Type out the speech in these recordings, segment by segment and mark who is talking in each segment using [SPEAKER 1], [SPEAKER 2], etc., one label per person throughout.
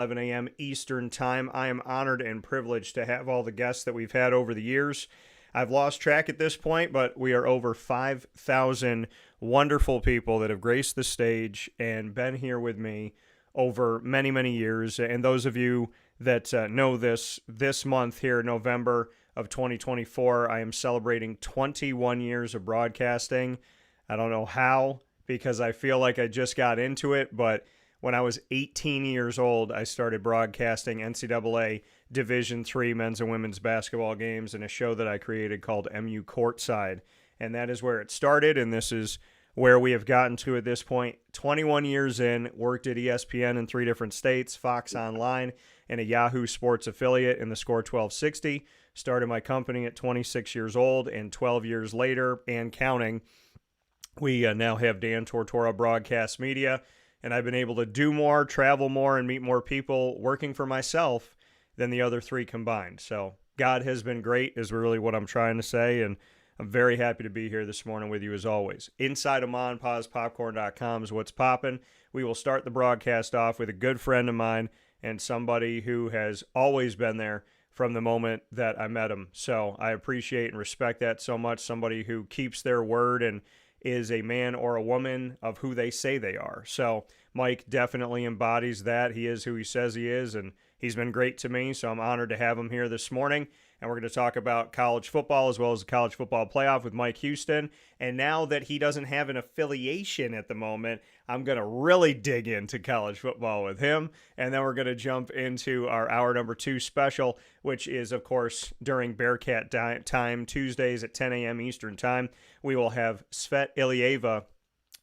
[SPEAKER 1] 11 a.m. Eastern Time. I am honored and privileged to have all the guests that we've had over the years. I've lost track at this point, but we are over 5,000 wonderful people that have graced the stage and been here with me over many, many years. And those of you that know this month here, November of 2024, I am celebrating 21 years of broadcasting. I don't know how, because I feel like I just got into it, but when I was 18 years old, I started broadcasting NCAA Division III men's and women's basketball games in a show that I created called MU Courtside. And that is where it started, and this is where we have gotten to at this point. 21 years in, worked at ESPN in 3 different states, Fox Online, and a Yahoo Sports affiliate in the Score 1260. Started my company at 26 years old, and 12 years later, and counting, we now have Dan Tortora Broadcast Media. And I've been able to do more, travel more, and meet more people working for myself than the other 3 combined. So God has been great is really what I'm trying to say, and I'm very happy to be here this morning with you as always. Inside of monpazpopcorn.com is what's popping. We will start the broadcast off with a good friend of mine and somebody who has always been there from the moment that I met him. So I appreciate and respect that so much, somebody who keeps their word and is a man or a woman of who they say they are. So Mike definitely embodies that. He is who he says he is, and he's been great to me, so I'm honored to have him here this morning. And we're going to talk about college football as well as the college football playoff with Mike Houston. And now that he doesn't have an affiliation at the moment, I'm going to really dig into college football with him. And then we're going to jump into our hour number 2 special, which is, of course, during Bearcat time, Tuesdays at 10 a.m. Eastern Time. We will have Tsvet Ilieva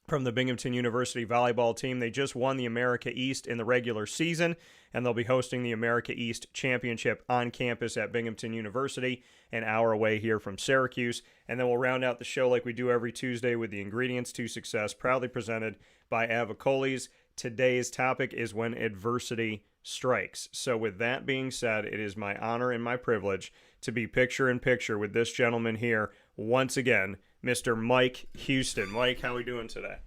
[SPEAKER 1] from the Binghamton University Volleyball team. They just won the America East in the regular season, and they'll be hosting the America East Championship on campus at Binghamton University, an hour away here from Syracuse. And then we'll round out the show like we do every Tuesday with the Ingredients to Success, proudly presented by Avicolli's. Today's topic is when adversity strikes. So with that being said, it is my honor and my privilege to be picture in picture with this gentleman here once again, Mr. Mike Houston. Mike, how are we doing today?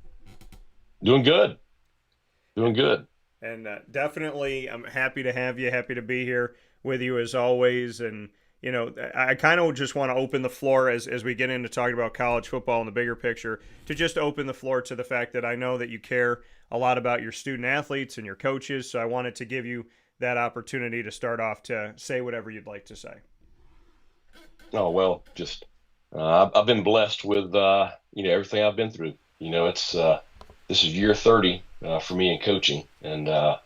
[SPEAKER 2] Doing good. Doing good.
[SPEAKER 1] And definitely, I'm happy to have you, happy to be here with you as always. And, you know, I kind of just want to open the floor as we get into talking about college football in the bigger picture, to just open the floor to the fact that I know that you care a lot about your student athletes and your coaches. So I wanted to give you that opportunity to start off to say whatever you'd like to say.
[SPEAKER 2] Oh, well, just I've been blessed with, everything I've been through. It's this is year 30 for me in coaching, and my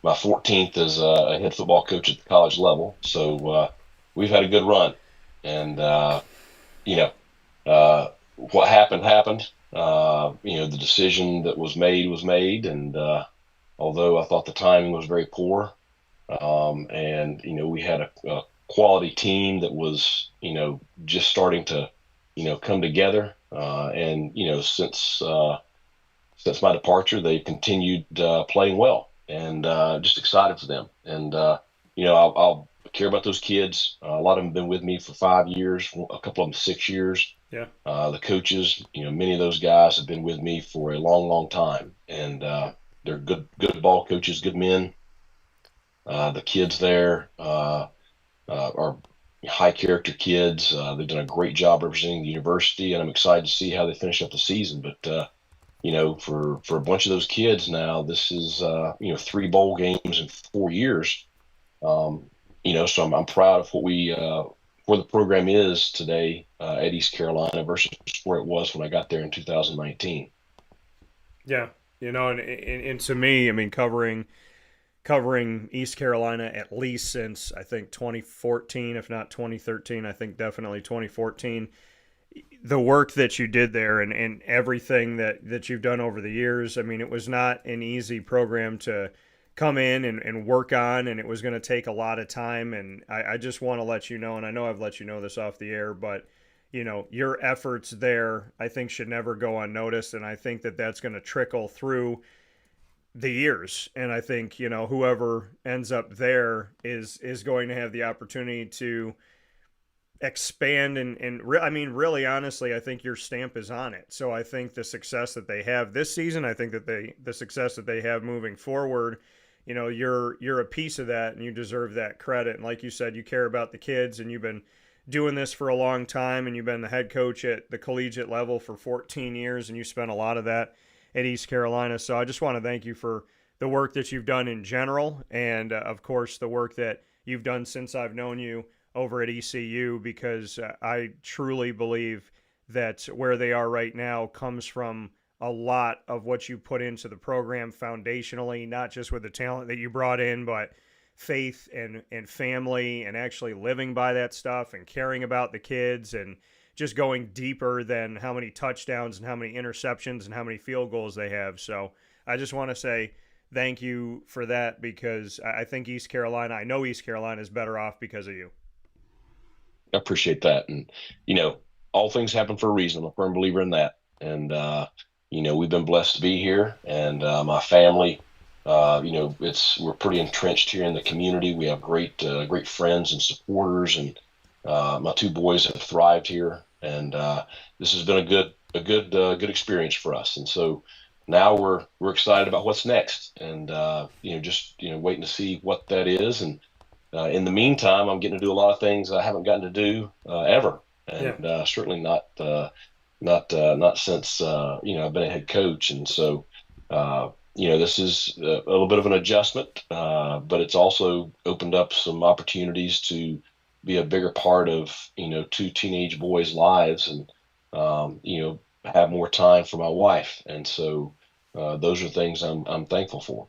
[SPEAKER 2] 14th as a head football coach at the college level. So we've had a good run, and what happened. The decision that was made, and although I thought the timing was very poor, and we had a quality team that was just starting to come together, and since my departure, they've continued playing well, and just excited for them. And I'll care about those kids. A lot of them have been with me for 5 years, a couple of them 6 years.
[SPEAKER 1] Yeah.
[SPEAKER 2] The coaches, many of those guys have been with me for a long, long time, and they're good ball coaches, good men. The kids there are high character kids. They've done a great job representing the university, and I'm excited to see how they finish up the season. But for a bunch of those kids now, this is 3 bowl games in 4 years. So I'm proud of where the program is today at East Carolina versus where it was when I got there in 2019.
[SPEAKER 1] Yeah, and to me, I mean, covering East Carolina at least since I think 2014, if not 2013, I think definitely 2014. The work that you did there and everything that you've done over the years, I mean, it was not an easy program to come in and work on, and it was going to take a lot of time. And I just want to let you know, and I know I've let you know this off the air, but your efforts there, I think, should never go unnoticed. And I think that that's going to trickle through the years. And I think, whoever ends up there is going to have the opportunity to expand I mean, really, honestly, I think your stamp is on it. So I think the success that they have this season, I think that the success that they have moving forward, you're a piece of that, and you deserve that credit. And like you said, you care about the kids, and you've been doing this for a long time, and you've been the head coach at the collegiate level for 14 years, and you spent a lot of that at East Carolina. So I just want to thank you for the work that you've done in general, and of course the work that you've done since I've known you over at ECU, because I truly believe that where they are right now comes from a lot of what you put into the program foundationally, not just with the talent that you brought in, but faith and family, and actually living by that stuff and caring about the kids, and just going deeper than how many touchdowns and how many interceptions and how many field goals they have. So I just want to say thank you for that, because I think I know East Carolina is better off because of you.
[SPEAKER 2] I appreciate that. And, all things happen for a reason. I'm a firm believer in that. And, we've been blessed to be here, and my family, we're pretty entrenched here in the community. We have great friends and supporters, and my two boys have thrived here, and this has been a good experience for us. And so now we're excited about what's next, and waiting to see what that is. And in the meantime, I'm getting to do a lot of things I haven't gotten to do ever, and certainly not since I've been a head coach. And so this is a little bit of an adjustment, but it's also opened up some opportunities to be a bigger part of two teenage boys' lives, and have more time for my wife. And so those are things I'm thankful for.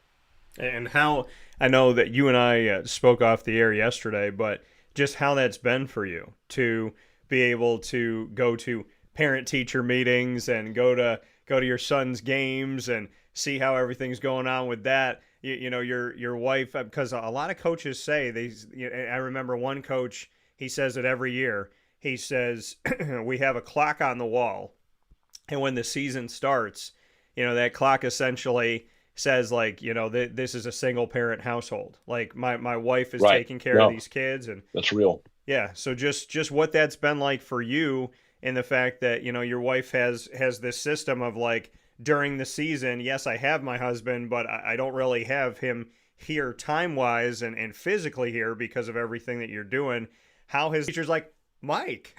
[SPEAKER 1] And how, I know that you and I spoke off the air yesterday, but just how that's been for you to be able to go to parent-teacher meetings and go to your son's games and see how everything's going on with that. Your wife, because a lot of coaches say I remember one coach, he says it every year. He says, we have a clock on the wall, and when the season starts, that clock essentially says, like, this is a single parent household. Like my wife is taking care of these kids, and
[SPEAKER 2] that's real.
[SPEAKER 1] Yeah. So just what that's been like for you, and the fact that, your wife has this system of, like, during the season, yes, I have my husband, but I don't really have him here time-wise and physically here because of everything that you're doing. How his teacher's like, Mike.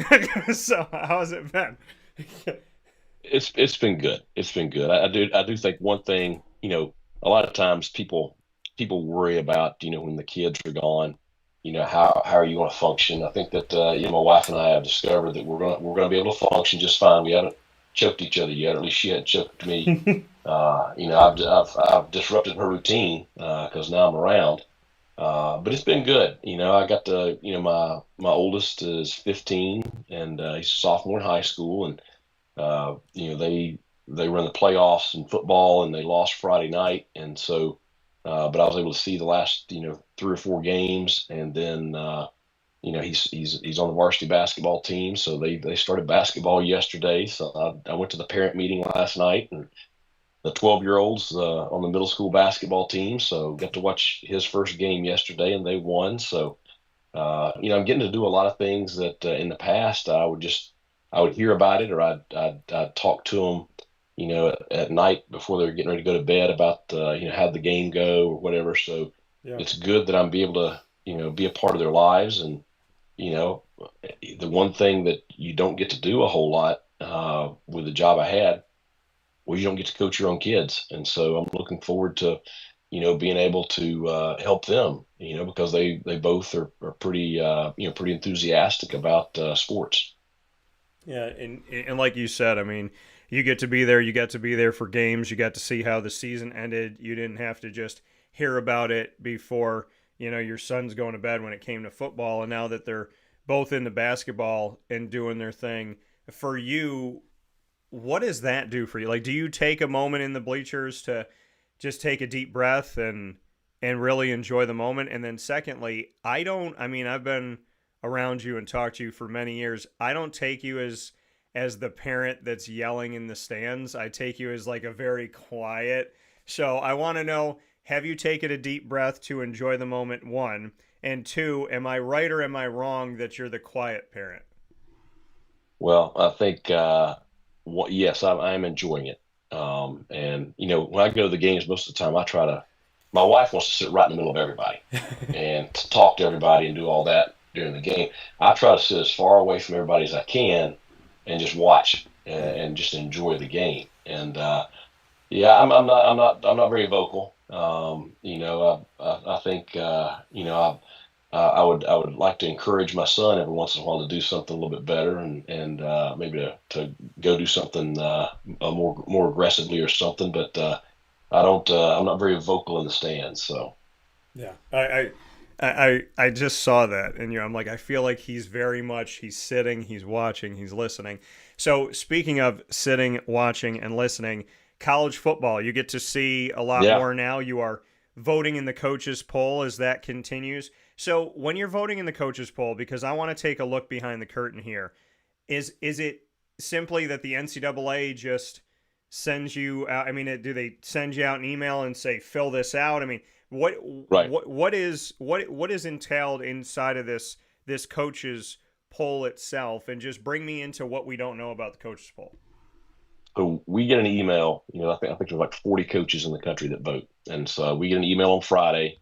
[SPEAKER 1] So how has it been?
[SPEAKER 2] It's been good. It's been good. I do think one thing, a lot of times people worry about, when the kids are gone, how are you going to function? I think that my wife and I have discovered that we're going to be able to function just fine. We haven't choked each other yet, or at least she hadn't choked me. I've disrupted her routine because now I'm around. But it's been good. I got to, my oldest is 15, and he's a sophomore in high school, and they run the playoffs in football, and they lost Friday night, and so. But I was able to see the last, 3 or 4 games, and then, he's on the varsity basketball team. So they started basketball yesterday. So I went to the parent meeting last night, and the 12-year-olds on the middle school basketball team. So got to watch his first game yesterday, and they won. So, I'm getting to do a lot of things that in the past I would hear about it, or I'd talk to them, at night before they're getting ready to go to bed about, how'd the game go or whatever. So It's good that I'm be able to, be a part of their lives. And, the one thing that you don't get to do a whole lot with the job I had, well, you don't get to coach your own kids. And so I'm looking forward to, being able to help them, because they both are pretty, pretty enthusiastic about sports.
[SPEAKER 1] Yeah. And like you said, I mean, you get to be there. You got to be there for games. You got to see how the season ended. You didn't have to just hear about it before, your son's going to bed when it came to football. And now that they're both into basketball and doing their thing, for you, what does that do for you? Like, do you take a moment in the bleachers to just take a deep breath and really enjoy the moment? And then secondly, I've been around you and talked to you for many years. I don't take you as the parent that's yelling in the stands. I take you as, like, a very quiet. So I want to know, have you taken a deep breath to enjoy the moment, one? And two, am I right or am I wrong that you're the quiet parent?
[SPEAKER 2] Well, I think, yes, I'm enjoying it. And, when I go to the games, most of the time I try to My wife wants to sit right in the middle of everybody and to talk to everybody and do all that during the game. I try to sit as far away from everybody as I can and just watch and just enjoy the game. And yeah, I'm not very vocal. I think I would like to encourage my son every once in a while to do something a little bit better and maybe to go do something more aggressively or something. But I don't. I'm not very vocal in the stands. So
[SPEAKER 1] Yeah, I just saw that, and I'm like, I feel like he's sitting, he's watching, he's listening. So speaking of sitting, watching, and listening, college football, you get to see a lot
[SPEAKER 2] yeah,
[SPEAKER 1] more now. You are voting in the coaches poll as that continues. So when you're voting in the coaches poll, because I want to take a look behind the curtain here, is it simply that the NCAA just sends you out? I mean, do they send you out an email and say fill this out? I mean, what
[SPEAKER 2] right.
[SPEAKER 1] what is entailed inside of this coaches poll itself, and just bring me into what we don't know about the coaches poll.
[SPEAKER 2] So we get an email. I think there's like 40 coaches in the country that vote, and so we get an email on Friday.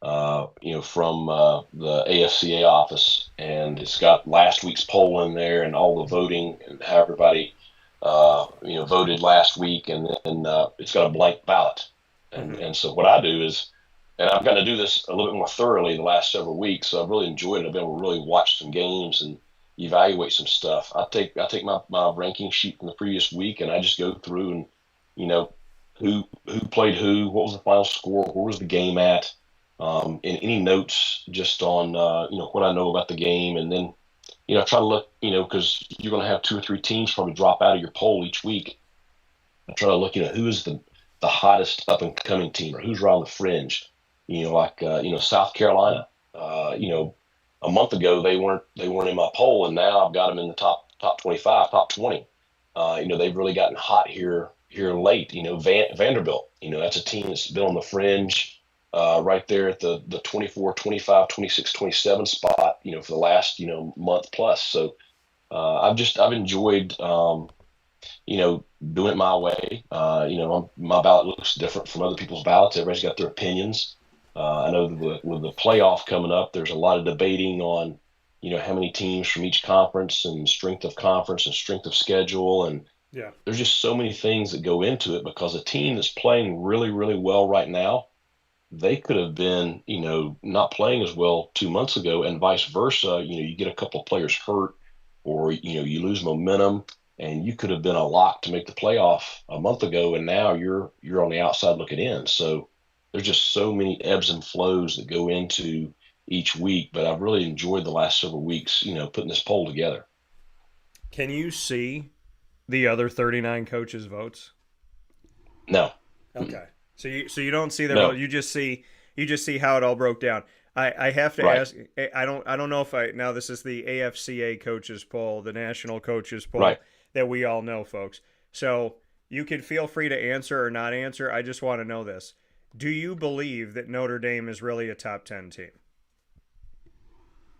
[SPEAKER 2] From the AFCA office, and it's got last week's poll in there and all the voting and how everybody, voted last week, and then it's got a blank ballot. And
[SPEAKER 1] Mm-hmm.
[SPEAKER 2] and so what I do is, and I've got to do this a little bit more thoroughly the last several weeks. So I've really enjoyed it. I've been able to really watch some games and evaluate some stuff. I take my ranking sheet from the previous week and I just go through and, you know, who played who, what was the final score, where was the game at, and any notes just on what I know about the game, and then try to look, because you're going to have two or three teams probably drop out of your poll each week. I try to look, who is the hottest up and coming team, or who's right on the fringe. Like South Carolina. A month ago they weren't in my poll, and now I've got them in the top 25, top 20. They've really gotten hot here late. Vanderbilt. That's a team that's been on the fringe, right there at the 24, 25, 26, 27 spot. For the last month plus. So I've enjoyed doing it my way. My ballot looks different from other people's ballots. Everybody's got their opinions. I know that with the playoff coming up, there's a lot of debating on, how many teams from each conference and strength of schedule. And
[SPEAKER 1] Yeah.
[SPEAKER 2] there's just so many things that go into it because a team that's playing really, really well right now, they could have been, not playing as well 2 months ago, and vice versa. You get a couple of players hurt, or you lose momentum, and you could have been a lock to make the playoff a month ago, and now you're on the outside looking in. So there's just so many ebbs and flows that go into each week. But I've really enjoyed the last several weeks, putting this poll together.
[SPEAKER 1] Can you see the other 39 coaches' votes?
[SPEAKER 2] No,
[SPEAKER 1] Okay. So you don't see their vote.
[SPEAKER 2] no,
[SPEAKER 1] You just see how it all broke down. I have to
[SPEAKER 2] right,
[SPEAKER 1] ask. I don't know if now this is the AFCA coaches poll, the national coaches poll
[SPEAKER 2] right.
[SPEAKER 1] that we all know, folks. So you can feel free to answer or not answer. I just want to know this. Do you believe that Notre Dame is really a top 10 team?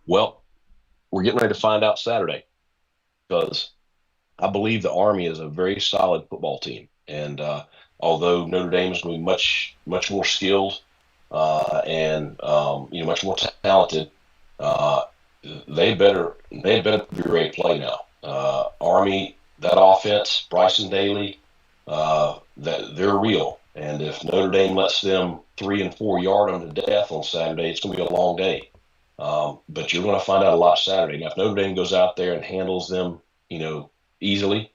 [SPEAKER 2] Well, we're getting ready to find out Saturday because I believe the Army is a very solid football team, and although Notre Dame is going to be much much more skilled and much more talented, uh, they better be ready to play now. Army, that offense, Bryson Daly, that they're real, and if Notre Dame lets them 3 and 4 yard them to death on Saturday, it's going to be a long day. But you're going to find out a lot Saturday. Now, if Notre Dame goes out there and handles them, easily,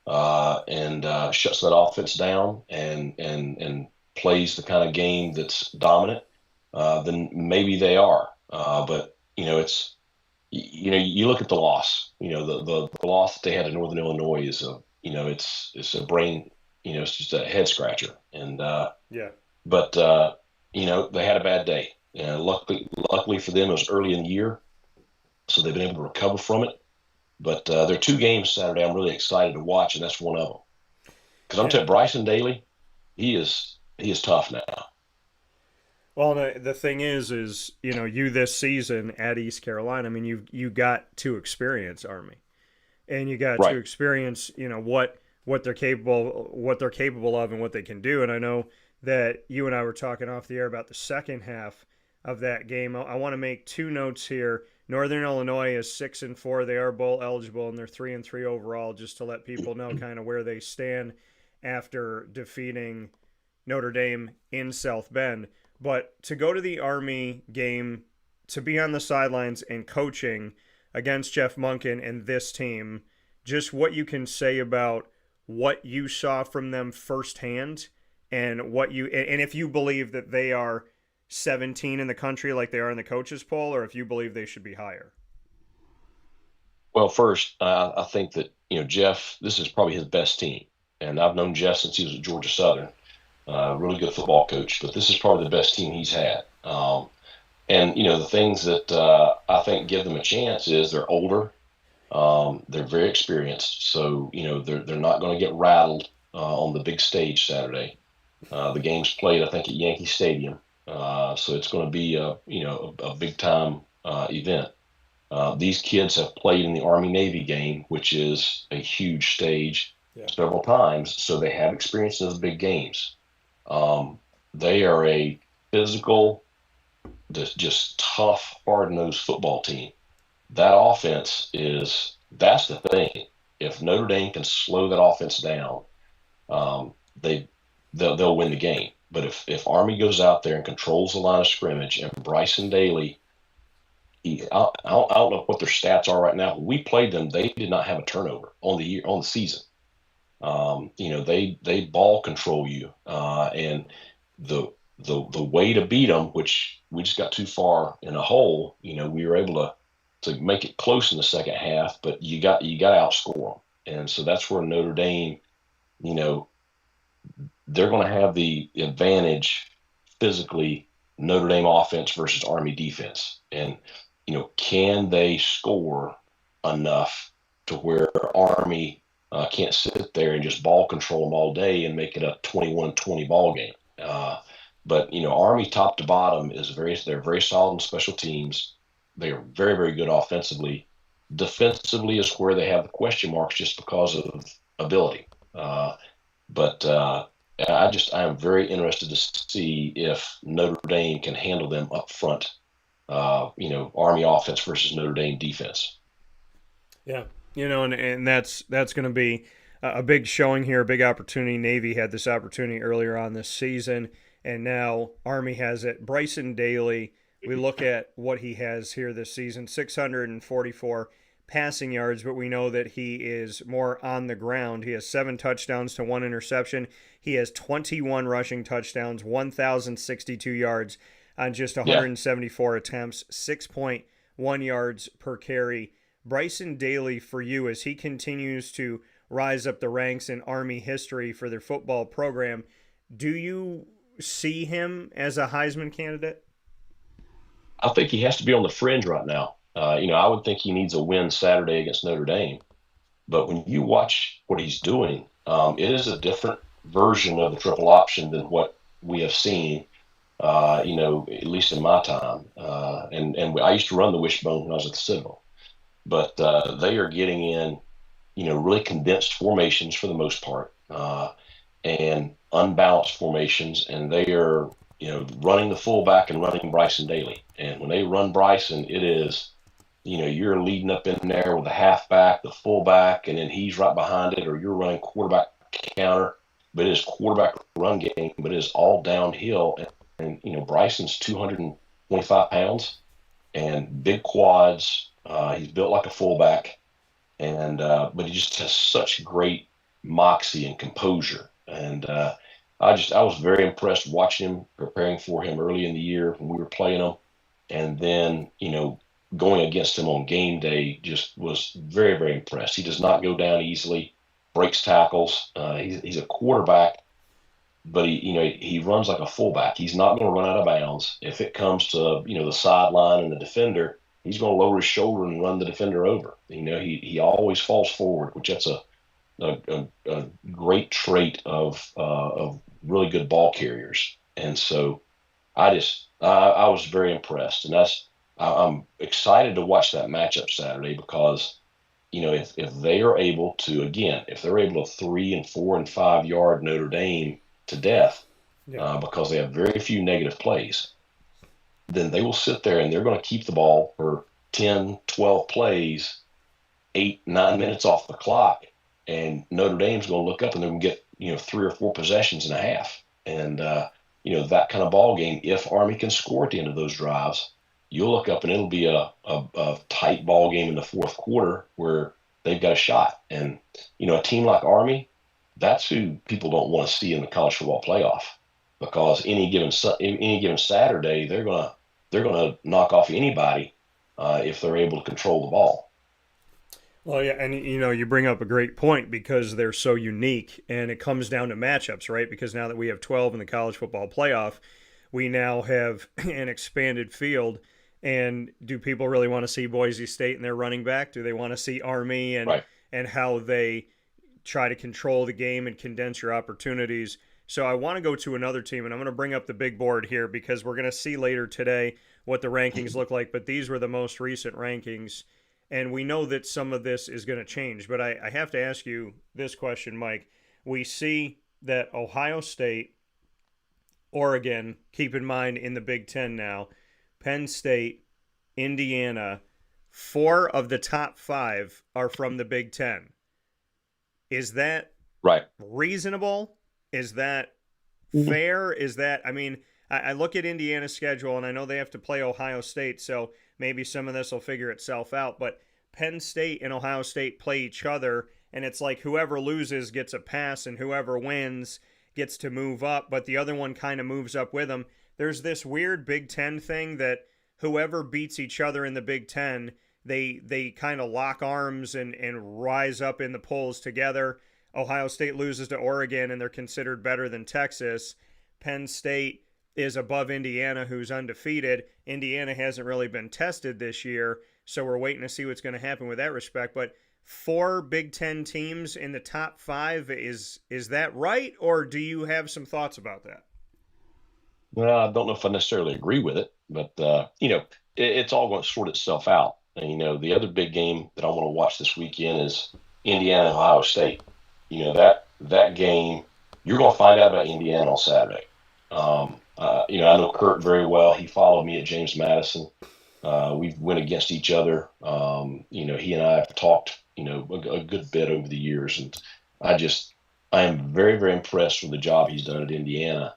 [SPEAKER 2] and shuts that offense down and plays the kind of game that's dominant, then maybe they are. But it's you look at the loss. The loss that they had to Northern Illinois is it's a brain. It's just a head scratcher. And
[SPEAKER 1] Yeah.
[SPEAKER 2] but they had a bad day. Luckily for them, it was early in the year, so they've been able to recover from it. But there are two games Saturday I'm really excited to watch, and that's one of them. Because I'm
[SPEAKER 1] Yeah.
[SPEAKER 2] telling you, Bryson Daly, he is tough now.
[SPEAKER 1] Well, the thing is you this season at East Carolina. I mean, you got to experience Army, and you got to
[SPEAKER 2] Right.
[SPEAKER 1] experience what they're capable of and what they can do. And I know that you and I were talking off the air about the second half of that game. I want to make two notes here. Northern Illinois is 6-4. They are bowl eligible, and they're 3-3 overall. Just to let people know kind of where they stand after defeating Notre Dame in South Bend. But to go to the Army game, to be on the sidelines and coaching against Jeff Monken and this team, just what you can say about what you saw from them firsthand, and if you believe that they are 17 in the country like they are in the coaches poll, or if you believe they should be higher.
[SPEAKER 2] Well, first, I think that Jeff, this is probably his best team, and I've known Jeff since he was at Georgia Southern. Really good football coach, but this is probably the best team he's had. And the things that I think give them a chance is they're older, they're very experienced, so they're not going to get rattled on the big stage Saturday. The game's played, I think, at Yankee Stadium, so it's going to be a big time event. These kids have played in the Army-Navy game, which is a huge stage, several times, so they have experience in those big games. They are a physical, just tough, hard-nosed football team. That offense that's the thing. If Notre Dame can slow that offense down, they'll win the game. But if Army goes out there and controls the line of scrimmage, and Bryson Daly, I don't know what their stats are right now. When we played them, they did not have a turnover on the season. They ball control you, and the way to beat them, which we just got too far in a hole. We were able to make it close in the second half, but you got to outscore them, and so that's where Notre Dame, they're going to have the advantage physically. Notre Dame offense versus Army defense, and can they score enough to where Army can't sit there and just ball control them all day and make it a 21-20 ball game. But Army top to bottom they're very solid in special teams. They are very, very good offensively. Defensively is where they have the question marks just because of ability. But I am very interested to see if Notre Dame can handle them up front. Army offense versus Notre Dame defense.
[SPEAKER 1] Yeah, and that's going to be a big showing here, a big opportunity. Navy had this opportunity earlier on this season, and now Army has it. Bryson Daly, we look at what he has here this season, 644 passing yards, but we know that he is more on the ground. He has 7 touchdowns to 1 interception. He has 21 rushing touchdowns, 1,062 yards on just 174 attempts, 6.1 yards per carry. Bryson Daly, for you, as he continues to rise up the ranks in Army history for their football program, do you see him as a Heisman candidate?
[SPEAKER 2] I think he has to be on the fringe right now. I would think he needs a win Saturday against Notre Dame. But when you watch what he's doing, it is a different version of the triple option than what we have seen, at least in my time. And I used to run the wishbone when I was at the Citadel. But they are getting in, really condensed formations for the most part, and unbalanced formations, and they are, running the fullback and running Bryson Daly. And when they run Bryson, it is, you're leading up in there with the halfback, the fullback, and then he's right behind it, or you're running quarterback counter. But it is quarterback run game, but it is all downhill. And Bryson's 225 pounds and big quads. He's built like a fullback, and but he just has such great moxie and composure. And I was very impressed watching him, preparing for him early in the year when we were playing him, and then going against him on game day just was very, very impressed. He does not go down easily, breaks tackles. He's a quarterback, but he runs like a fullback. He's not going to run out of bounds. If it comes to the sideline and the defender, he's going to lower his shoulder and run the defender over. He always falls forward, which that's a great trait of really good ball carriers. And so I was very impressed, and I'm excited to watch that matchup Saturday because if they are able to, again, if they're able to 3 and 4 and 5 yard Notre Dame to death,
[SPEAKER 1] Yeah.
[SPEAKER 2] because they have very few negative plays, then they will sit there and they're going to keep the ball for 10, 12 plays, 8, 9 minutes off the clock. And Notre Dame's going to look up and they're going to get, 3 or 4 possessions and a half. And, that kind of ball game, if Army can score at the end of those drives, you'll look up and it'll be a tight ball game in the fourth quarter where they've got a shot. And, a team like Army, that's who people don't want to see in the college football playoff, because any given Saturday they're gonna knock off anybody if they're able to control the ball.
[SPEAKER 1] Well, yeah, and you bring up a great point because they're so unique, and it comes down to matchups, right? Because now that we have 12 in the college football playoff, we now have an expanded field. And do people really want to see Boise State and their running back? Do they want to see Army
[SPEAKER 2] Right.
[SPEAKER 1] and how they try to control the game and condense your opportunities? So I want to go to another team, and I'm going to bring up the big board here because we're going to see later today what the rankings look like. But these were the most recent rankings, and we know that some of this is going to change. But I have to ask you this question, Mike. We see that Ohio State, Oregon, keep in mind in the Big Ten now, Penn State, Indiana, 4 of the top 5 are from the Big Ten. Is that
[SPEAKER 2] Right.
[SPEAKER 1] reasonable? Is that fair? Is that, I mean, I look at Indiana's schedule and I know they have to play Ohio State, so maybe some of this will figure itself out. But Penn State and Ohio State play each other, and it's like whoever loses gets a pass and whoever wins gets to move up, but the other one kind of moves up with them. There's this weird Big Ten thing that whoever beats each other in the Big Ten, they kind of lock arms and rise up in the polls together. Ohio State loses to Oregon and they're considered better than Texas. Penn State is above Indiana, who's undefeated. Indiana hasn't really been tested this year, so we're waiting to see what's going to happen with that respect. But 4 Big Ten teams in the top 5, is that right, or do you have some thoughts about that?
[SPEAKER 2] Well, I don't know if I necessarily agree with it, but it's all going to sort itself out. And the other big game that I want to watch this weekend is Indiana and Ohio State. That game, you're going to find out about Indiana on Saturday. I know Kurt very well. He followed me at James Madison. We've went against each other. He and I have talked, a good bit over the years, and I am very, very impressed with the job he's done at Indiana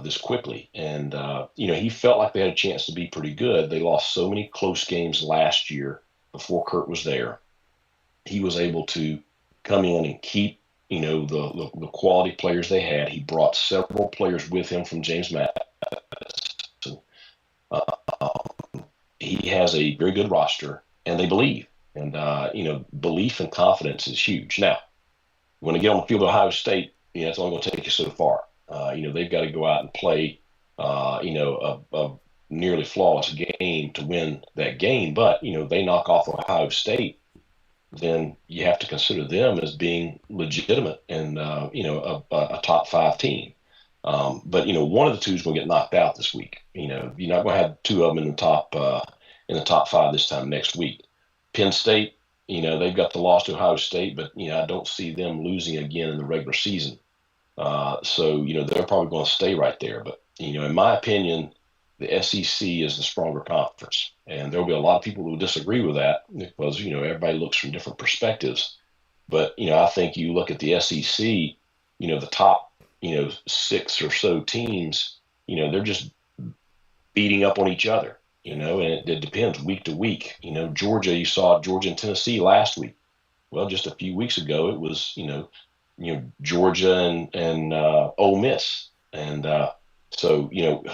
[SPEAKER 2] this quickly. And he felt like they had a chance to be pretty good. They lost so many close games last year before Kurt was there. He was able to come in and keep the quality players they had. He brought several players with him from James Madison. He has a very good roster, and they believe. And belief and confidence is huge. Now, when they get on the field of Ohio State, it's only going to take you so far. They've got to go out and play, a nearly flawless game to win that game. But they knock off Ohio State, then you have to consider them as being legitimate and a top 5 team. But one of the two is going to get knocked out this week. You're not going to have 2 of them in the top 5 this time next week. Penn State, they've got the loss to Ohio State, but I don't see them losing again in the regular season. So they're probably going to stay right there. But in my opinion, the SEC is the stronger conference, and there'll be a lot of people who disagree with that because everybody looks from different perspectives. But I think you look at the SEC, the top 6 or so teams, they're just beating up on each other. And it depends week to week. Georgia, you saw Georgia and Tennessee last week. Well, just a few weeks ago, it was Georgia and Ole Miss, and so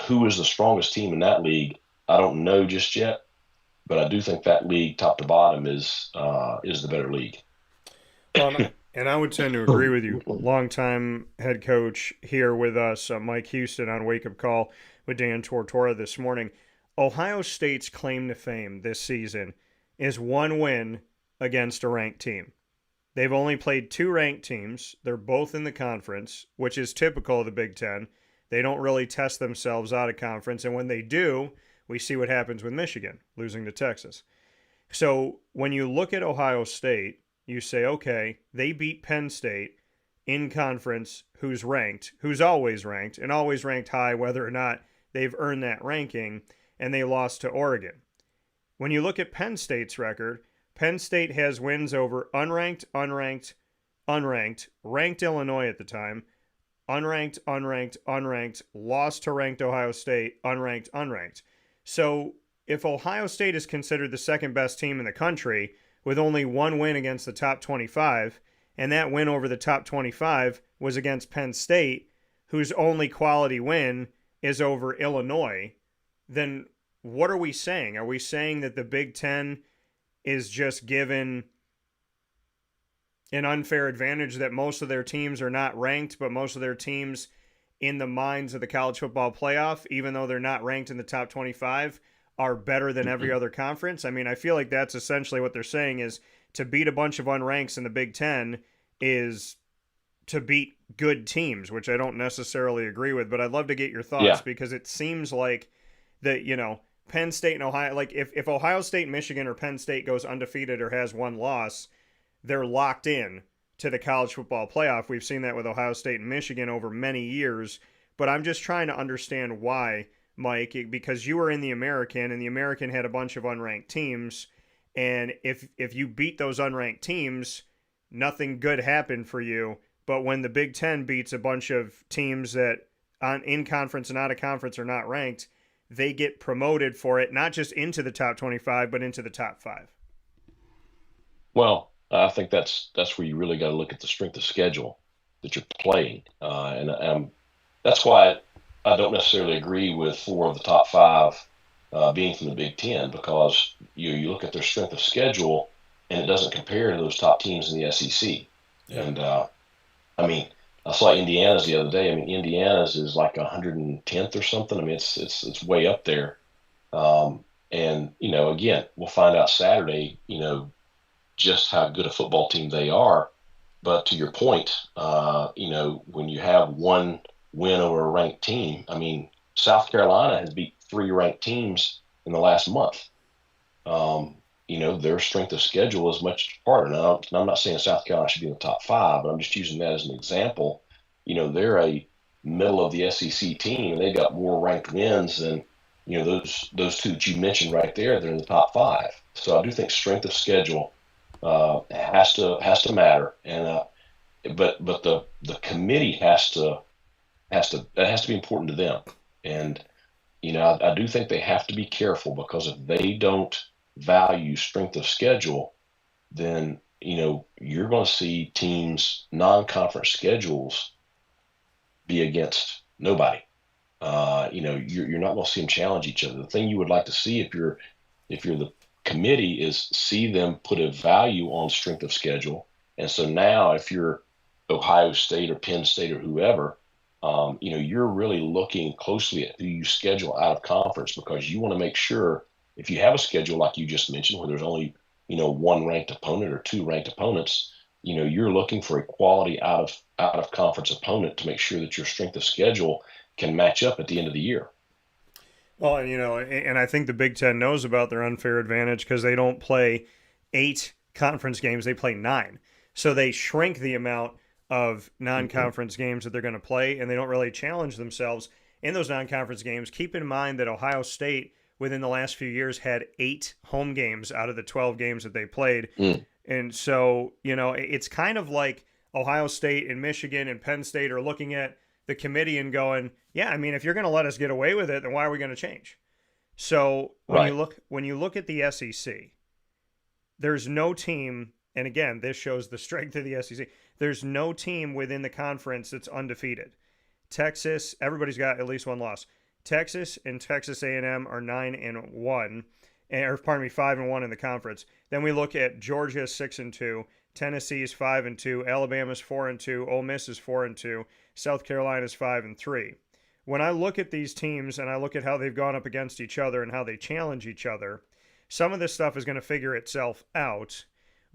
[SPEAKER 2] who is the strongest team in that league? I don't know just yet, but I do think that league, top to bottom, is the better league.
[SPEAKER 1] Well, and I would tend to agree with you. Longtime head coach here with us, Mike Houston, on Wake Up Call with Dan Tortora this morning. Ohio State's claim to fame this season is 1 win against a ranked team. They've only played 2 ranked teams. They're both in the conference, which is typical of the Big Ten. They don't really test themselves out of conference, and when they do, we see what happens with Michigan, losing to Texas. So when you look at Ohio State, you say, okay, they beat Penn State in conference who's ranked, who's always ranked, and always ranked high, whether or not they've earned that ranking, and they lost to Oregon. When you look at Penn State's record, Penn State has wins over unranked, unranked, unranked, ranked Illinois at the time, unranked, unranked, unranked, lost to ranked Ohio State, unranked, unranked. So if Ohio State is considered the second best team in the country with only one win against the top 25, and that win over the top 25 was against Penn State, whose only quality win is over Illinois, then what are we saying? Are we saying that the Big Ten is just given an unfair advantage, that most of their teams are not ranked, but most of their teams in the minds of the college football playoff, even though they're not ranked in the top 25, are better than every other conference? I mean, I feel like that's essentially what they're saying, is to beat a bunch of unranks in the Big Ten is to beat good teams, which I don't necessarily agree with, but I'd love to get your thoughts, because it seems like that, Penn State and Ohio, like if Ohio State, Michigan, or Penn State goes undefeated or has one loss, they're locked in to the college football playoff. We've seen that with Ohio State and Michigan over many years, but I'm just trying to understand why, Mike, because you were in the American, and the American had a bunch of unranked teams, and if you beat those unranked teams, nothing good happened for you. But when the Big Ten beats a bunch of teams that in conference and out of conference are not ranked, they get promoted for it, not just into the top 25, but into the top 5.
[SPEAKER 2] Well, I think that's where you really got to look at the strength of schedule that you're playing, and that's why I don't necessarily agree with 4 of the top 5 being from the Big Ten, because you look at their strength of schedule and it doesn't compare to those top teams in the SEC. Yeah. And I mean, I saw Indiana's the other day. I mean, Indiana's is like 110th or something. I mean, it's way up there. And again, we'll find out Saturday, just how good a football team they are. But to your point, when you have one win over a ranked team, I mean, South Carolina has beat 3 ranked teams in the last month. Their strength of schedule is much harder. Now, I'm not saying South Carolina should be in the top 5, but I'm just using that as an example. They're a middle of the SEC team, and they've got more ranked wins than, those 2 that you mentioned right there. They're in the top 5. So I do think strength of schedule has to matter, and but the committee has to be important to them, and I do think they have to be careful, because if they don't value strength of schedule, then you're going to see teams non-conference schedules be against nobody. You're not going to see them challenge each other. The thing you would like to see if you're the committee is see them put a value on strength of schedule. And so now if you're Ohio State or Penn State or whoever, you're really looking closely at who you schedule out of conference, because you want to make sure, if you have a schedule like you just mentioned, where there's only, 1 ranked opponent or 2 ranked opponents, you're looking for a quality out of conference opponent to make sure that your strength of schedule can match up at the end of the year.
[SPEAKER 1] Well, and I think the Big Ten knows about their unfair advantage, because they don't play 8 conference games, they play 9. So they shrink the amount of non-conference games that they're going to play, and they don't really challenge themselves in those non-conference games. Keep in mind that Ohio State, within the last few years, had 8 home games out of the 12 games that they played. And so, it's kind of like Ohio State and Michigan and Penn State are looking at the committee and going, yeah, I mean, if you're going to let us get away with it, then why are we going to change? So when you look at the SEC, there's no team, and again, this shows the strength of the SEC, there's no team within the conference that's undefeated. Texas, everybody's got at least one loss. Texas and Texas A&M are 9-1, or 5-1 in the conference. Then we look at Georgia 6-2, Tennessee is 5-2, Alabama's 4-2, Ole Miss is 4-2, South Carolina's 5-3. When I look at these teams and I look at how they've gone up against each other and how they challenge each other, some of this stuff is going to figure itself out,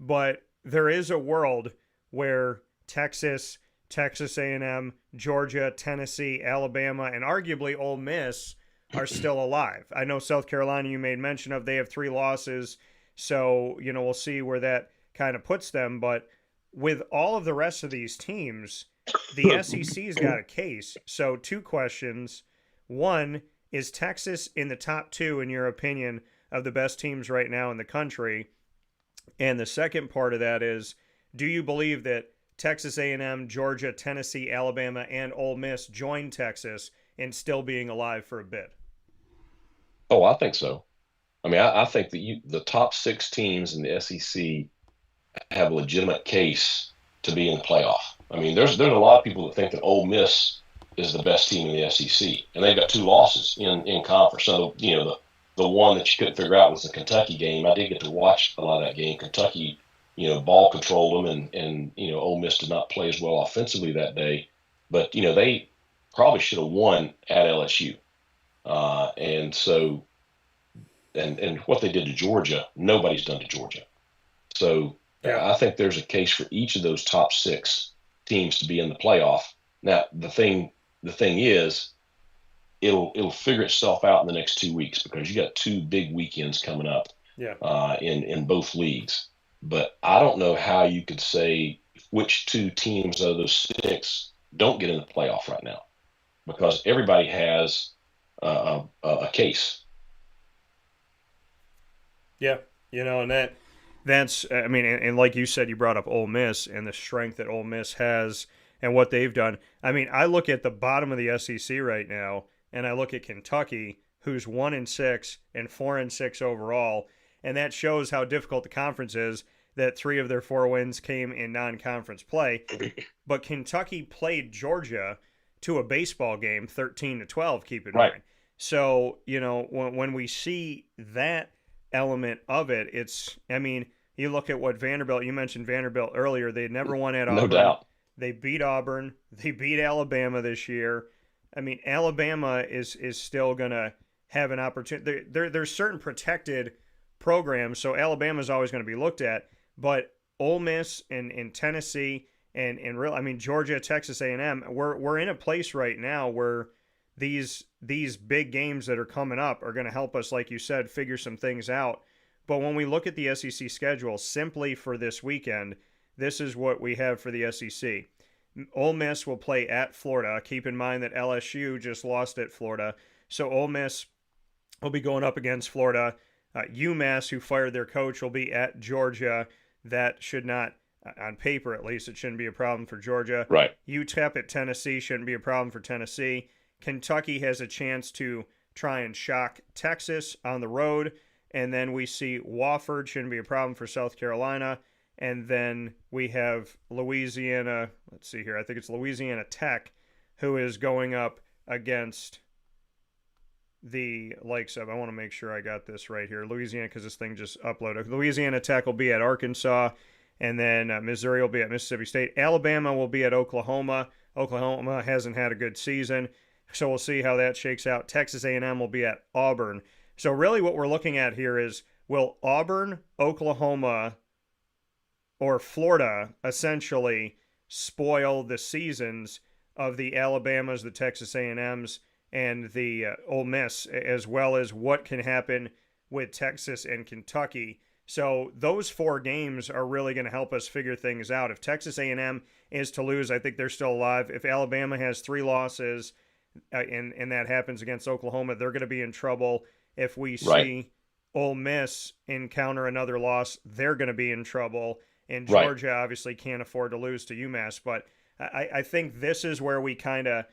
[SPEAKER 1] but there is a world where Texas A&M, Georgia, Tennessee, Alabama, and arguably Ole Miss are still alive. I know South Carolina, you made mention of, they have 3 losses, so we'll see where that kind of puts them. But with all of the rest of these teams, the SEC's got a case. So, two questions. One, is Texas in the top two, in your opinion, of the best teams right now in the country? And the second part of that is, do you believe that Texas A&M, Georgia, Tennessee, Alabama, and Ole Miss join Texas in still being alive for a bit?
[SPEAKER 2] Oh, I think so. I mean, I think that the top six teams in the SEC have a legitimate case to be in the playoff. I mean, there's a lot of people that think that Ole Miss is the best team in the SEC, and they've got two losses in conference. So the one that you couldn't figure out was the Kentucky game. I did get to watch a lot of that game. Kentucky, ball controlled them, and Ole Miss did not play as well offensively that day, but they probably should have won at LSU, and so. And what they did to Georgia, nobody's done to Georgia. So
[SPEAKER 1] Yeah.
[SPEAKER 2] I think there's a case for each of those top six teams to be in the playoff. Now the thing is, it'll figure itself out in the next 2 weeks because you got two big weekends coming up
[SPEAKER 1] Yeah.
[SPEAKER 2] in both leagues. But I don't know how you could say which two teams of those six don't get in the playoff right now because everybody has a case.
[SPEAKER 1] Yeah, and that's I mean, and like you said, you brought up Ole Miss and the strength that Ole Miss has and what they've done. I mean, I look at the bottom of the SEC right now, and I look at Kentucky, who's 1-6 and 4-6 overall, and that shows how difficult the conference is. That 3 of their 4 wins came in non-conference play, but Kentucky played Georgia to a baseball game, 13-12. Keep in mind. So when we see that element of it, I mean, you look at what Vanderbilt, you mentioned Vanderbilt earlier, they never won at Auburn.
[SPEAKER 2] No doubt.
[SPEAKER 1] They beat Auburn. They beat Alabama this year. I mean, Alabama is still going to have an opportunity. There's certain protected programs, so Alabama's always going to be looked at, but Ole Miss and Tennessee and I mean, Georgia, Texas A&M, we're in a place right now where these big games that are coming up are going to help us, like you said, figure some things out. But when we look at the SEC schedule simply for this weekend, this is what we have for the SEC. Ole Miss will play at Florida. Keep in mind that LSU just lost at Florida. So Ole Miss will be going up against Florida. UMass, who fired their coach, will be at Georgia. That should not, on paper at least, it shouldn't be a problem for Georgia.
[SPEAKER 2] Right.
[SPEAKER 1] UTEP at Tennessee shouldn't be a problem for Tennessee. Kentucky has a chance to try and shock Texas on the road. And then we see Wofford shouldn't be a problem for South Carolina. And then we have Louisiana, let's see here, I think it's Louisiana Tech, who is going up against the likes of, I want to make sure I got this right here, Louisiana, because this thing just uploaded. Louisiana Tech will be at Arkansas, and then Missouri will be at Mississippi State. Alabama will be at Oklahoma. Oklahoma hasn't had a good season, so we'll see how that shakes out. Texas A&M will be at Auburn. So really what we're looking at here is, will Auburn, Oklahoma, or Florida essentially spoil the seasons of the Alabamas, the Texas A&Ms, and the Ole Miss, as well as what can happen with Texas and Kentucky? So those 4 games are really going to help us figure things out. If Texas A&M is to lose, I think they're still alive. If Alabama has 3 losses and that happens against Oklahoma, they're going to be in trouble. If we see Ole Miss encounter another loss, they're going to be in trouble. And Georgia obviously can't afford to lose to UMass. But I think this is where we kind of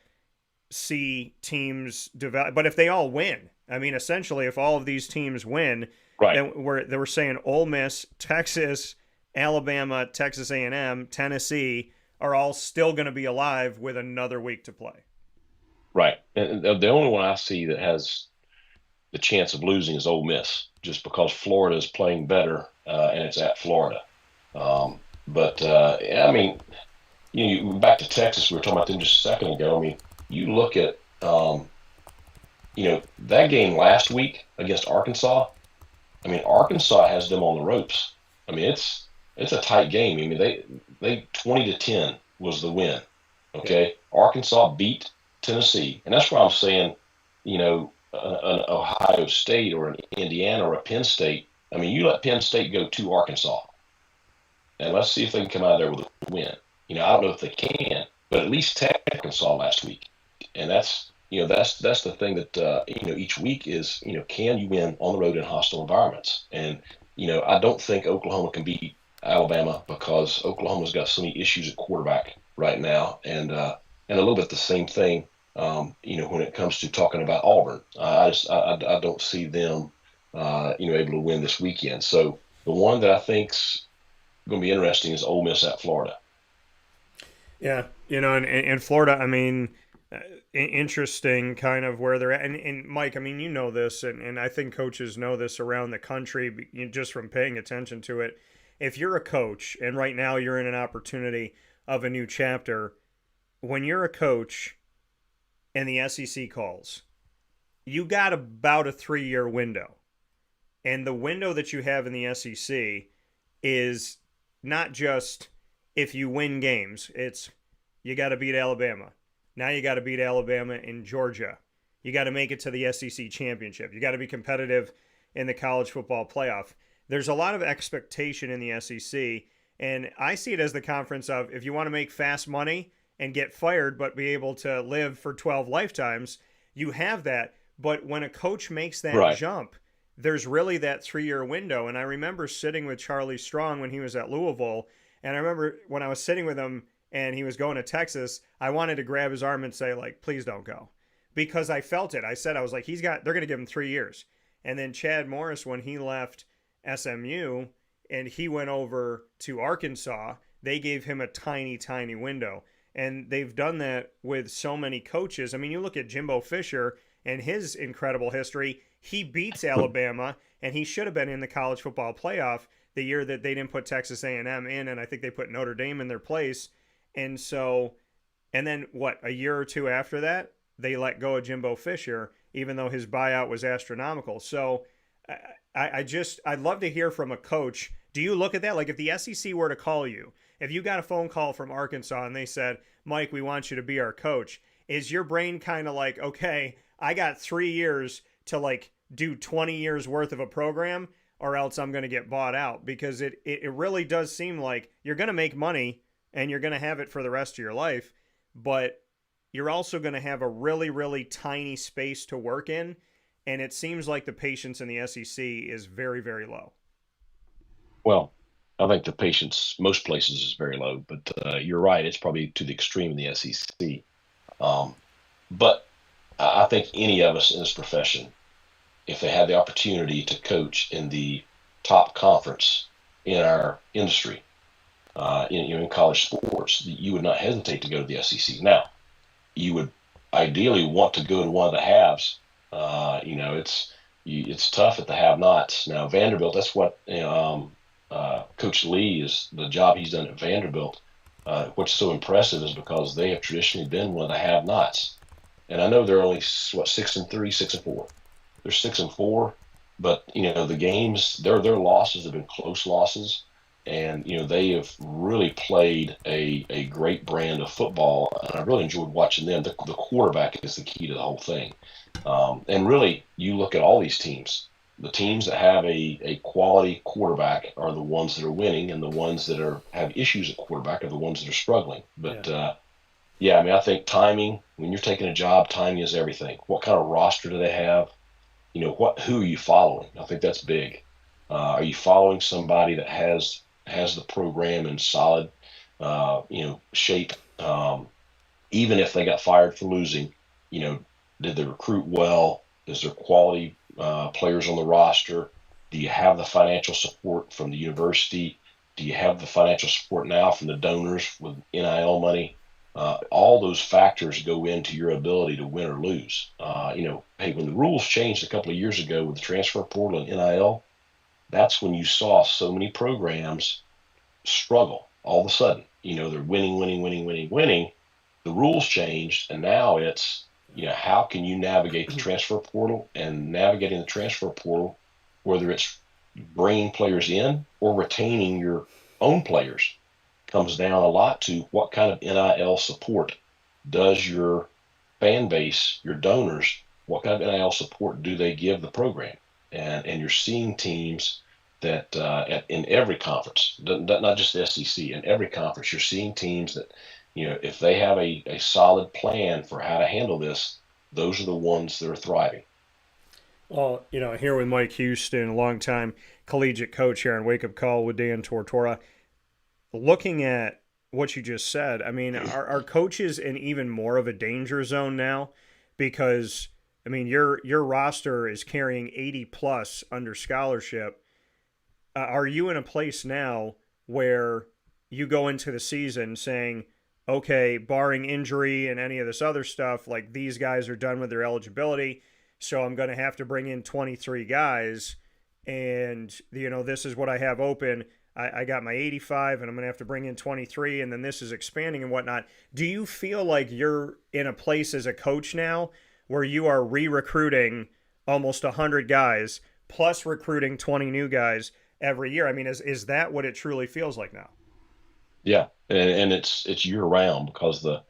[SPEAKER 1] see teams develop. But if they all win, I mean, essentially, if all of these teams win, then they were saying Ole Miss, Texas, Alabama, Texas A&M, Tennessee are all still going to be alive with another week to play.
[SPEAKER 2] Right. And the only one I see that has the chance of losing is Ole Miss, just because Florida is playing better and it's at Florida. I mean, back to Texas, we were talking about them just a second ago. I mean, you look at, that game last week against Arkansas. I mean, Arkansas has them on the ropes. I mean, it's a tight game. I mean, they 20-10 was the win. Okay, Arkansas beat Tennessee, and that's why I'm saying, an Ohio State or an Indiana or a Penn State. I mean, you let Penn State go to Arkansas, and let's see if they can come out of there with a win. I don't know if they can, but at least Tech saw last week, and that's the thing that each week is can you win on the road in hostile environments? And I don't think Oklahoma can beat Alabama because Oklahoma's got so many issues at quarterback right now, and a little bit the same thing. When it comes to talking about Auburn, I don't see them able to win this weekend. So the one that I think's going to be interesting is Ole Miss at Florida.
[SPEAKER 1] Yeah, and Florida, I mean, interesting kind of where they're at. And Mike, I mean, you know this, and I think coaches know this around the country just from paying attention to it. If you're a coach, and right now you're in an opportunity of a new chapter, when you're a coach and the SEC calls, you got about a 3-year window. And the window that you have in the SEC is not just if you win games, it's you got to beat Alabama. Now you got to beat Alabama in Georgia. You got to make it to the SEC Championship. You got to be competitive in the college football playoff. There's a lot of expectation in the SEC, and I see it as the conference of if you want to make fast money and get fired but be able to live for 12 lifetimes, you have that. But when a coach makes that
[SPEAKER 2] Right.
[SPEAKER 1] jump, there's really that 3-year window. And I remember sitting with Charlie Strong when he was at Louisville, and I remember when I was sitting with him and he was going to Texas, I wanted to grab his arm and say, like, please don't go. Because I felt it. I was like, they're going to give him 3 years. And then Chad Morris, when he left SMU and he went over to Arkansas, they gave him a tiny, tiny window. And they've done that with so many coaches. I mean, you look at Jimbo Fisher and his incredible history. He beats Alabama, and he should have been in the college football playoff the year that they didn't put Texas A&M in, and I think they put Notre Dame in their place. And so, and then what, a year or two after that, they let go of Jimbo Fisher, even though his buyout was astronomical. So I'd love to hear from a coach. Do you look at that? Like if the SEC were to call you, if you got a phone call from Arkansas and they said, Mike, we want you to be our coach, is your brain kind of like, okay, I got 3 years to like do 20 years worth of a program or else I'm going to get bought out? Because it really does seem like you're going to make money and you're going to have it for the rest of your life, but you're also going to have a really, really tiny space to work in. And it seems like the patience in the SEC is very, very low.
[SPEAKER 2] Well, I think the patience most places is very low, but you're right. It's probably to the extreme in the SEC. But I think any of us in this profession, if they had the opportunity to coach in the top conference in our industry, in college sports, you would not hesitate to go to the SEC. Now, you would ideally want to go to one of the halves. It's tough at the have-nots. Now, Vanderbilt, that's what Coach Lee is the job he's done at Vanderbilt. What's so impressive is because they have traditionally been one of the have-nots. And I know they're only 6-3, 6-4. They're 6-4, but the games, their losses have been close losses, and they have really played a great brand of football, and I really enjoyed watching them. The quarterback is the key to the whole thing, and really, you look at all these teams. The teams that have a quality quarterback are the ones that are winning, and the ones that have issues at quarterback are the ones that are struggling. But yeah, I mean, I think timing, when you're taking a job, timing is everything. What kind of roster do they have? Who are you following? I think that's big. Are you following somebody that has the program in solid, shape? Even if they got fired for losing, did they recruit well? Is there quality players on the roster? Do you have the financial support from the university? Do you have the financial support now from the donors with NIL money? All those factors go into your ability to win or lose. Hey, when the rules changed a couple of years ago with the transfer portal and NIL, that's when you saw so many programs struggle all of a sudden. They're winning. The rules changed, and now it's, how can you navigate the transfer portal? And navigating the transfer portal, whether it's bringing players in or retaining your own players, comes down a lot to what kind of NIL support does your fan base, your donors, what kind of NIL support do they give the program? And you're seeing teams that in every conference, not just the SEC, in every conference, you're seeing teams that, if they have a solid plan for how to handle this, those are the ones that are thriving.
[SPEAKER 1] Well, here with Mike Houston, a longtime collegiate coach here on Wake Up Call with Dan Tortora, looking at what you just said, I mean, are coaches in even more of a danger zone now? Because, I mean, your roster is carrying 80 plus under scholarship. Are you in a place now where you go into the season saying, okay, barring injury and any of this other stuff, like these guys are done with their eligibility, so I'm going to have to bring in 23 guys, and this is what I have open. I got my 85, and I'm going to have to bring in 23, and then this is expanding and whatnot. Do you feel like you're in a place as a coach now where you are re-recruiting almost 100 guys plus recruiting 20 new guys every year? I mean, is that what it truly feels like now?
[SPEAKER 2] Yeah, and it's year round because the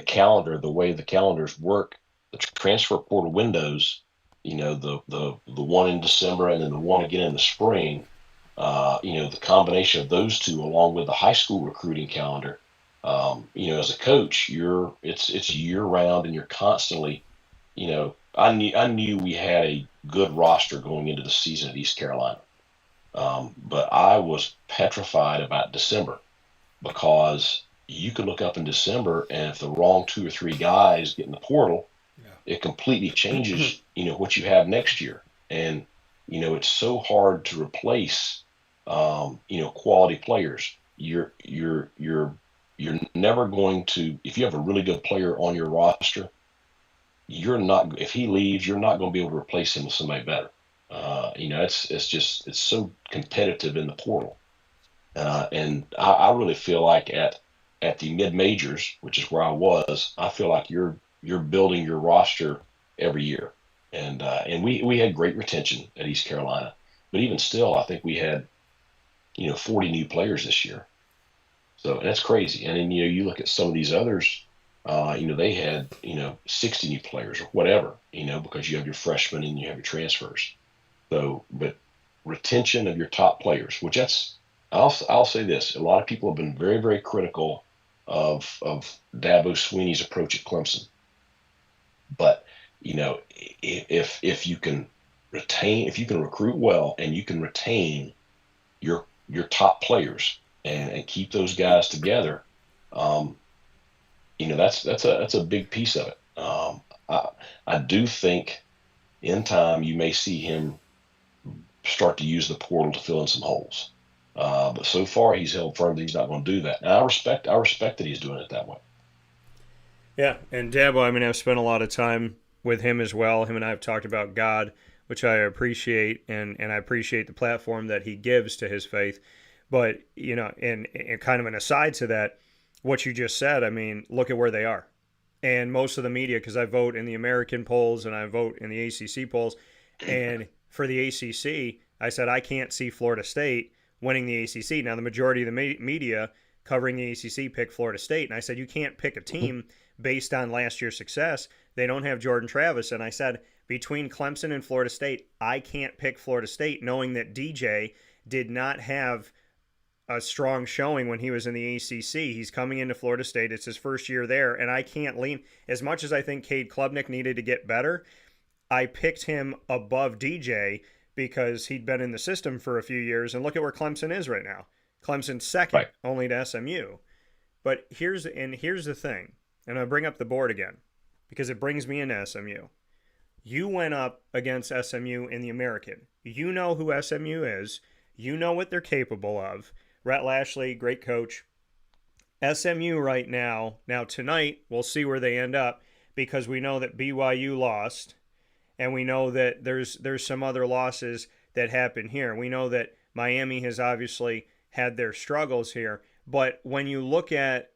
[SPEAKER 2] calendar, the way the calendars work, the transfer portal windows, the one in December and then the one again in the spring, the combination of those two along with the high school recruiting calendar, as a coach, it's year round and you're constantly, I knew we had a good roster going into the season at East Carolina, but I was petrified about December because you could look up in December and if the wrong two or three guys get in the portal, it completely changes, what you have next year. And, it's so hard to replace, quality players. You're never going to, if you have a really good player on your roster, if he leaves, you're not going to be able to replace him with somebody better. It's so competitive in the portal. And I really feel like at the mid majors, which is where I was, I feel like you're building your roster every year, and we had great retention at East Carolina, but even still, I think we had 40 new players this year, so that's crazy. And then you look at some of these others, they had 60 new players or whatever, because you have your freshmen and you have your transfers. So, but retention of your top players, which I'll say this: a lot of people have been very, very critical of Dabo Sweeney's approach at Clemson. But if you can recruit well and you can retain your top players and keep those guys together, that's a big piece of it. I do think in time you may see him start to use the portal to fill in some holes. But so far he's held firm that he's not going to do that. And I respect that he's doing it that way.
[SPEAKER 1] Yeah, and Dabo, I mean, I've spent a lot of time with him as well. Him and I have talked about God, which I appreciate, and I appreciate the platform that he gives to his faith. But, and kind of an aside to that, what you just said, I mean, look at where they are. And most of the media, because I vote in the American polls and I vote in the ACC polls, and for the ACC, I said I can't see Florida State winning the ACC. Now, the majority of the media covering the ACC picked Florida State, and I said you can't pick a team based on last year's success. They don't have Jordan Travis, and I said between Clemson and Florida State, I can't pick Florida State, knowing that DJ did not have a strong showing when he was in the ACC. He's coming into Florida State. It's his first year there, and I can't lean. As much as I think Cade Klubnik needed to get better, I picked him above DJ because he'd been in the system for a few years, and look at where Clemson is right now. Clemson's second, right, only to SMU. But here's the thing, and I'll bring up the board again because it brings me into SMU. You went up against SMU in the American. You know who SMU is. You know what they're capable of. Rhett Lashley, great coach. SMU right now tonight, we'll see where they end up because we know that BYU lost, and we know that there's some other losses that happen here. We know that Miami has obviously had their struggles here. But when you look at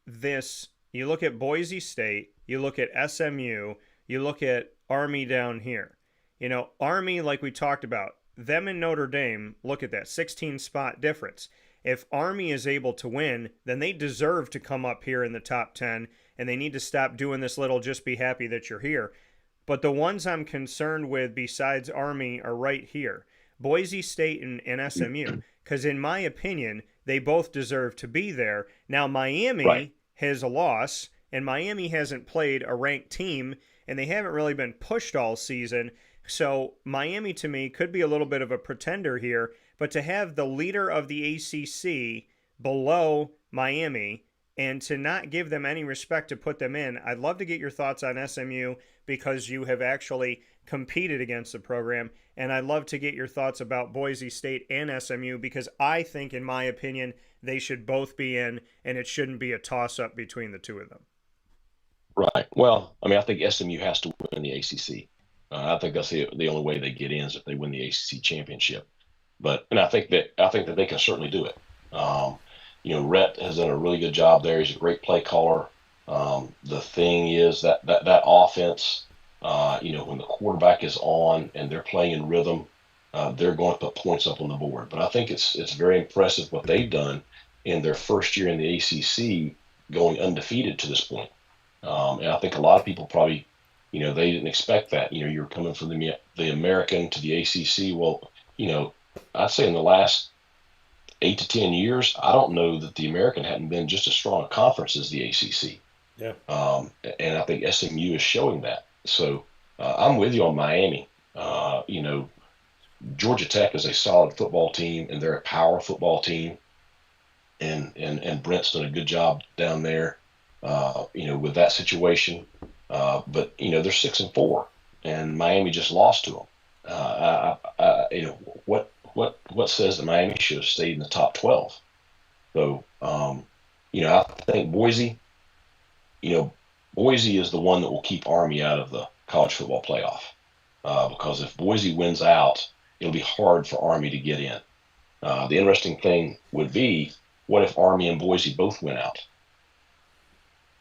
[SPEAKER 1] this, you look at Boise State, you look at SMU, you look at Army down here. Army, like we talked about, them and Notre Dame, look at that, 16 spot difference. If Army is able to win, then they deserve to come up here in the top 10, and they need to stop doing this little just be happy that you're here. But the ones I'm concerned with besides Army are right here. Boise State and SMU, because in my opinion, they both deserve to be there. Now, Miami
[SPEAKER 2] Right.
[SPEAKER 1] has a loss, and Miami hasn't played a ranked team, and they haven't really been pushed all season. So Miami, to me, could be a little bit of a pretender here. But to have the leader of the ACC below Miami and to not give them any respect to put them in, I'd love to get your thoughts on SMU because you have actually competed against the program. And I'd love to get your thoughts about Boise State and SMU because I think, in my opinion, they should both be in and it shouldn't be a toss-up between the two of them.
[SPEAKER 2] Right. Well, I mean, I think SMU has to win the ACC. I think that's the only way they get in is if they win the ACC championship. And I think that they can certainly do it. Rhett has done a really good job there. He's a great play caller. The thing is that offense, when the quarterback is on and they're playing in rhythm, they're going to put points up on the board. But I think it's very impressive what they've done in their first year in the ACC, going undefeated to this point. And I think a lot of people probably, they didn't expect that. You're coming from the American to the ACC. Well, I'd say in the last 8 to 10 years, I don't know that the American hadn't been just as strong a conference as the ACC.
[SPEAKER 1] Yeah.
[SPEAKER 2] And I think SMU is showing that. So I'm with you on Miami. Georgia Tech is a solid football team, and they're a power football team. And Brent's done a good job down there, with that situation. But they're 6-4, and Miami just lost to them. What says that Miami should have stayed in the top 12? So, I think Boise is the one that will keep Army out of the college football playoff. Because if Boise wins out, it'll be hard for Army to get in. The interesting thing would be, what if Army and Boise both win out?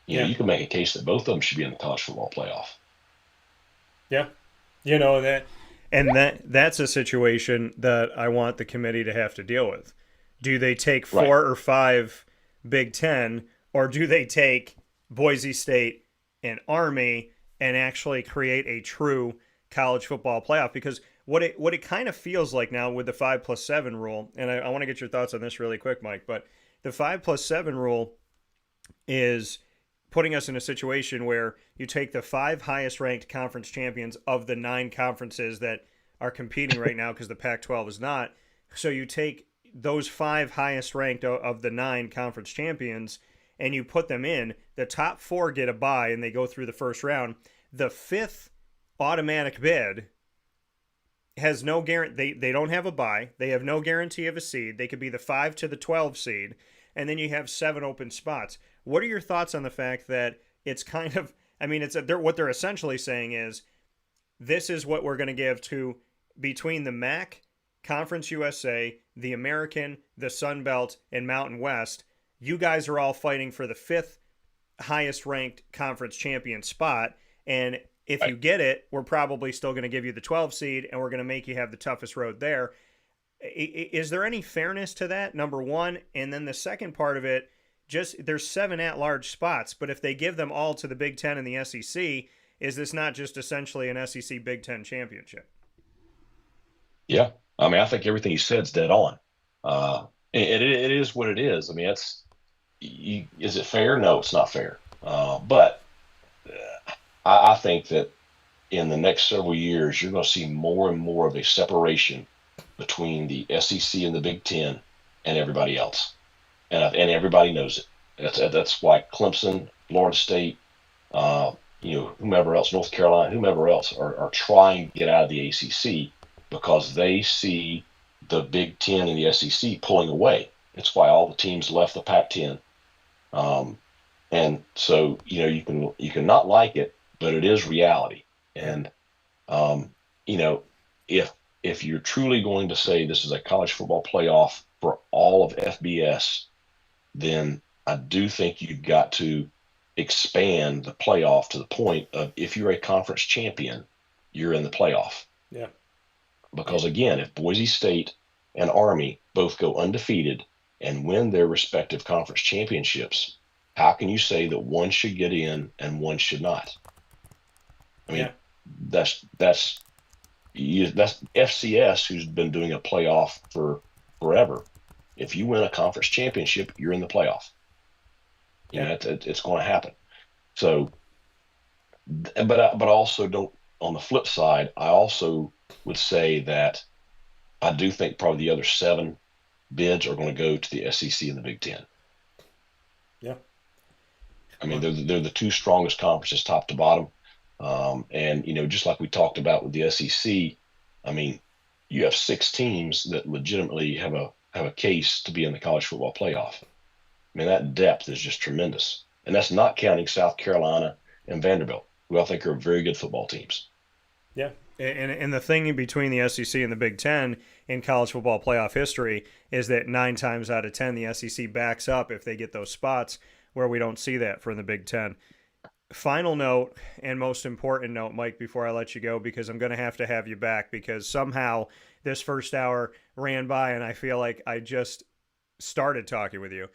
[SPEAKER 2] You can make a case that both of them should be in the college football playoff.
[SPEAKER 1] Yeah. That's a situation that I want the committee to have to deal with. Do they take 4 or 5 Big Ten, or do they take Boise State and Army and actually create a true college football playoff? Because what it kind of feels like now with the 5+7 rule, and I want to get your thoughts on this really quick, Mike, but the 5+7 rule is putting us in a situation where you take the 5 highest ranked conference champions of the 9 conferences that are competing right now because the Pac-12 is not. So you take those 5 highest ranked of the 9 conference champions and you put them in. The top 4 get a bye and they go through the first round. The 5th automatic bid has no guarantee. They don't have a bye. They have no guarantee of a seed. They could be the 5 to the 12 seed, and then you have 7 open spots. What are your thoughts on the fact that it's kind of, what they're essentially saying is, this is what we're going to give to between the MAC, Conference USA, the American, the Sun Belt, and Mountain West. You guys are all fighting for the 5th highest ranked conference champion spot, and if you get it, we're probably still going to give you the 12 seed, and we're going to make you have the toughest road there. Is there any fairness to that, number one? And then the second part of it, just there's 7 at-large spots, but if they give them all to the Big Ten and the SEC, is this not just essentially an SEC Big Ten championship?
[SPEAKER 2] Yeah. I think everything you said is dead on. It is what it is. Is it fair? No, it's not fair. But I think that in the next several years, you're going to see more and more of a separation between the SEC and the Big Ten and everybody else. And everybody knows it. That's why Clemson, Florida State, whomever else, North Carolina, whomever else are trying to get out of the ACC because they see the Big Ten and the SEC pulling away. It's why all the teams left the Pac-10. And so, you can not like it, but it is reality. And, if you're truly going to say this is a college football playoff for all of FBS, then I do think you've got to expand the playoff to the point of, if you're a conference champion, you're in the playoff.
[SPEAKER 1] Yeah.
[SPEAKER 2] Because again, if Boise State and Army both go undefeated and win their respective conference championships, how can you say that one should get in and one should not? That's That's FCS, who's been doing a playoff for forever. If you win a conference championship, you're in the playoff.
[SPEAKER 1] Yeah.
[SPEAKER 2] It's going to happen. So, but I also don't. On the flip side, I also would say that I do think probably the other seven bids are going to go to the SEC and the Big Ten.
[SPEAKER 1] Yeah.
[SPEAKER 2] I mean,
[SPEAKER 1] Well,
[SPEAKER 2] they're the two strongest conferences, top to bottom. And just like we talked about with the SEC, I mean, you have six teams that legitimately have a case to be in the college football playoff. I mean, that depth is just tremendous, and that's not counting South Carolina and Vanderbilt, who I think are very good football teams.
[SPEAKER 1] yeah. And the thing between the SEC and the Big Ten in college football playoff history is that 9 times out of 10, the SEC backs up if they get those spots where we don't see that from the Big Ten. Final note and most important note, Mike, before I let you go, because I'm going to have you back because somehow this first hour ran by and I feel like I just started talking with you.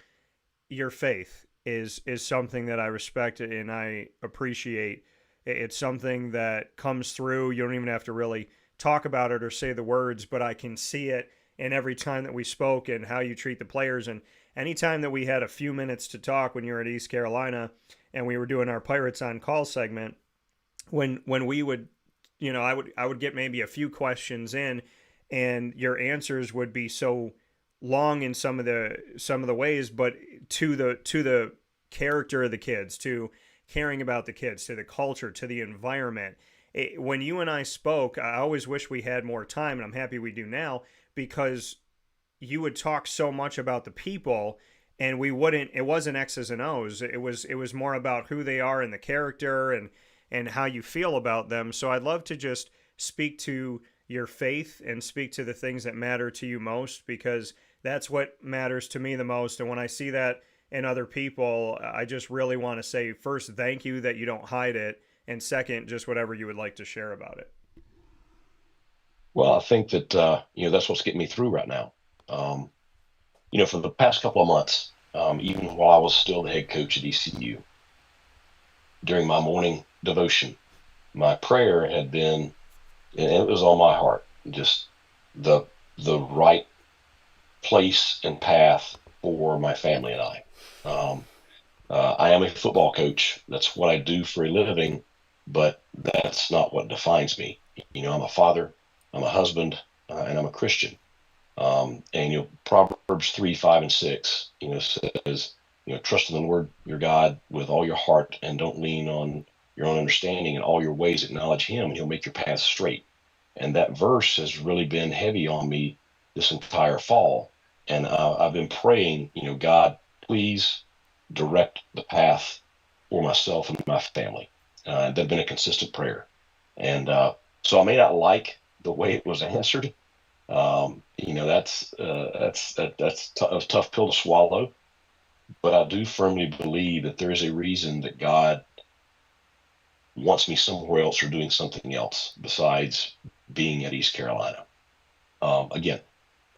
[SPEAKER 1] Your faith is something that I respect and I appreciate. It's something that comes through. You don't even have to really talk about it or say the words, but I can see it in every time that we spoke and how you treat the players. And anytime that we had a few minutes to talk when you were at East Carolina and we were doing our Pirates on Call segment, when we would, I would get maybe a few questions in, and your answers would be so long in some of the ways, but to the character of the kids, to caring about the kids, to the culture, to the environment. When you and I spoke, I always wish we had more time, and I'm happy we do now because you would talk so much about the people and we wouldn't it wasn't X's and O's. It was more about who they are and the character and how you feel about them. So I'd love to just speak to your faith and speak to the things that matter to you most because that's what matters to me the most. And when I see that in other people, I just really want to say first, thank you that you don't hide it. And second, just whatever you would like to share about it.
[SPEAKER 2] Well, I think that that's what's getting me through right now. Um, for the past couple of months, even while I was still the head coach at ECU, during my morning devotion, my prayer had been, and it was on my heart, just the the right place and path for my family and I. Um, I am a football coach. That's what I do for a living, but that's not what defines me. I'm a father, I'm a husband, and I'm a Christian. And Proverbs 3, 5, and 6, says, trust in the Lord your God with all your heart and don't lean on your own understanding. In all your ways acknowledge Him, and He'll make your path straight. And that verse has really been heavy on me this entire fall. And I've been praying, God, please direct the path for myself and my family. That's been a consistent prayer. And so I may not like the way it was answered. That's a tough pill to swallow. But I do firmly believe that there is a reason that God wants me somewhere else or doing something else besides being at East Carolina. Again,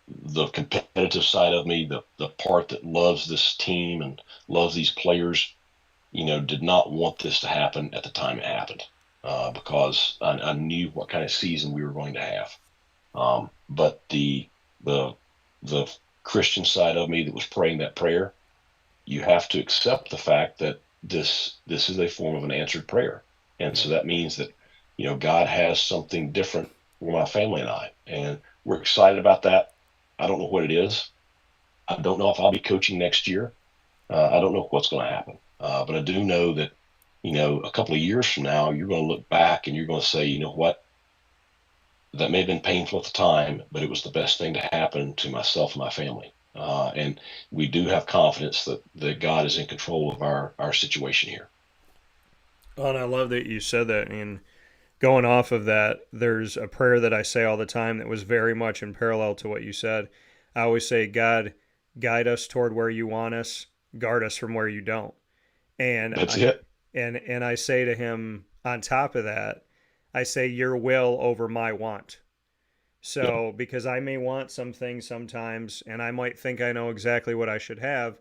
[SPEAKER 2] the competitive side of me, the part that loves this team and loves these players, did not want this to happen at the time it happened because I knew what kind of season we were going to have. But the the Christian side of me that was praying that prayer, you have to accept the fact that this is a form of an answered prayer, and
[SPEAKER 1] Yeah.
[SPEAKER 2] so that means that God has something different for my family and I, and we're excited about that. I don't know what it is. I don't know if I'll be coaching next year. I don't know what's going to happen, but I do know that a couple of years from now, you're going to look back and you're going to say, what, that may have been painful at the time, but it was the best thing to happen to myself and my family. And we do have confidence that God is in control of our situation here.
[SPEAKER 1] Oh, and I love that you said that. And going off of that, there's a prayer that I say all the time that was very much in parallel to what you said. I always say, God, guide us toward where you want us, guard us from where you don't. And
[SPEAKER 2] That's
[SPEAKER 1] I
[SPEAKER 2] it.
[SPEAKER 1] and I say to him on top of that, I say your will over my want.
[SPEAKER 2] Yep.
[SPEAKER 1] So because I may want some things sometimes and I might think I know exactly what I should have,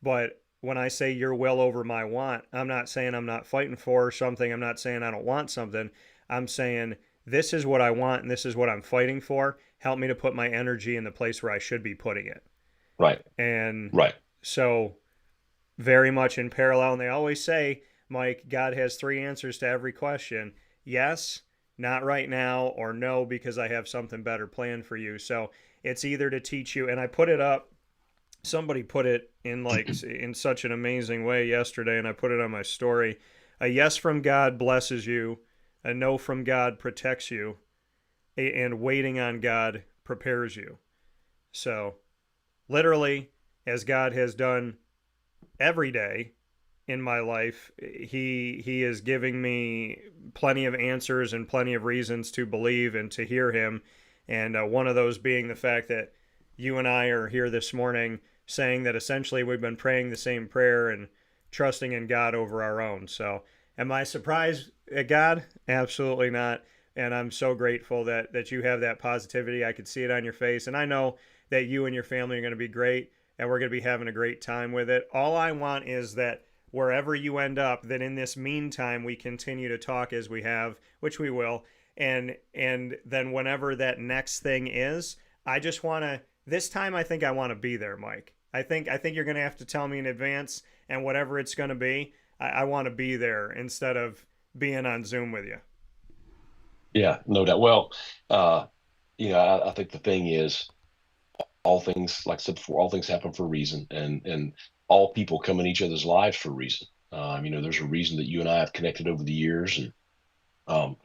[SPEAKER 1] but when I say your will over my want, I'm not saying I'm not fighting for something. I'm not saying I don't want something. I'm saying this is what I want and this is what I'm fighting for. Help me to put my energy in the place where I should be putting it.
[SPEAKER 2] Right.
[SPEAKER 1] And
[SPEAKER 2] Right.
[SPEAKER 1] so very much in parallel. And they always say, Mike, God has three answers to every question. Yes, not right now, or no, because I have something better planned for you. So it's either to teach you, and I put it up. Somebody put it in in such an amazing way yesterday, and I put it on my story. A yes from God blesses you. A no from God protects you. And waiting on God prepares you. So literally, as God has done every day in my life, he is giving me plenty of answers and plenty of reasons to believe and to hear him. And one of those being the fact that you and I are here this morning saying that essentially we've been praying the same prayer and trusting in God over our own. So am I surprised at God? Absolutely not. And I'm so grateful that you have that positivity. I could see it on your face. And I know that you and your family are going to be great, and we're going to be having a great time with it. All I want is that wherever you end up, that in this meantime, we continue to talk as we have, which we will. And then whenever that next thing is, I just want to, this time I think I want to be there, Mike. I think you're going to have to tell me in advance, and whatever it's going to be, I want to be there instead of being on Zoom with you.
[SPEAKER 2] Yeah, no doubt. Well, I think the thing is, all things, like I said before, all things happen for a reason, and all people come in each other's lives for a reason. There's a reason that you and I have connected over the years, and I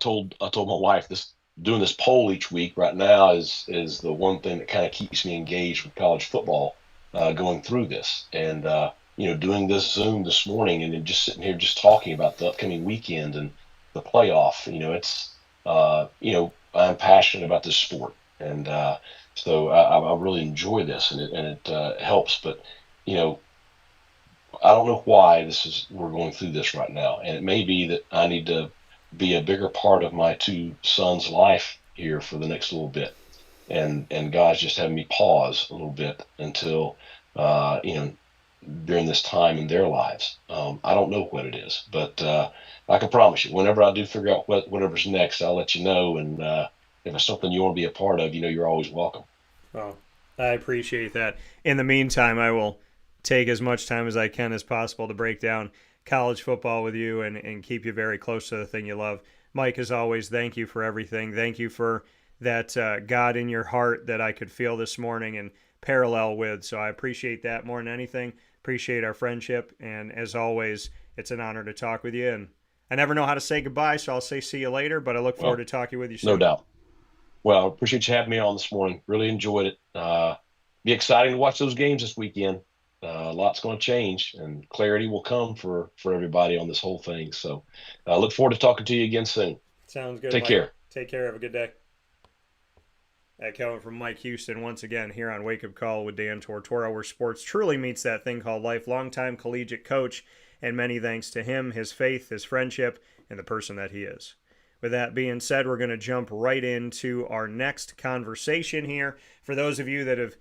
[SPEAKER 2] told my wife this, doing this poll each week right now is the one thing that kind of keeps me engaged with college football, going through this, and doing this Zoom this morning, and then just sitting here just talking about the upcoming weekend and the playoff. I'm passionate about this sport, and so I really enjoy this, and it helps. But I don't know why we're going through this right now, and it may be that I need to be a bigger part of my two sons' life here for the next little bit, and God's just having me pause a little bit until during this time in their lives. I don't know what it is, but I can promise you, whenever I do figure out whatever's next, I'll let you know. And if it's something you want to be a part of, you're always welcome.
[SPEAKER 1] Well, I appreciate that. In the meantime, I will take as much time as I can as possible to break down college football with you and keep you very close to the thing you love. Mike, as always, thank you for everything. Thank you for that God in your heart that I could feel this morning and parallel with. So I appreciate that more than anything. Appreciate our friendship. And as always, it's an honor to talk with you. And I never know how to say goodbye, so I'll say see you later, but I look forward to talking with you soon.
[SPEAKER 2] No doubt. Well, I appreciate you having me on this morning. Really enjoyed it. Be exciting to watch those games this weekend. A lot's going to change, and clarity will come for everybody on this whole thing. So I look forward to talking to you again soon.
[SPEAKER 1] Sounds good.
[SPEAKER 2] Take
[SPEAKER 1] Mike.
[SPEAKER 2] care.
[SPEAKER 1] Take care. Have a good day. That coming from Mike Houston once again here on Wake Up Call with Dan Tortora, where sports truly meets that thing called life. Longtime collegiate coach, and many thanks to him, his faith, his friendship, and the person that he is. With that being said, we're going to jump right into our next conversation here. For those of you that have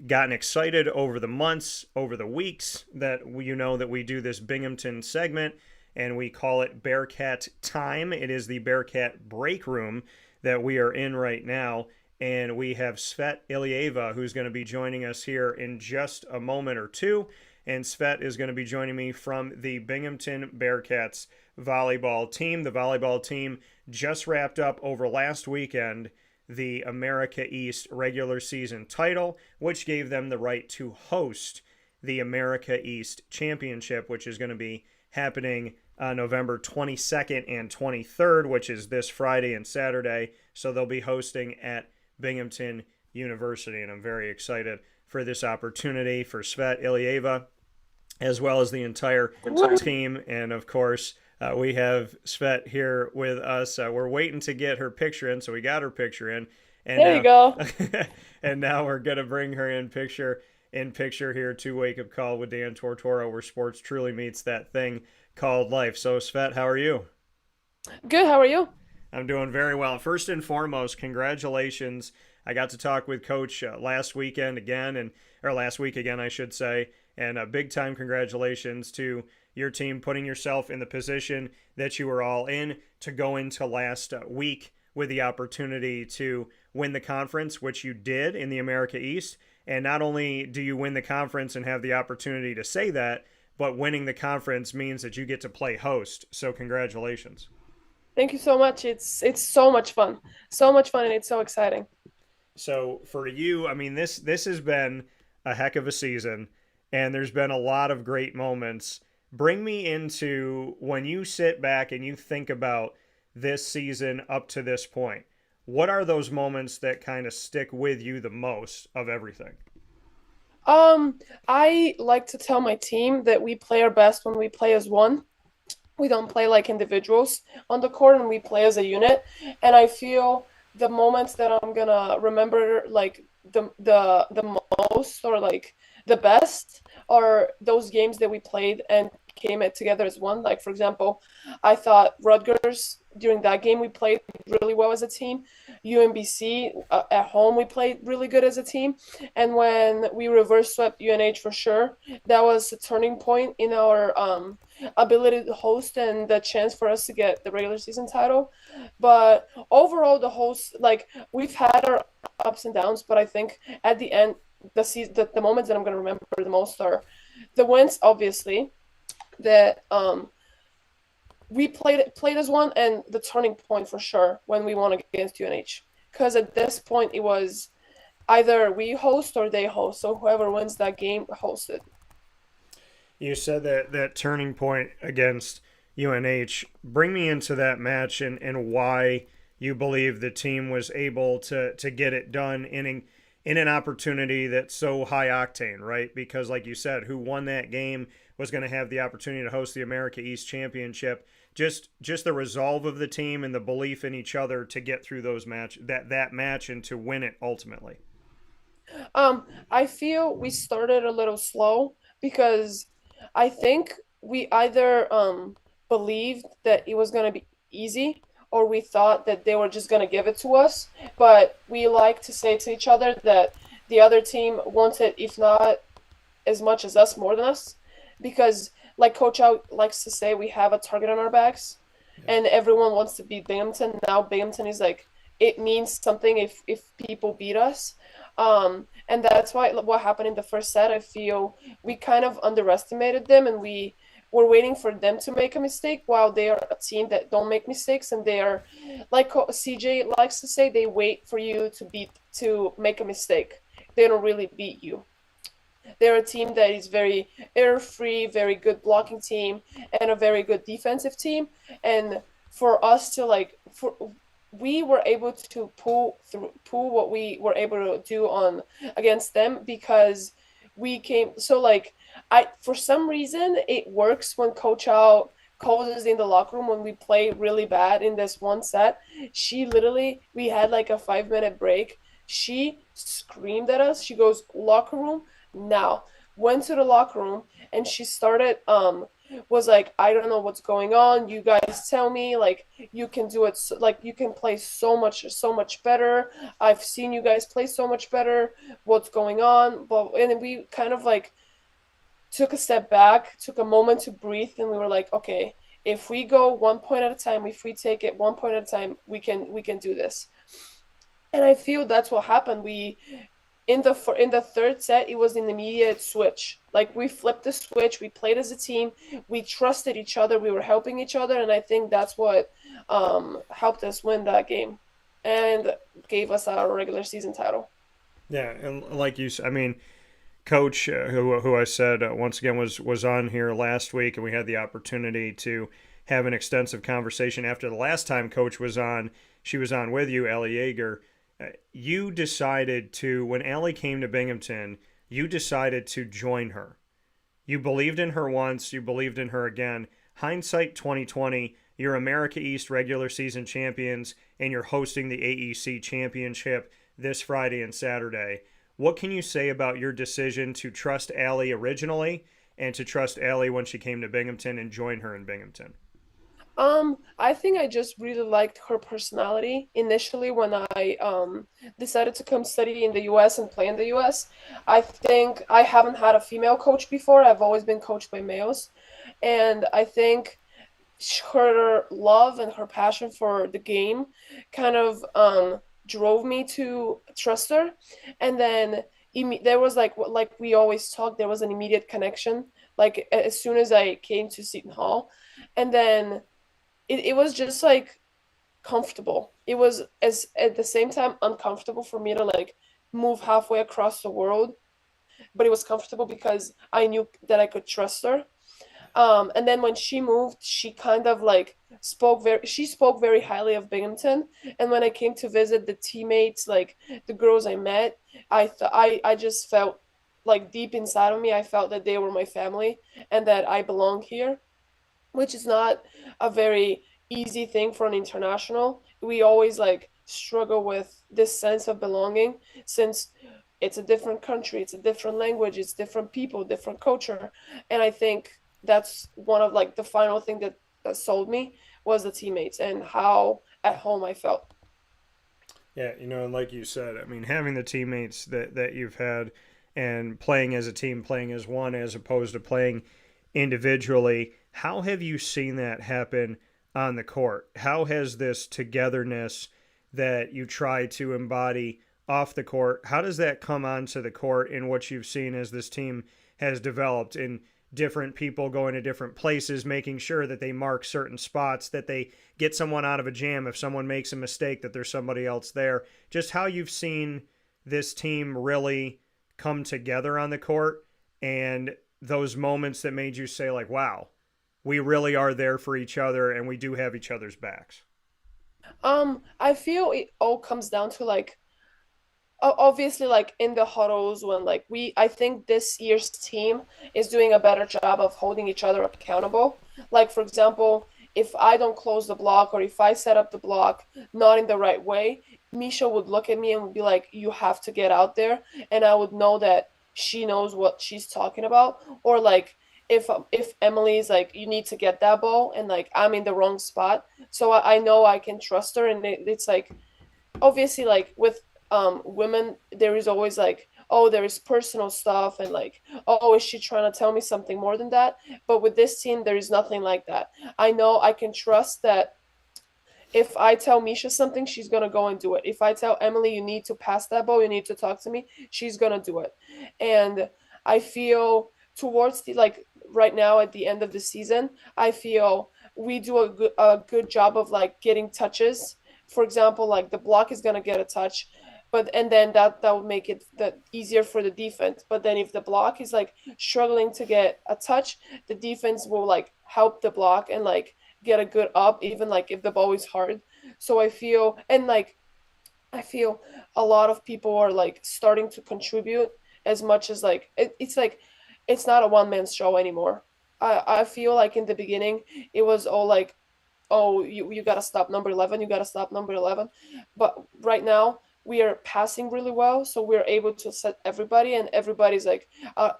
[SPEAKER 1] gotten excited over the months, over the weeks, that that we do this Binghamton segment, and we call it Bearcat Time. It is the Bearcat break room that we are in right now, and we have Tsvet Ilieva, who's going to be joining us here in just a moment or two. And Tsvet is going to be joining me from the Binghamton Bearcats volleyball team. The volleyball team just wrapped up over last weekend the America East regular season title, which gave them the right to host the America East Championship, which is going to be happening November 22nd and 23rd, which is this Friday and Saturday. So they'll be hosting at Binghamton University, and I'm very excited for this opportunity for Tsvet Ilieva, as well as the entire team. And of course, we have Tsvet here with us. We're waiting to get her picture in, so we got her picture in. And
[SPEAKER 3] there you go.
[SPEAKER 1] And now we're gonna bring her in picture here to Wake Up Call with Dan Tortora, where sports truly meets that thing called life. So Tsvet, how are you?
[SPEAKER 3] Good. How are you?
[SPEAKER 1] I'm doing very well. First and foremost, congratulations. I got to talk with Coach last week again, I should say, and a big time congratulations to your team putting yourself in the position that you were all in to go into last week with the opportunity to win the conference, which you did in the America East. And not only do you win the conference and have the opportunity to say that, but winning the conference means that you get to play host. So congratulations.
[SPEAKER 3] Thank you so much. It's so much fun. So much fun and it's so exciting.
[SPEAKER 1] So for you, I mean, this has been a heck of a season, and there's been a lot of great moments. Bring me into when you sit back and you think about this season up to this point. What are those moments that kind of stick with you the most of everything?
[SPEAKER 3] I like to tell my team that we play our best when we play as one. We don't play like individuals on the court and we play as a unit. And I feel the moments that I'm gonna remember like the most or like the best are those games that we played and came it together as one. Like for example, I thought Rutgers during that game we played really well as a team. UMBC at home we played really good as a team, and when we reverse swept UNH for sure, that was a turning point in our ability to host and the chance for us to get the regular season title. But overall, the host like we've had our ups and downs, but I think at the end the moments that I'm gonna remember the most are the wins, obviously, that we played as one, and the turning point for sure when we won against UNH. Because at this point it was either we host or they host, so whoever wins that game hosted.
[SPEAKER 1] You said that turning point against UNH. Bring me into that match and why you believe the team was able to get it done in an opportunity that's so high octane, right? Because like you said, who won that game was going to have the opportunity to host the America East Championship. Just the resolve of the team and the belief in each other to get through that match and to win it ultimately.
[SPEAKER 3] I feel we started a little slow because I think we either believed that it was gonna be easy or we thought that they were just gonna give it to us. But we like to say to each other that the other team wanted, if not as much as us, more than us, because like Coach Out likes to say, we have a target on our backs, and everyone wants to beat Binghamton. Now Binghamton is like it means something if people beat us. And that's why what happened in the first set, I feel we kind of underestimated them and we were waiting for them to make a mistake while they are a team that don't make mistakes, and they are like CJ likes to say, they wait for you to make a mistake. They don't really beat you. They're a team that is very error-free, very good blocking team, and a very good defensive team. And for us to we were able to pull what we were able to do on against them because we came. So I for some reason it works when Coach Al calls us in the locker room when we play really bad in this one set. We had like a 5-minute break. She screamed at us. She goes, "Locker room now." Went to the locker room and she started was like, "I don't know what's going on. You guys tell me, like, you can do it, you can play so much better. I've seen you guys play so much better. What's going on?" But and then we kind of took a step back, took a moment to breathe, and we were like, "Okay, if we go 1 point at a time, if we take it 1 point at a time, we can do this." And I feel that's what happened. In the third set, it was an immediate switch. Like we flipped the switch. We played as a team. We trusted each other. We were helping each other, and I think that's what helped us win that game, and gave us our regular season title.
[SPEAKER 1] Yeah, and like you said, I mean, Coach, who I said once again was on here last week, and we had the opportunity to have an extensive conversation after the last time Coach was on. She was on with you, Allie Yeager. You decided to, when Allie came to Binghamton, you decided to join her. You believed in her once, you believed in her again. Hindsight 2020, you're America East regular season champions, and you're hosting the AEC Championship this Friday and Saturday. What can you say about your decision to trust Allie originally and to trust Allie when she came to Binghamton and join her in Binghamton?
[SPEAKER 3] I think I just really liked her personality initially when I decided to come study in the US and play in the US. I think I haven't had a female coach before. I've always been coached by males. And I think her love and her passion for the game kind of drove me to trust her. And then there was like we always talk, there was an immediate connection like as soon as I came to Seton Hall. And then it was just like comfortable. It was as at the same time uncomfortable for me to like move halfway across the world, but it was comfortable because I knew that I could trust her. And then when she moved, she kind of like she spoke very highly of Binghamton. And when I came to visit the teammates, like the girls I met, I just felt like deep inside of me, I felt that they were my family and that I belong here, which is not a very easy thing for an international. We always like struggle with this sense of belonging since it's a different country, it's a different language, it's different people, different culture. And I think that's one of like the final thing that sold me was the teammates and how at home I felt.
[SPEAKER 1] Yeah, and like you said, I mean, having the teammates that you've had and playing as a team, playing as one as opposed to playing individually, how have you seen that happen on the court? How has this togetherness that you try to embody off the court, how does that come onto the court in what you've seen as this team has developed in different people going to different places, making sure that they mark certain spots, that they get someone out of a jam if someone makes a mistake, that there's somebody else there? Just how you've seen this team really come together on the court and those moments that made you say like, wow, we really are there for each other and we do have each other's backs.
[SPEAKER 3] I feel it all comes down to like obviously like in the huddles when like I think this year's team is doing a better job of holding each other accountable. Like for example, if I don't close the block or if I set up the block not in the right way, Misha would look at me and would be like, you have to get out there. And I would know that she knows what she's talking about. Or like if Emily's like, you need to get that ball and like I'm in the wrong spot, so I know I can trust her. And it's like obviously like with women there is always like, oh, there is personal stuff and like, oh, is she trying to tell me something more than that? But with this team there is nothing like that. I know I can trust that if I tell Misha something, she's gonna go and do it. If I tell Emily you need to pass that ball, you need to talk to me, she's gonna do it. And I feel towards the like right now at the end of the season, I feel we do a good job of like getting touches. For example, like the block is gonna get a touch, but and then that would make it that easier for the defense. But then if the block is like struggling to get a touch, the defense will like help the block and like get a good up, even like if the ball is hard. So I feel and like I feel a lot of people are like starting to contribute as much as like it's like it's not a one man show anymore. I feel like in the beginning it was all like, oh, you gotta stop number 11, you gotta stop number 11. But right now we are passing really well, so we're able to set everybody, and everybody's like,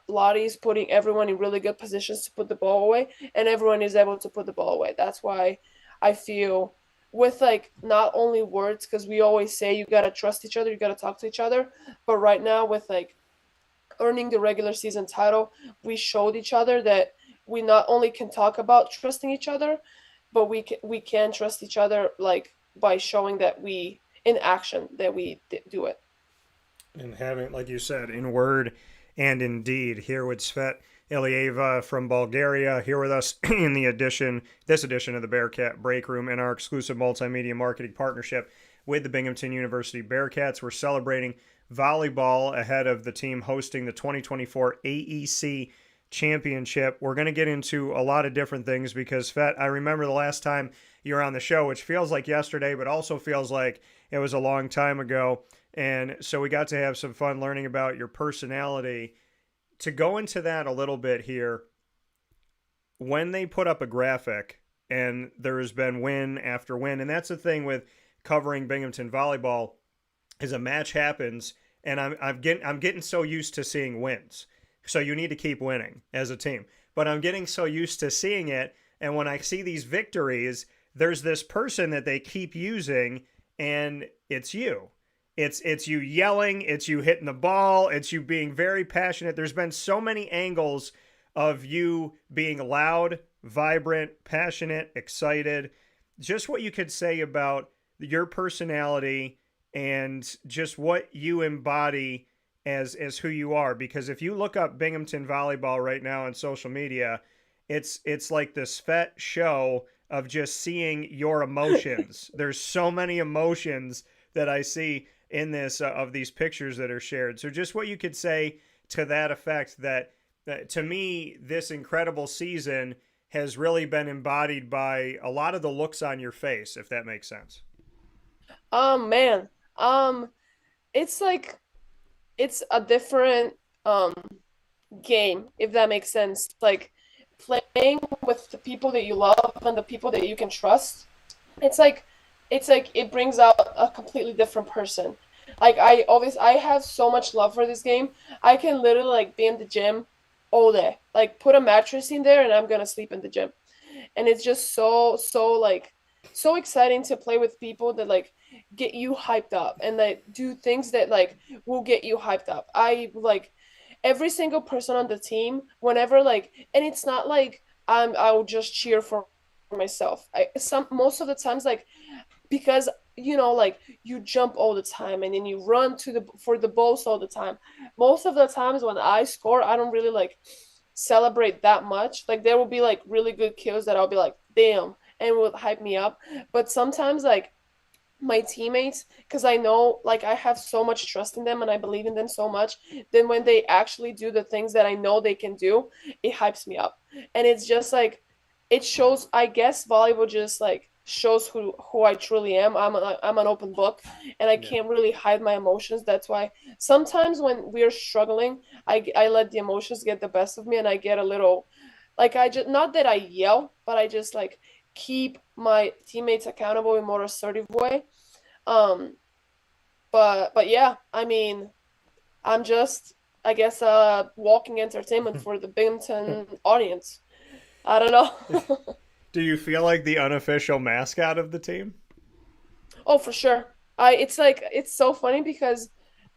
[SPEAKER 3] Lottie's putting everyone in really good positions to put the ball away, and everyone is able to put the ball away. That's why I feel with like not only words, because we always say you gotta trust each other, you gotta talk to each other, but right now with like earning the regular season title, we showed each other that we not only can talk about trusting each other, but we can trust each other like by showing that we in action that we do it.
[SPEAKER 1] And having, like you said, in word and in deed, here with Tsvet Ilieva from Bulgaria, here with us in this edition of the Bearcat Break Room in our exclusive multimedia marketing partnership with the Binghamton University Bearcats. We're celebrating volleyball ahead of the team hosting the 2024 AEC Championship. We're going to get into a lot of different things because, Fet, I remember the last time you were on the show, which feels like yesterday, but also feels like it was a long time ago. And so we got to have some fun learning about your personality. To go into that a little bit here, when they put up a graphic and there's been win after win, and that's the thing with covering Binghamton volleyball, is a match happens, and I'm getting so used to seeing wins. So you need to keep winning as a team. But I'm getting so used to seeing it, and when I see these victories, there's this person that they keep using, and it's you. It's you yelling, it's you hitting the ball, it's you being very passionate. There's been so many angles of you being loud, vibrant, passionate, excited. Just what you could say about your personality and just what you embody as who you are. Because if you look up Binghamton Volleyball right now on social media, it's like the Tsvet show of just seeing your emotions. There's so many emotions that I see in this of these pictures that are shared. So just what you could say to that effect, that to me this incredible season has really been embodied by a lot of the looks on your face, if that makes sense.
[SPEAKER 3] Man, um, it's like it's a different game, if that makes sense. Like playing with the people that you love and the people that you can trust. It's like it brings out a completely different person. Like I have so much love for this game. I can literally like be in the gym all day. Like put a mattress in there and I'm gonna sleep in the gym. And it's just so like so exciting to play with people that like get you hyped up and like do things that like will get you hyped up. I like every single person on the team whenever like, and it's not like I'll just cheer for myself. I some most of the times like because like you jump all the time and then you run to the for the balls all the time. Most of the times when I score I don't really like celebrate that much. Like there will be like really good kills that I'll be like damn and will hype me up. But sometimes like my teammates, because I know like I have so much trust in them and I believe in them so much, then when they actually do the things that I know they can do, it hypes me up. And it's just like it shows, I guess volleyball just like shows who I truly am. I'm an open book and I
[SPEAKER 1] Yeah.
[SPEAKER 3] can't really hide my emotions. That's why sometimes when we're struggling, I let the emotions get the best of me and I get a little like I just not that I yell, but I just like keep my teammates accountable in a more assertive way. Um, but yeah, I mean, I'm just I guess walking entertainment for the Binghamton audience. I don't know.
[SPEAKER 1] Do you feel like the unofficial mascot of the team?
[SPEAKER 3] Oh, for sure. I it's like it's so funny because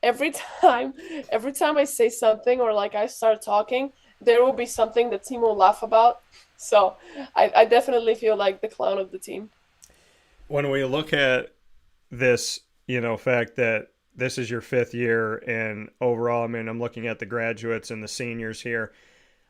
[SPEAKER 3] every time every time I say something or like I start talking, there will be something the team will laugh about. So I definitely feel like the clown of the team.
[SPEAKER 1] When we look at this, fact that this is your fifth year and overall, I mean, I'm looking at the graduates and the seniors here.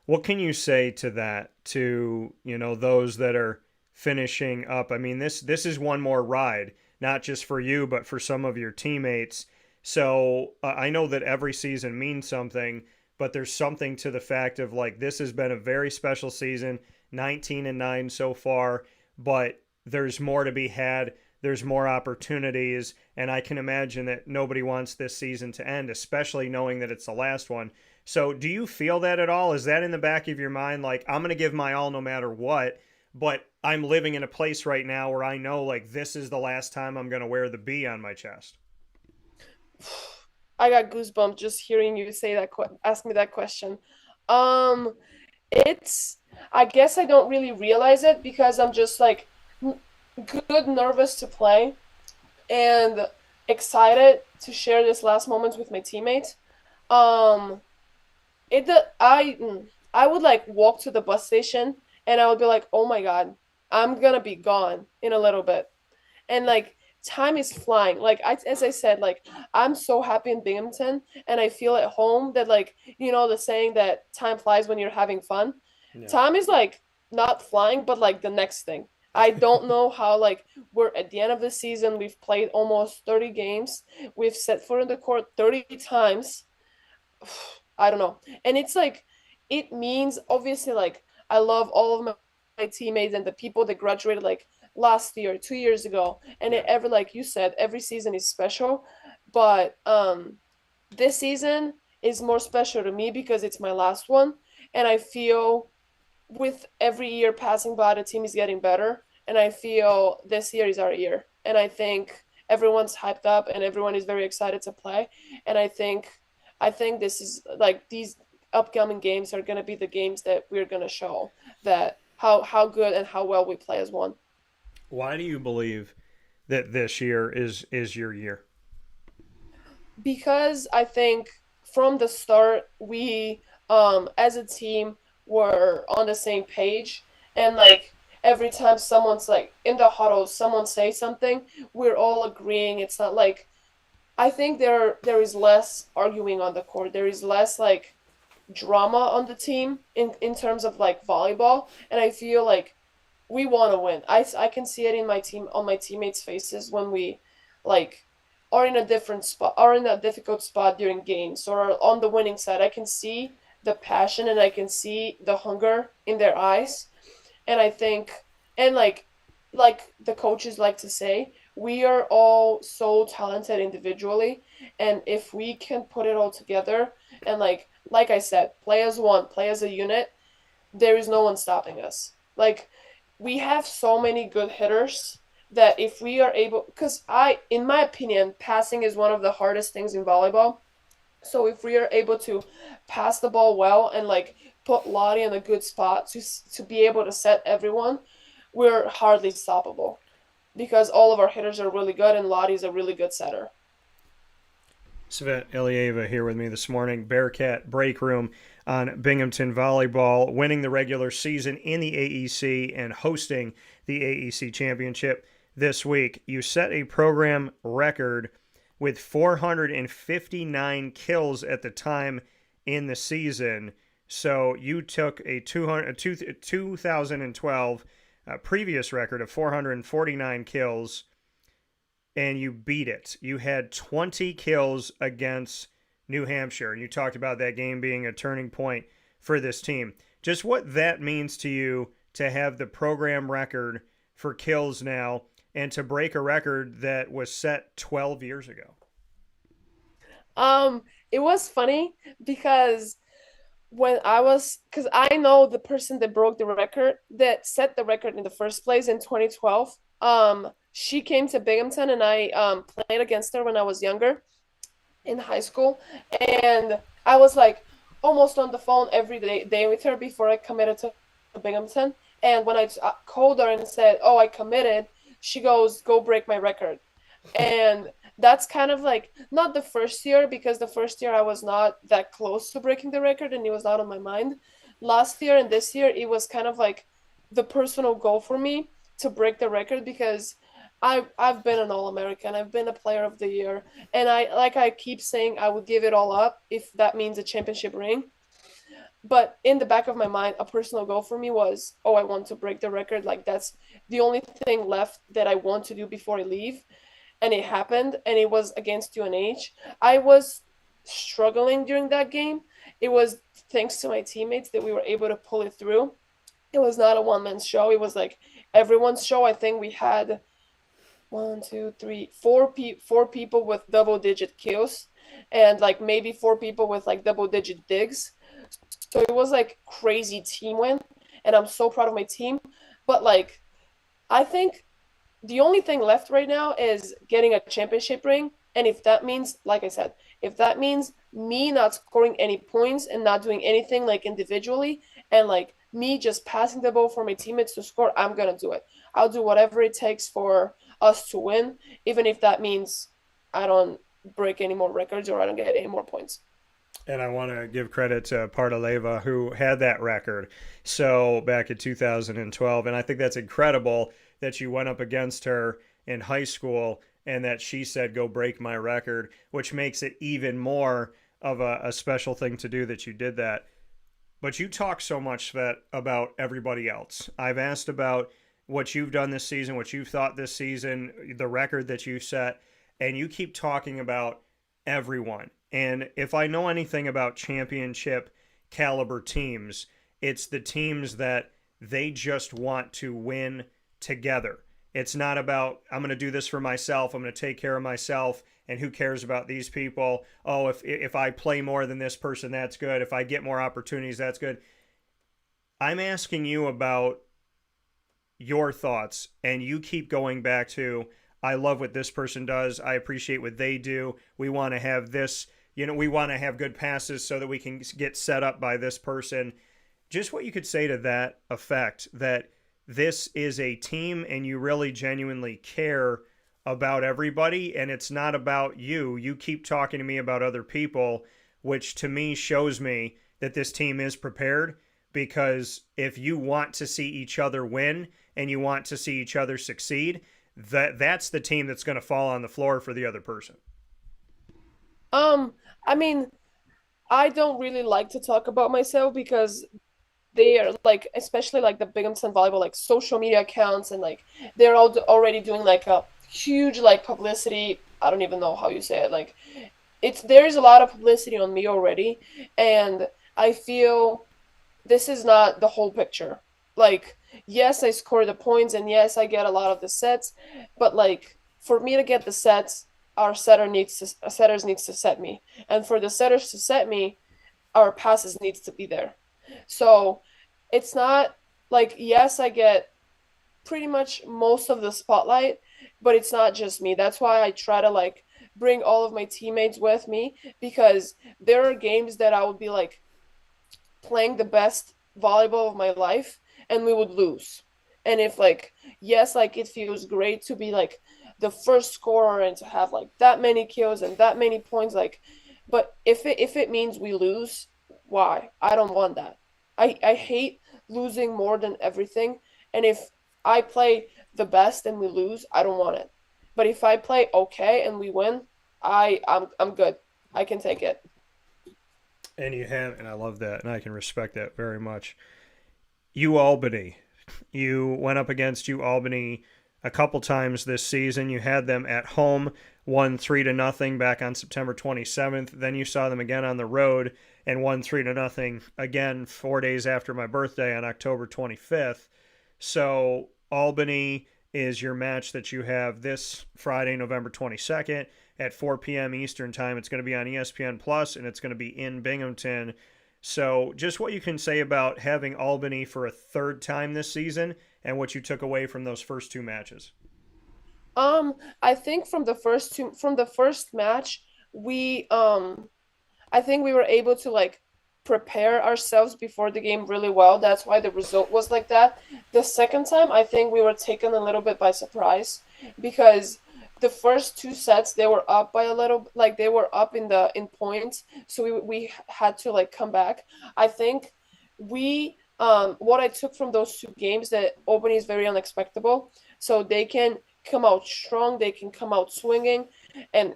[SPEAKER 1] What can you say to that, to, those that are finishing up? I mean, this is one more ride, not just for you, but for some of your teammates. So I know that every season means something, but there's something to the fact of like this has been a very special season, 19-9 so far, but there's more to be had. There's more opportunities, and I can imagine that nobody wants this season to end, especially knowing that it's the last one. So, do you feel that at all? Is that in the back of your mind? Like, I'm going to give my all no matter what, but I'm living in a place right now where I know, like, this is the last time I'm going to wear the B on my chest.
[SPEAKER 3] I got goosebumps just hearing you say that ask me that question. Um it's I guess I don't really realize it because I'm just like good nervous to play and excited to share this last moments with my teammates. Um it the I would like walk to the bus station and I would be like, "Oh my God, I'm gonna be gone in a little bit." And like time is flying. Like as I said, like I'm so happy in Binghamton and I feel at home that like, the saying that time flies when you're having fun.
[SPEAKER 1] Yeah.
[SPEAKER 3] Time is like not flying, but like the next thing. I don't know how like we're at the end of the season. We've played almost 30 games. We've set foot in the court 30 times. I don't know. And it's like it means obviously like I love all of my teammates and the people that graduated like last year, 2 years ago. And
[SPEAKER 1] Yeah.
[SPEAKER 3] every like you said, every season is special. But this season is more special to me because it's my last one. And I feel with every year passing by, the team is getting better. And I feel this year is our year. And I think everyone's hyped up and everyone is very excited to play. And I think this is like these upcoming games are gonna be the games that we're gonna show that how good and how well we play as one.
[SPEAKER 1] Why do you believe that this year is your year?
[SPEAKER 3] Because I think from the start we as a team were on the same page and like every time someone's like in the huddle, someone say something, we're all agreeing. It's not like I think there is less arguing on the court. There is less like drama on the team in terms of like volleyball, and I feel like we want to win. I can see it in my team on my teammates' faces when we like are in a different spot, are in a difficult spot during games, or are on the winning side. I can see the passion and I can see the hunger in their eyes, and I think and like the coaches like to say, we are all so talented individually, and if we can put it all together and like I said, play as one, play as a unit, there is no one stopping us. Like we have so many good hitters that if we are able, because in my opinion, passing is one of the hardest things in volleyball. So if we are able to pass the ball well and like put Lottie in a good spot to be able to set everyone, we're hardly stoppable because all of our hitters are really good and Lottie's a really good setter.
[SPEAKER 1] Tsvet Ilieva here with me this morning. Bearcat Break Room on Binghamton Volleyball, winning the regular season in the AEC and hosting the AEC Championship this week. You set a program record with 459 kills at the time in the season. So you took a 2012 previous record of 449 kills and you beat it. You had 20 kills against New Hampshire, and you talked about that game being a turning point for this team. Just what that means to you to have the program record for kills now and to break a record that was set 12 years ago.
[SPEAKER 3] It was funny because because I know the person that broke the record, that set the record in the first place in 2012. She came to Binghamton and I played against her when I was younger in high school, and I was like almost on the phone every day with her before I committed to Binghamton. And when I called her and said, "Oh, I committed," she goes, "Go break my record." And that's kind of like not the first year because the first year I was not that close to breaking the record and it was not on my mind. Last year and this year it was kind of like the personal goal for me to break the record because I've been an All-American, I've been a player of the year, and I keep saying I would give it all up if that means a championship ring. But in the back of my mind, a personal goal for me was, oh, I want to break the record. Like that's the only thing left that I want to do before I leave. And it happened, and it was against UNH. I was struggling during that game. It was thanks to my teammates that we were able to pull it through. It was not a one-man show. It was like everyone's show. I think we had one, two, three, four people with double-digit kills, and like maybe four people with like double-digit digs. So it was like crazy team win, and I'm so proud of my team. But like, I think the only thing left right now is getting a championship ring. And if that means, like I said, if that means me not scoring any points and not doing anything like individually and like me just passing the ball for my teammates to score, I'm going to do it. I'll do whatever it takes for us to win, even if that means I don't break any more records or I don't get any more points.
[SPEAKER 1] And I want to give credit to Partaleva, who had that record so back in 2012. And I think that's incredible that you went up against her in high school and that she said, go break my record, which makes it even more of a special thing to do that you did that. But you talk so much, Tsvet, about everybody else. I've asked about what you've done this season, what you've thought this season, the record that you set, and you keep talking about everyone. And if I know anything about championship caliber teams, it's the teams that they just want to win together. It's not about, I'm going to do this for myself, I'm going to take care of myself, and who cares about these people? Oh, if I play more than this person, that's good. If I get more opportunities, that's good. I'm asking you about your thoughts, and you keep going back to, I love what this person does, I appreciate what they do, we want to have this, we want to have good passes so that we can get set up by this person. Just what you could say to that effect, that this is a team and you really genuinely care about everybody, and it's not about you. You keep talking to me about other people, which to me shows me that this team is prepared, because if you want to see each other win and you want to see each other succeed, that's the team that's going to fall on the floor for the other person.
[SPEAKER 3] I mean, I don't really like to talk about myself because they are like, especially like the Binghamton Volleyball, like social media accounts, and like they're all already doing like a huge like publicity. I don't even know how you say it. Like, there's a lot of publicity on me already, and I feel this is not the whole picture. Like, yes, I score the points, and yes, I get a lot of the sets, but like for me to get the sets, setters needs to set me, and for the setters to set me, our passes needs to be there. So it's not like, yes, I get pretty much most of the spotlight, but it's not just me. That's why I try to like bring all of my teammates with me, because there are games that I would be like playing the best volleyball of my life and we would lose. And if like, yes, like it feels great to be like the first scorer and to have like that many kills and that many points, like, but if it means we lose, why? I don't want that. I hate losing more than everything. And if I play the best and we lose, I don't want it. But if I play okay and we win, I'm good. I can take it.
[SPEAKER 1] And I love that, and I can respect that very much. Albany, you went up against Albany a couple times this season. You had them at home, won 3-0 back on September 27th. Then you saw them again on the road and won 3-0 again 4 days after my birthday on October 25th. So Albany is your match that you have this Friday, November 22nd at 4 p.m. Eastern Time. It's going to be on ESPN Plus, and it's going to be in Binghamton. So just what you can say about having Albany for a third time this season and what you took away from those first two matches.
[SPEAKER 3] I think from the first match, we I think we were able to like prepare ourselves before the game really well. That's why the result was like that. The second time, I think we were taken a little bit by surprise, because the first two sets they were up by a little, like they were up in points, so we had to like come back. I think we what I took from those two games, that Albany is very unexpectable, so they can come out strong, they can come out swinging and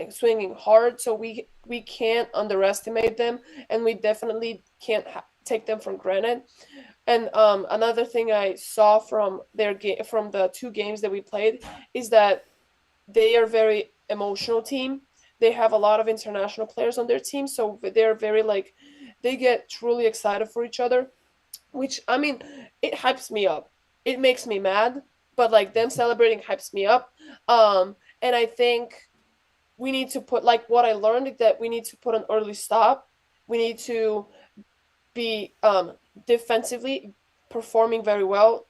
[SPEAKER 3] swinging hard, so we can't underestimate them, and we definitely can't take them for granted. And another thing I saw from from the two games that we played is that they are very emotional team. They have a lot of international players on their team, so they're very like, they get truly excited for each other, which I mean, it hypes me up. It makes me mad, but like them celebrating hypes me up. And I think we need to put, like, what I learned is that we need to put an early stop. We need to be defensively performing very well.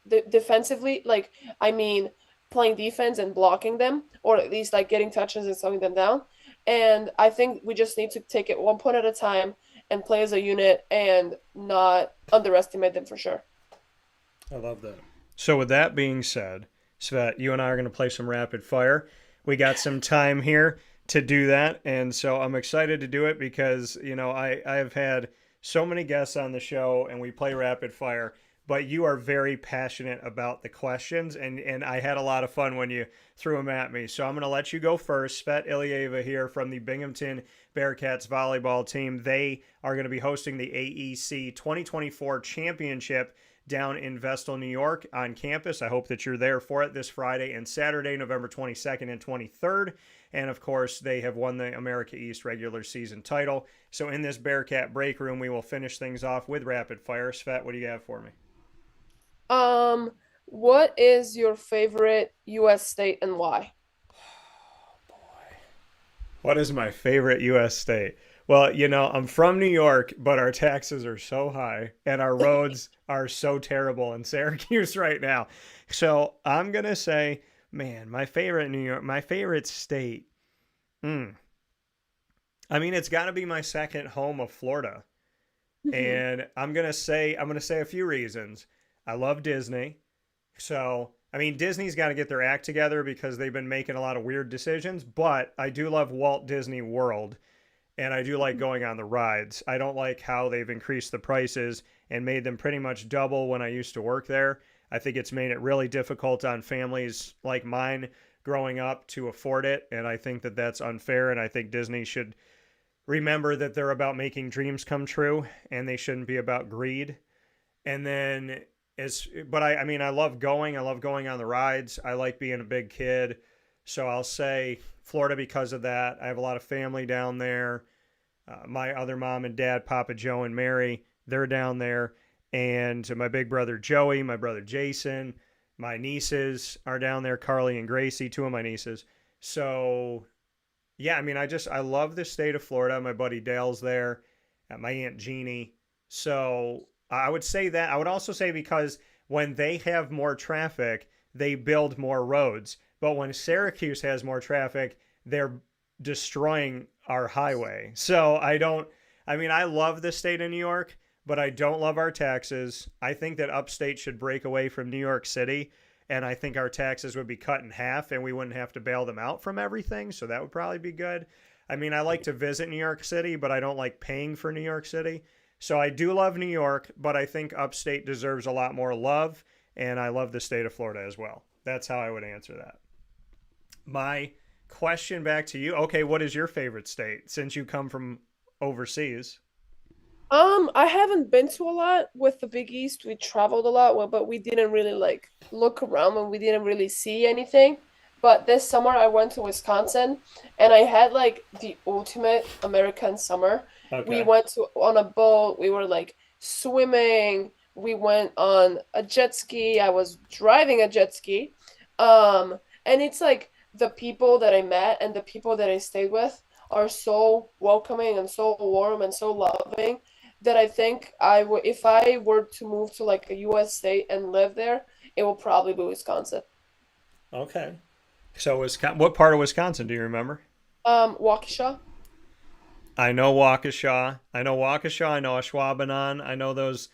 [SPEAKER 3] Defensively, like, I mean, playing defense and blocking them, or at least like getting touches and slowing them down. And I think we just need to take it one point at a time and play as a unit and not underestimate them for sure.
[SPEAKER 1] I love that. So with that being said, Tsvet, you and I are going to play some rapid fire. We got some time here to do that, and so I'm excited to do it because, you know, I have had so many guests on the show and we play rapid fire, but you are very passionate about the questions, and I had a lot of fun when you threw them at me. So I'm going to let you go first. Tsvet Ilieva here from the Binghamton Bearcats volleyball team. They are going to be hosting the AEC 2024 Championship down in Vestal, New York on campus. I hope that you're there for it this Friday and Saturday, November 22nd and 23rd. And of course, they have won the America East regular season title. So in this Bearcat break room, we will finish things off with rapid fire. Tsvet, what do you have for me?
[SPEAKER 3] What is your favorite U.S. state and why?
[SPEAKER 1] What is my favorite U.S. state? Well, you know, I'm from New York, but our taxes are so high and our roads are so terrible in Syracuse right now. So I'm going to say, man, my favorite state. I mean, it's got to be my second home of Florida. And I'm going to say a few reasons. I love Disney. So, I mean, Disney's got to get their act together because they've been making a lot of weird decisions, but I do love Walt Disney World. and I do like going on the rides. I don't like how they've increased the prices and made them pretty much double when I used to work there. I think it's made it really difficult on families like mine growing up to afford it, and I think that that's unfair, and I think Disney should remember that they're about making dreams come true and they shouldn't be about greed. And then but I mean I love going on the rides. I like being a big kid. So I'll say Florida because of that. I have a lot of family down there. My other mom and dad, Papa Joe and Mary, they're down there. And my big brother Joey, my brother Jason, my nieces are down there, Carly and Gracie, two of my nieces. So yeah, I mean, I love the state of Florida. My buddy Dale's there, my aunt Jeannie. So I would say that. I would also say because when they have more traffic, they build more roads. But when Syracuse has more traffic, they're destroying our highway. So I don't. I mean, I love the state of New York, but I don't love our taxes. I think that upstate should break away from New York City, and I think our taxes would be cut in half and we wouldn't have to bail them out from everything. So that would probably be good. I mean, I like to visit New York City, but I don't like paying for New York City. So I do love New York, but I think upstate deserves a lot more love, and I love the state of Florida as well. That's how I would answer that. My question back to you. Okay, what is your favorite state since you come from overseas?
[SPEAKER 3] I haven't been to a lot with the Big East. We traveled a lot, well, but we didn't really like look around and we didn't really see anything. But this summer I went to Wisconsin and I had like the ultimate American summer. We
[SPEAKER 1] Okay.
[SPEAKER 3] went to on a boat, we were like swimming, we went on a jet ski. I was driving a jet ski. And it's like the people that I met and the people that I stayed with are so welcoming and so warm and so loving that I think I would, if I were to move to like a US state and live there, it will probably be Wisconsin.
[SPEAKER 1] Okay. So Wisconsin, what part of Wisconsin do you remember?
[SPEAKER 3] Waukesha.
[SPEAKER 1] I know Waukesha. I know Waukesha. I know Ashwaubenon. I know those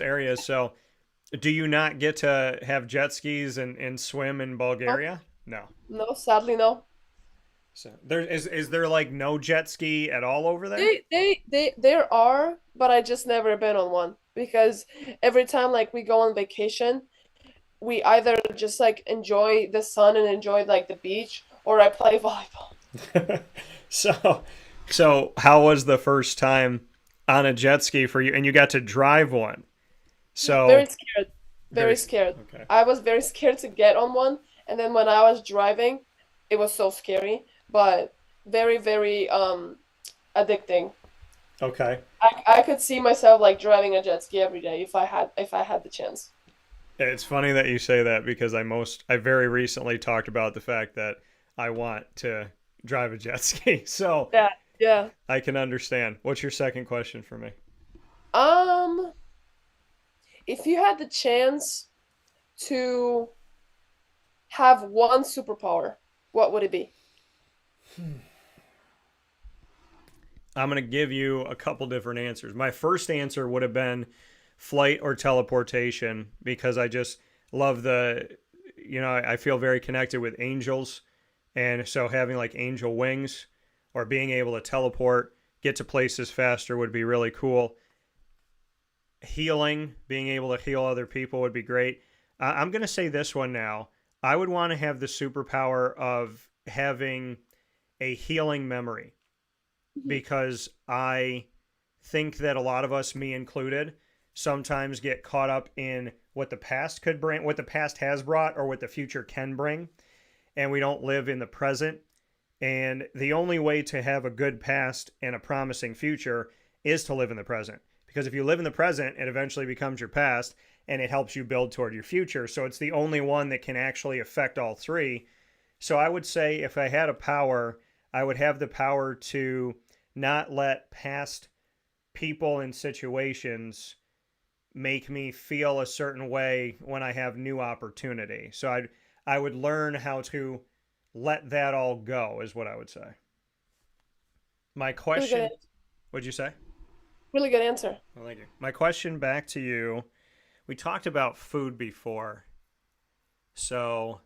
[SPEAKER 1] areas. So, do you not get to have jet skis and swim in
[SPEAKER 3] No,
[SPEAKER 1] Bulgaria? No.
[SPEAKER 3] no, sadly no.
[SPEAKER 1] So is there like no jet ski at all over there?
[SPEAKER 3] There are, but I just never been on one because every time like we go on vacation, we either just like enjoy the sun and enjoy like the beach, or I play volleyball.
[SPEAKER 1] so so how was the first time on a jet ski for you? And you got to drive one.
[SPEAKER 3] Very
[SPEAKER 1] So
[SPEAKER 3] scared,
[SPEAKER 1] very
[SPEAKER 3] very scared.
[SPEAKER 1] okay.
[SPEAKER 3] I was very scared to get on one, and then when I was driving, it was so scary, but very, very addicting.
[SPEAKER 1] Okay.
[SPEAKER 3] I could see myself like driving a jet ski every day if I had the chance.
[SPEAKER 1] It's funny that you say that because I very recently talked about the fact that I want to drive a jet ski. So
[SPEAKER 3] Yeah, yeah.
[SPEAKER 1] I can understand. What's your second question for me?
[SPEAKER 3] Um, if you had the chance to have one superpower, what would it be?
[SPEAKER 1] I'm going to give you a couple different answers. My first answer would have been flight or teleportation because I just love I feel very connected with angels. And so having like angel wings or being able to teleport, get to places faster would be really cool. Healing, being able to heal other people would be great. I'm going to say this one now. I would want to have the superpower of having a healing memory
[SPEAKER 3] Mhm.
[SPEAKER 1] because I think that a lot of us, me included, sometimes get caught up in what the past could bring, what the past has brought, or what the future can bring, and we don't live in the present. And the only way to have a good past and a promising future is to live in the present. Because if you live in the present, it eventually becomes your past and it helps you build toward your future. So it's the only one that can actually affect all three. So I would say if I had a power, I would have the power to not let past people and situations make me feel a certain way when I have new opportunity. So I would learn how to let that all go is what I would say. My
[SPEAKER 3] Really good,
[SPEAKER 1] question, what'd you say?
[SPEAKER 3] really good answer.
[SPEAKER 1] Well, thank you. My question back to you. We talked about food before. So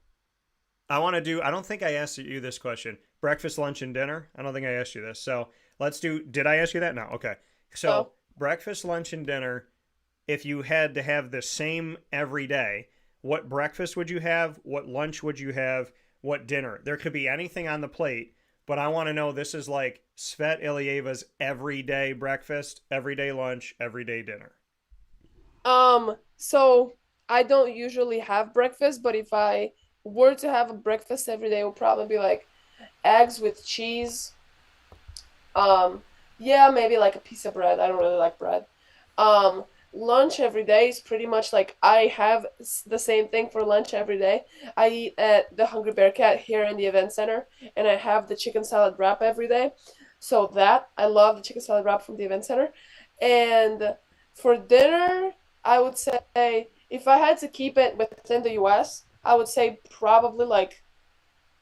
[SPEAKER 1] I want to do, I don't think I asked you this question. Breakfast, lunch, and dinner. I don't think I asked you this. So let's do, did I ask you that? No. Okay. So
[SPEAKER 3] Oh,
[SPEAKER 1] breakfast, lunch, and dinner. If you had to have the same every day, what breakfast would you have? What lunch would you have? What dinner? There could be anything on the plate, but I want to know this is like Tsvet Ilieva's everyday breakfast, everyday lunch, everyday dinner.
[SPEAKER 3] so I don't usually have breakfast, but if I were to have a breakfast every day, it would probably be like eggs with cheese. Um, yeah, maybe like a piece of bread. I don't really like bread. Um, Lunch every day is pretty much like I have the same thing for lunch every day. I eat at the Hungry Bear Cat here in the event center, and I have the chicken salad wrap every day. So that I love the chicken salad wrap from the event center. And for dinner, I would say if I had to keep it within the US, I would say probably like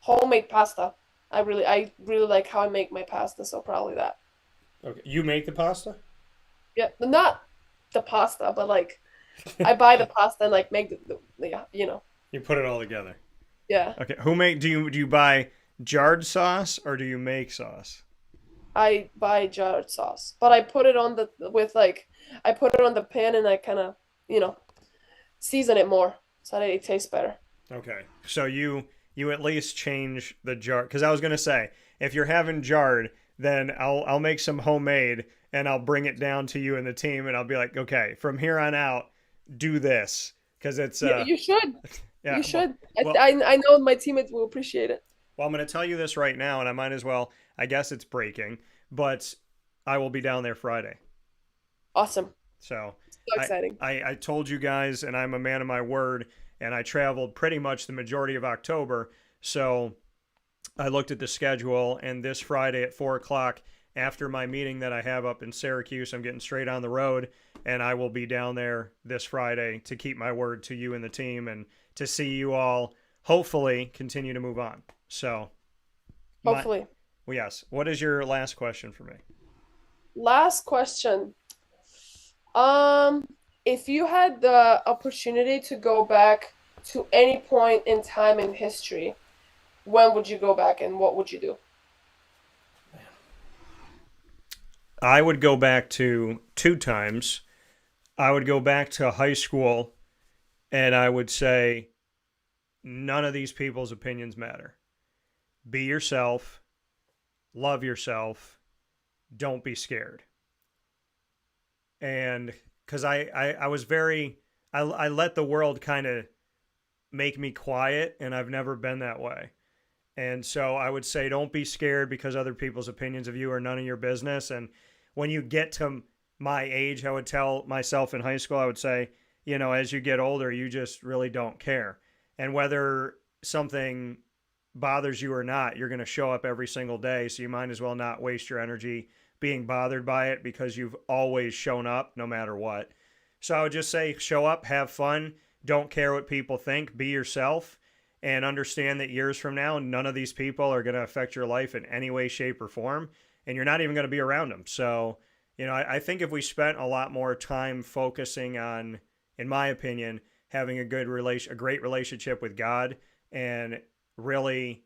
[SPEAKER 3] homemade pasta. I really like how I make my pasta, so probably that.
[SPEAKER 1] Okay. You make the pasta?
[SPEAKER 3] Yeah, not the pasta, but like I buy the pasta and like make yeah,
[SPEAKER 1] You put it all together.
[SPEAKER 3] yeah.
[SPEAKER 1] Okay. Who make do you buy jarred sauce or do you make sauce?
[SPEAKER 3] I buy jarred sauce, but I put it on the with like I put it on the pan and I kind of you know season it more so that it tastes better.
[SPEAKER 1] Okay. So you at least change the jar because I was gonna say if you're having jarred, then I'll make some homemade and I'll bring it down to you and the team and I'll be like, okay, from here on out, do this because it's
[SPEAKER 3] You should.
[SPEAKER 1] yeah.
[SPEAKER 3] You should.
[SPEAKER 1] Well,
[SPEAKER 3] I know my teammates will appreciate it.
[SPEAKER 1] well, I'm gonna tell you this right now, and I might as well. I guess it's breaking, but I will be down there Friday.
[SPEAKER 3] Awesome.
[SPEAKER 1] So
[SPEAKER 3] So exciting.
[SPEAKER 1] I told you guys, and I'm a man of my word, and I traveled pretty much the majority of October. So I looked at the schedule, and this Friday at 4 o'clock, after my meeting that I have up in Syracuse, I'm getting straight on the road, and I will be down there this Friday to keep my word to you and the team and to see you all hopefully continue to move on. So, my,
[SPEAKER 3] Hopefully.
[SPEAKER 1] well, yes. What is your last question for me?
[SPEAKER 3] Last question. If you had the opportunity to go back to any point in time in history, when would you go back and what would you do?
[SPEAKER 1] I would go back to two times. I would go back to high school and I would say, none of these people's opinions matter. Be yourself, love yourself, don't be scared. And because I was very, I let the world kind of make me quiet, and I've never been that way. And so I would say, don't be scared because other people's opinions of you are none of your business. And when you get to my age, I would tell myself in high school, I would say, as you get older, you just really don't care. And whether something bothers you or not, you're going to show up every single day. So you might as well not waste your energy being bothered by it because you've always shown up no matter what. So I would just say, show up, have fun, don't care what people think, be yourself, and understand that years from now, none of these people are going to affect your life in any way, shape, or form. And you're not even going to be around them. So, I think if we spent a lot more time focusing on, in my opinion, having a great relationship with God and really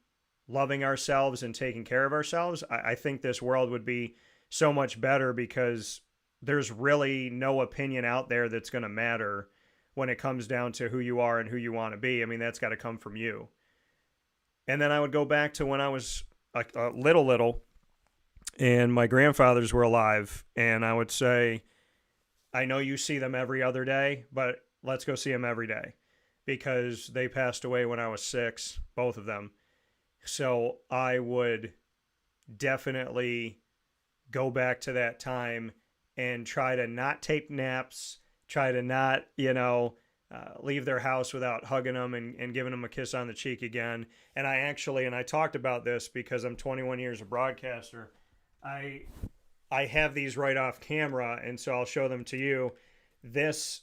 [SPEAKER 1] loving ourselves and taking care of ourselves, I think this world would be so much better because there's really no opinion out there that's going to matter when it comes down to who you are and who you want to be. I mean, that's got to come from you. And then I would go back to when I was like a little, and my grandfathers were alive. And I would say, I know you see them every other day, but let's go see them every day because they passed away when I was 6, both of them. So I would definitely go back to that time and try to not take naps, try to not, leave their house without hugging them and giving them a kiss on the cheek again. And I talked about this because I'm 21 years a broadcaster. I have these right off camera, and so I'll show them to you. This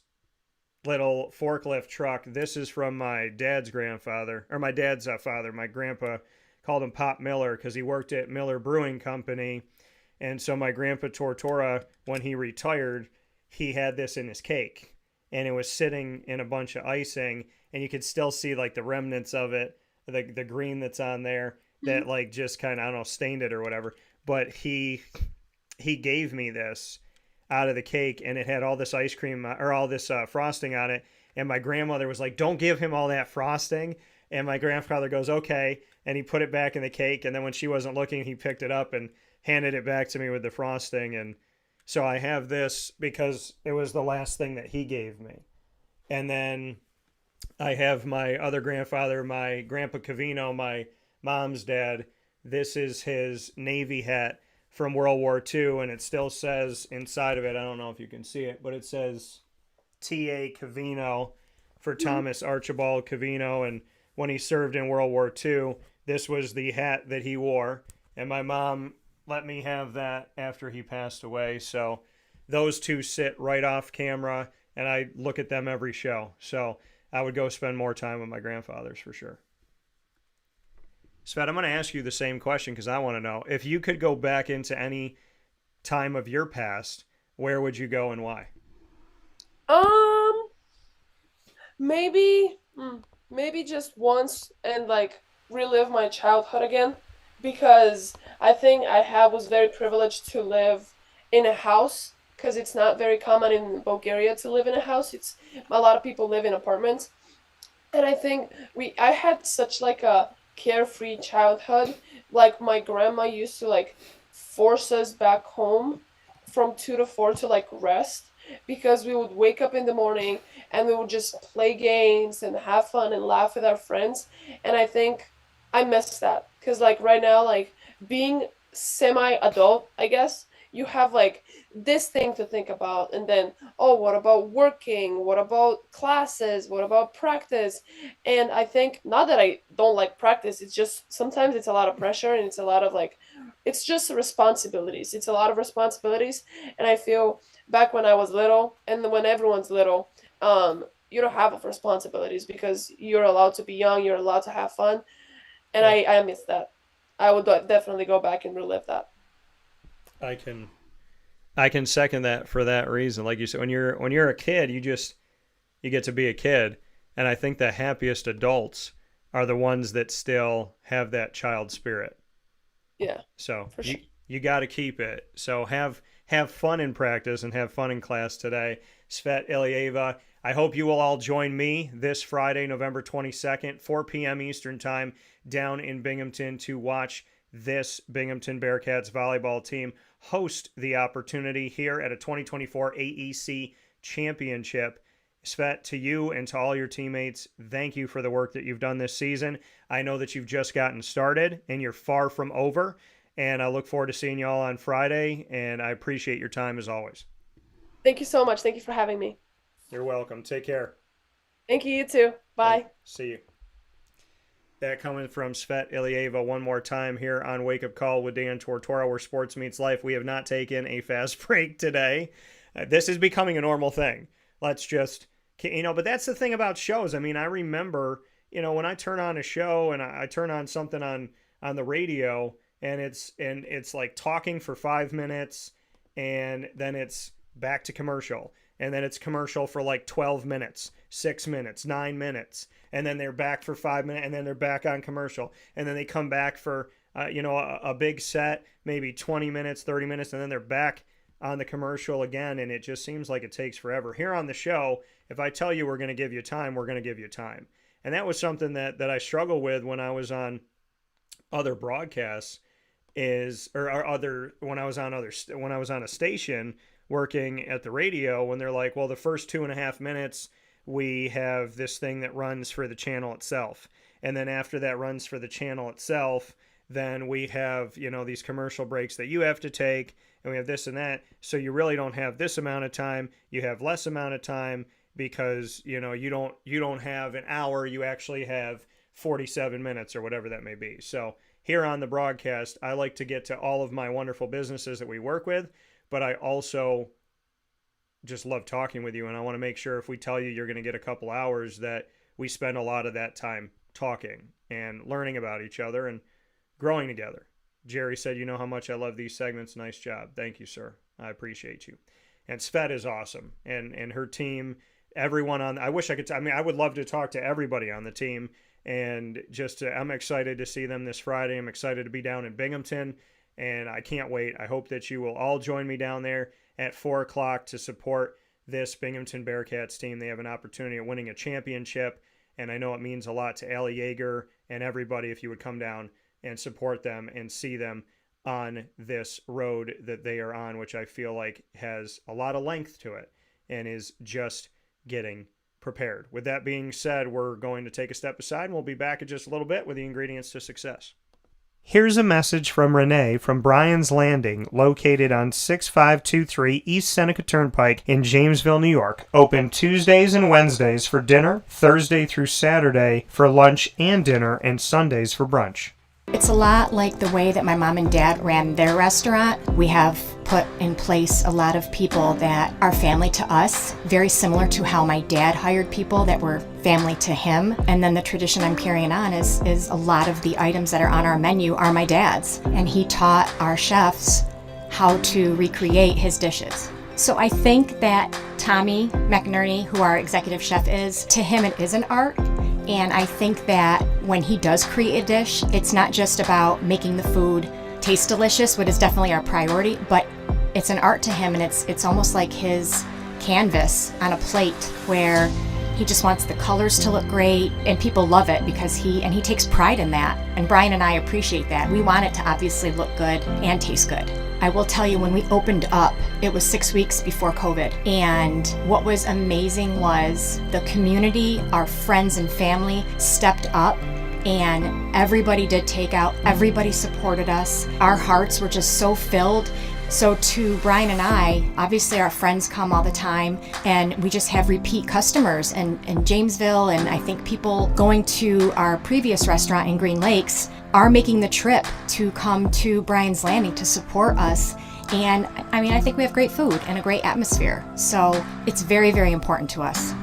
[SPEAKER 1] little forklift truck, this is from my dad's grandfather, or my dad's father. My grandpa called him Pop Miller because he worked at Miller Brewing Company. And so my grandpa Tortora, when he retired, he had this in his cake. And it was sitting in a bunch of icing, and you could still see like the remnants of it the green that's on there that like just kind of, I don't know, stained it or whatever. But he gave me this out of the cake, and it had all this ice cream or all this frosting on it. And my grandmother was like, "Don't give him all that frosting." And my grandfather goes, "Okay," and he put it back in the cake. And then when she wasn't looking, he picked it up and handed it back to me with the frosting. And so I have this because it was the last thing that he gave me. And then I have my other grandfather, my grandpa Cavino, my mom's dad. This is his Navy hat from World War II, and it still says inside of it, I don't know if you can see it, but it says T.A. Cavino for Thomas Archibald Cavino. And when he served in World War II, this was the hat that he wore. And my mom let me have that after he passed away. So those two sit right off camera, and I look at them every show. So I would go spend more time with my grandfathers for sure. Tsvet, I'm going to ask you the same question because I want to know. If you could go back into any time of your past, where would you go and why?
[SPEAKER 3] Maybe, maybe just once and like relive my childhood again, because I think was very privileged to live in a house because it's not very common in Bulgaria to live in a house. It's a lot of people live in apartments, and I think I had such like a carefree childhood. Like my grandma used to like force us back home from 2 to 4 to like rest because we would wake up in the morning and we would just play games and have fun and laugh with our friends. And I think I miss that because like right now, like being semi-adult, I guess you have like this thing to think about, and then oh, what about working, what about classes, what about practice? And I think not that I don't like practice, it's just sometimes it's a lot of pressure and it's a lot of like it's just responsibilities, it's a lot of responsibilities. And I feel back when I was little and when everyone's little, you don't have responsibilities because you're allowed to be young, you're allowed to have fun. And
[SPEAKER 1] Yeah.
[SPEAKER 3] I miss that. I would definitely go back and relive that.
[SPEAKER 1] I can I can second that for that reason. Like you said, when you're a kid, you get to be a kid, and I think the happiest adults are the ones that still have that child spirit.
[SPEAKER 3] Yeah,
[SPEAKER 1] So
[SPEAKER 3] for sure.
[SPEAKER 1] you got to keep it. So have fun in practice and have fun in class today. Tsvet Ilieva, I hope you will all join me this Friday, November 22nd, 4 p.m. Eastern Time, down in Binghamton to watch this Binghamton Bearcats volleyball team host the opportunity here at a 2024 AEC Championship. Tsvet, to you and to all your teammates, thank you for the work that you've done this season. I know that you've just gotten started and you're far from over, and I look forward to seeing you all on Friday, and I appreciate your time as always.
[SPEAKER 3] Thank you so much. Thank you for having me.
[SPEAKER 1] You're welcome. Take care.
[SPEAKER 3] Thank you, you too. Bye.
[SPEAKER 1] See you. That coming from Tsvet Ilieva one more time here on Wake Up Call with Dan Tortora, where sports meets life. We have not taken a fast break today. This is becoming a normal thing. Let's just, but that's the thing about shows. I mean, I remember, when I turn on a show and I turn on something on the radio, and it's like talking for 5 minutes, and then it's back to commercial, and then it's commercial for like 12 minutes, 6 minutes, 9 minutes, and then they're back for 5 minutes, and then they're back on commercial, and then they come back for a big set, maybe 20 minutes, 30 minutes, and then they're back on the commercial again, and it just seems like it takes forever. Here on the show, if I tell you we're going to give you time, we're going to give you time. And that was something that I struggled with when I was on other broadcasts when I was on a station working at the radio, when they're like, well, the first 2.5 minutes we have this thing that runs for the channel itself, and then after that runs for the channel itself, then we have these commercial breaks that you have to take, and we have this and that, so you really don't have this amount of time, you have less amount of time, because you don't have an hour, you actually have 47 minutes or whatever that may be. So here on the broadcast, I like to get to all of my wonderful businesses that we work with, but I also just love talking with you, and I want to make sure if we tell you you're going to get a couple hours, that we spend a lot of that time talking and learning about each other and growing together. Jerry said, you know how much I love these segments. Nice job. Thank you, sir. I appreciate you. And Tsvet is awesome. And her team, everyone I wish I could, I would love to talk to everybody on the team And I'm excited to see them this Friday. I'm excited to be down in Binghamton, and I can't wait. I hope that you will all join me down there at 4 o'clock to support this Binghamton Bearcats team. They have an opportunity at winning a championship, and I know it means a lot to Allie Yeager and everybody if you would come down and support them and see them on this road that they are on, which I feel like has a lot of length to it and is just getting prepared. With that being said, we're going to take a step aside, and we'll be back in just a little bit with the ingredients to success. Here's a message from Renee from Bryan's Landing, located on 6523 East Seneca Turnpike in Jamesville, New York. Open Tuesdays and Wednesdays for dinner, Thursday through Saturday for lunch and dinner, and Sundays for brunch.
[SPEAKER 4] It's a lot like the way that my mom and dad ran their restaurant. We have put in place a lot of people that are family to us, very similar to how my dad hired people that were family to him. And then the tradition I'm carrying on is a lot of the items that are on our menu are my dad's. And he taught our chefs how to recreate his dishes. So I think that Tommy McInerney, who our executive chef is, to him it is an art. And I think that when he does create a dish, it's not just about making the food taste delicious, which is definitely our priority, but it's an art to him, and it's almost like his canvas on a plate where he just wants the colors to look great, and people love it because he takes pride in that. And Bryan and I appreciate that. We want it to obviously look good and taste good. I will tell you, when we opened up, it was 6 weeks before COVID. And what was amazing was the community, our friends and family stepped up, and everybody did takeout. Everybody supported us. Our hearts were just so filled. So to Bryan and I, obviously our friends come all the time, and we just have repeat customers in Jamesville, and I think people going to our previous restaurant in Green Lakes are making the trip to come to Bryan's Landing to support us. And I mean, I think we have great food and a great atmosphere. So it's very, very important to us.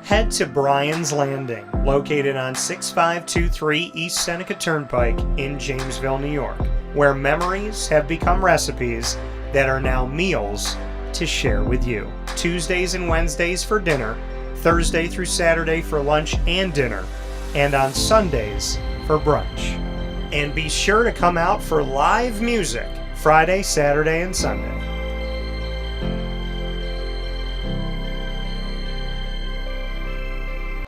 [SPEAKER 1] Head to Bryan's Landing, located on 6523 East Seneca Turnpike in Jamesville, New York, where memories have become recipes that are now meals to share with you. Tuesdays and Wednesdays for dinner, Thursday through Saturday for lunch and dinner, and on Sundays for brunch. And be sure to come out for live music Friday, Saturday, and Sunday.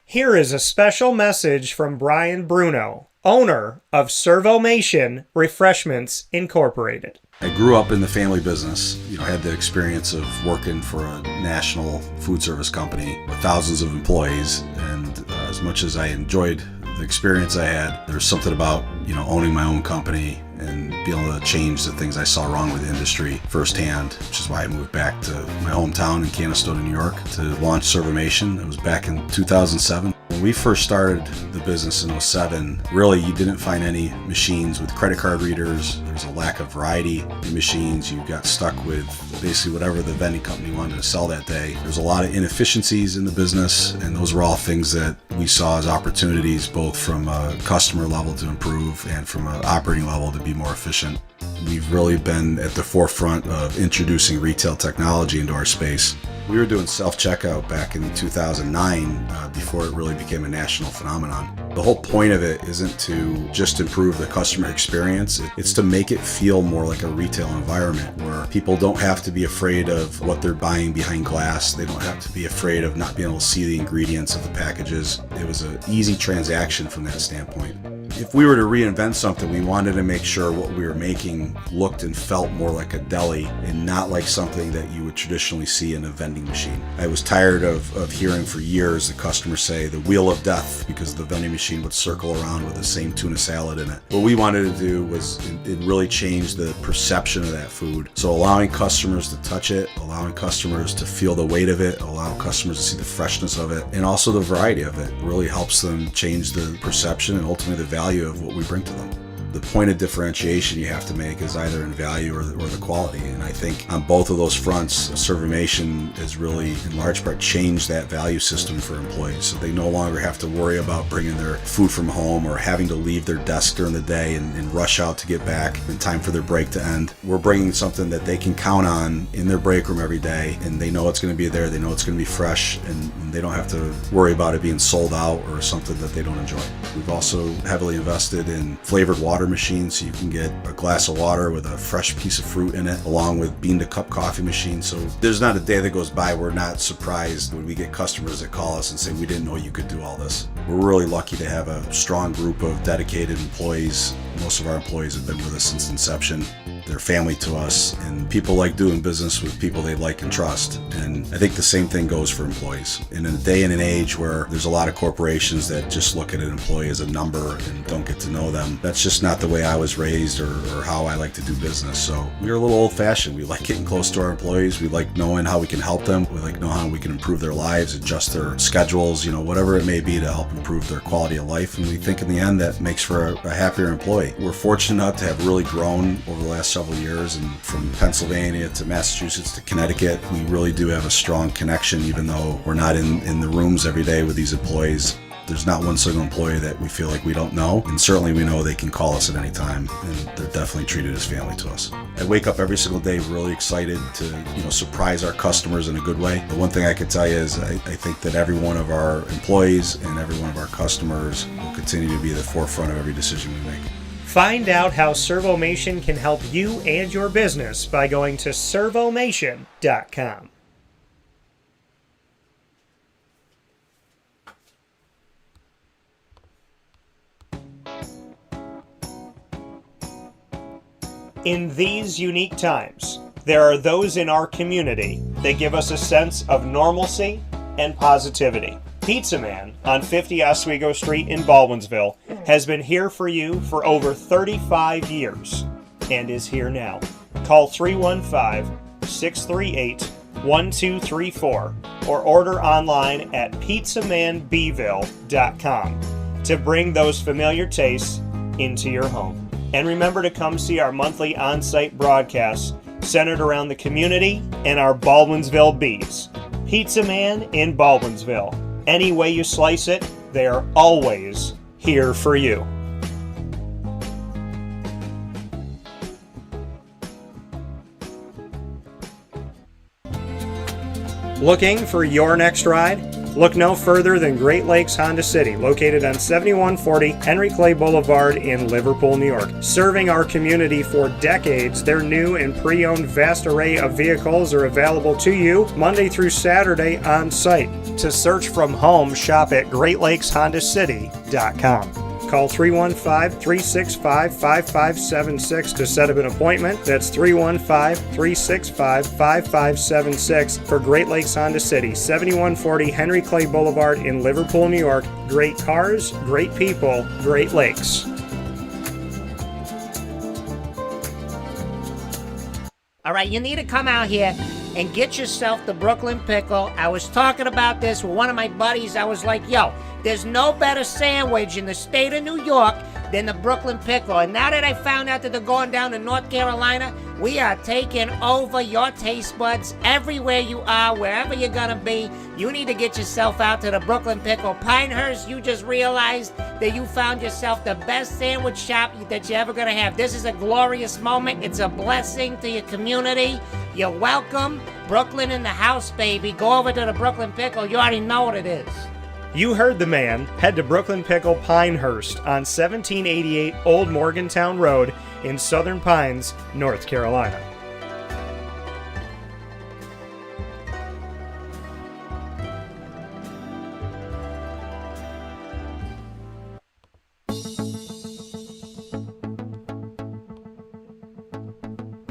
[SPEAKER 1] Here is a special message from Brian Bruno, owner of Servomation Refreshments Incorporated.
[SPEAKER 5] I grew up in the family business, had the experience of working for a national food service company with thousands of employees, and as much as I enjoyed the experience I had, there's something about, owning my own company and being able to change the things I saw wrong with the industry firsthand, which is why I moved back to my hometown in Canastota, New York to launch Servomation. It was back in 2007. When we first started the business in 2007, really you didn't find any machines with credit card readers. There's a lack of variety in machines. You got stuck with basically whatever the vending company wanted to sell that day. There's a lot of inefficiencies in the business, and those were all things that we saw as opportunities, both from a customer level to improve and from an operating level to be more efficient. We've really been at the forefront of introducing retail technology into our space. We were doing self-checkout back in 2009 before it really became a national phenomenon. The whole point of it isn't to just improve the customer experience. It's to make it feel more like a retail environment where people don't have to be afraid of what they're buying behind glass. They don't have to be afraid of not being able to see the ingredients of the packages. It was an easy transaction from that standpoint. If we were to reinvent something, we wanted to make sure what we were making looked and felt more like a deli and not like something that you would traditionally see in a vending machine. I was tired of hearing for years the customers say the wheel of death because the vending machine would circle around with the same tuna salad in it. What we wanted to do was it really change the perception of that food. So allowing customers to touch it, allowing customers to feel the weight of it, allowing customers to see the freshness of it, and also the variety of it really helps them change the perception and ultimately the value of what we bring to them. The point of differentiation you have to make is either in value or the quality. And I think on both of those fronts, Servamation has really, in large part, changed that value system for employees. So they no longer have to worry about bringing their food from home or having to leave their desk during the day and rush out to get back in time for their break to end. We're bringing something that they can count on in their break room every day, and they know it's going to be there, they know it's going to be fresh, and they don't have to worry about it being sold out or something that they don't enjoy. We've also heavily invested in flavored water machines, so you can get a glass of water with a fresh piece of fruit in it, along with bean-to-cup coffee machines. So there's not a day that goes by we're not surprised when we get customers that call us and say, we didn't know you could do all this. We're really lucky to have a strong group of dedicated employees. Most of our employees have been with us since inception. They're family to us, and people like doing business with people they like and trust. And I think the same thing goes for employees. In a day and an age where there's a lot of corporations that just look at an employee as a number and don't get to know them, that's just not the way I was raised or how I like to do business. So we're a little old-fashioned. We like getting close to our employees. We like knowing how we can help them. We like knowing how we can improve their lives, adjust their schedules, whatever it may be to help improve their quality of life. And we think in the end that makes for a happier employee. We're fortunate enough to have really grown over the last several years, and from Pennsylvania to Massachusetts to Connecticut, we really do have a strong connection, even though we're not in the rooms every day with these employees. There's not one single employee that we feel like we don't know, and certainly we know they can call us at any time, and they're definitely treated as family to us. I wake up every single day really excited to surprise our customers in a good way. The one thing I can tell you is I think that every one of our employees and every one of our customers will continue to be at the forefront of every decision we make.
[SPEAKER 1] Find out how Servomation can help you and your business by going to servomation.com. In these unique times, there are those in our community that give us a sense of normalcy and positivity. Pizza Man on 50 Oswego Street in Baldwinsville has been here for you for over 35 years and is here now. Call 315-638-1234 or order online at pizzamanbville.com to bring those familiar tastes into your home. And remember to come see our monthly on-site broadcasts centered around the community and our Baldwinsville Bees. Pizza Man in Baldwinsville. Any way you slice it, they are always here for you. Looking for your next ride? Look no further than Great Lakes Honda City, located on 7140 Henry Clay Boulevard in Liverpool, New York. Serving our community for decades, their new and pre-owned vast array of vehicles are available to you Monday through Saturday on site. To search from home, shop at GreatLakesHondaCity.com. Call 315-365-5576 to set up an appointment. That's 315-365-5576 for Great Lakes Honda City, 7140 Henry Clay Boulevard in Liverpool, New York. Great cars, great people, Great Lakes.
[SPEAKER 6] All right, you need to come out here and get yourself the Brooklyn Pickle. I was talking about this with one of my buddies. I was like, yo, there's no better sandwich in the state of New York than the Brooklyn Pickle. And now that I found out that they're going down to North Carolina, we are taking over your taste buds everywhere you are, wherever you're going to be. You need to get yourself out to the Brooklyn Pickle. Pinehurst, you just realized that you found yourself the best sandwich shop that you're ever going to have. This is a glorious moment. It's a blessing to your community. You're welcome. Brooklyn in the house, baby. Go over to the Brooklyn Pickle. You already know what it is.
[SPEAKER 1] You heard the man. Head to Brooklyn Pickle Pinehurst on 1788 Old Morgantown Road in Southern Pines, North Carolina.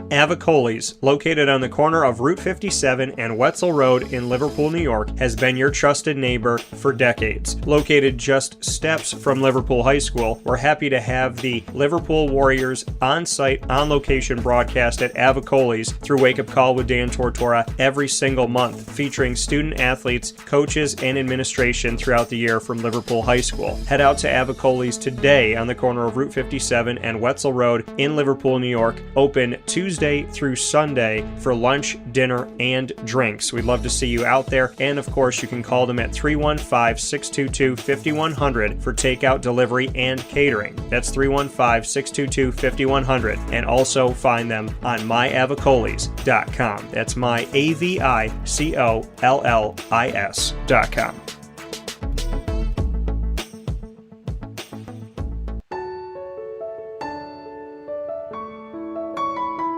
[SPEAKER 1] Avicolli's, located on the corner of Route 57 and Wetzel Road in Liverpool, New York, has been your trusted neighbor for decades. Located just steps from Liverpool High School, we're happy to have the Liverpool Warriors on-site, on-location broadcast at Avicolli's through Wake Up Call with Dan Tortora every single month, featuring student athletes, coaches, and administration throughout the year from Liverpool High School. Head out to Avicolli's today on the corner of Route 57 and Wetzel Road in Liverpool, New York, open Tuesday through Sunday for lunch, dinner, and drinks. We'd love to see you out there. And of course, you can call them at 315-622-5100 for takeout, delivery, and catering. That's 315-622-5100. And also find them on myavicollis.com. That's myavicollis.com.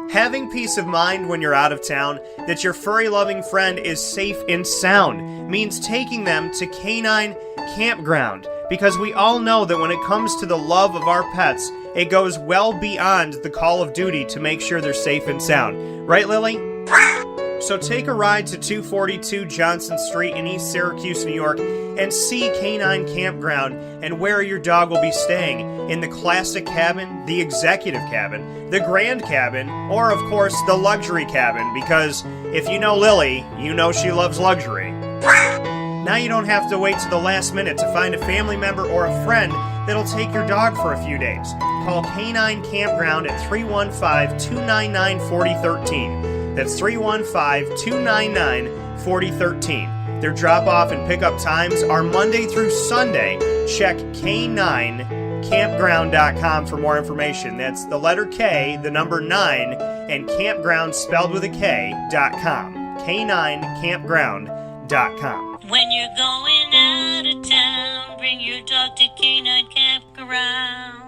[SPEAKER 1] Having peace of mind when you're out of town that your furry-loving friend is safe and sound means taking them to Canine Campground, because we all know that when it comes to the love of our pets, it goes well beyond the call of duty to make sure they're safe and sound. Right, Lily? So take a ride to 242 Johnson Street in East Syracuse, New York, and see Canine Campground and where your dog will be staying in the classic cabin, the executive cabin, the grand cabin, or of course the luxury cabin, because if you know Lily, you know she loves luxury. Now you don't have to wait to the last minute to find a family member or a friend that'll take your dog for a few days. Call Canine Campground at 315-299-4013. That's 315-299-4013. Their drop-off and pickup times are Monday through Sunday. Check K9campground.com for more information. That's the letter K, the number 9, and campground spelled with a K.com. K9campground.com.
[SPEAKER 7] When you're going out of town, bring your dog to Canine Campground.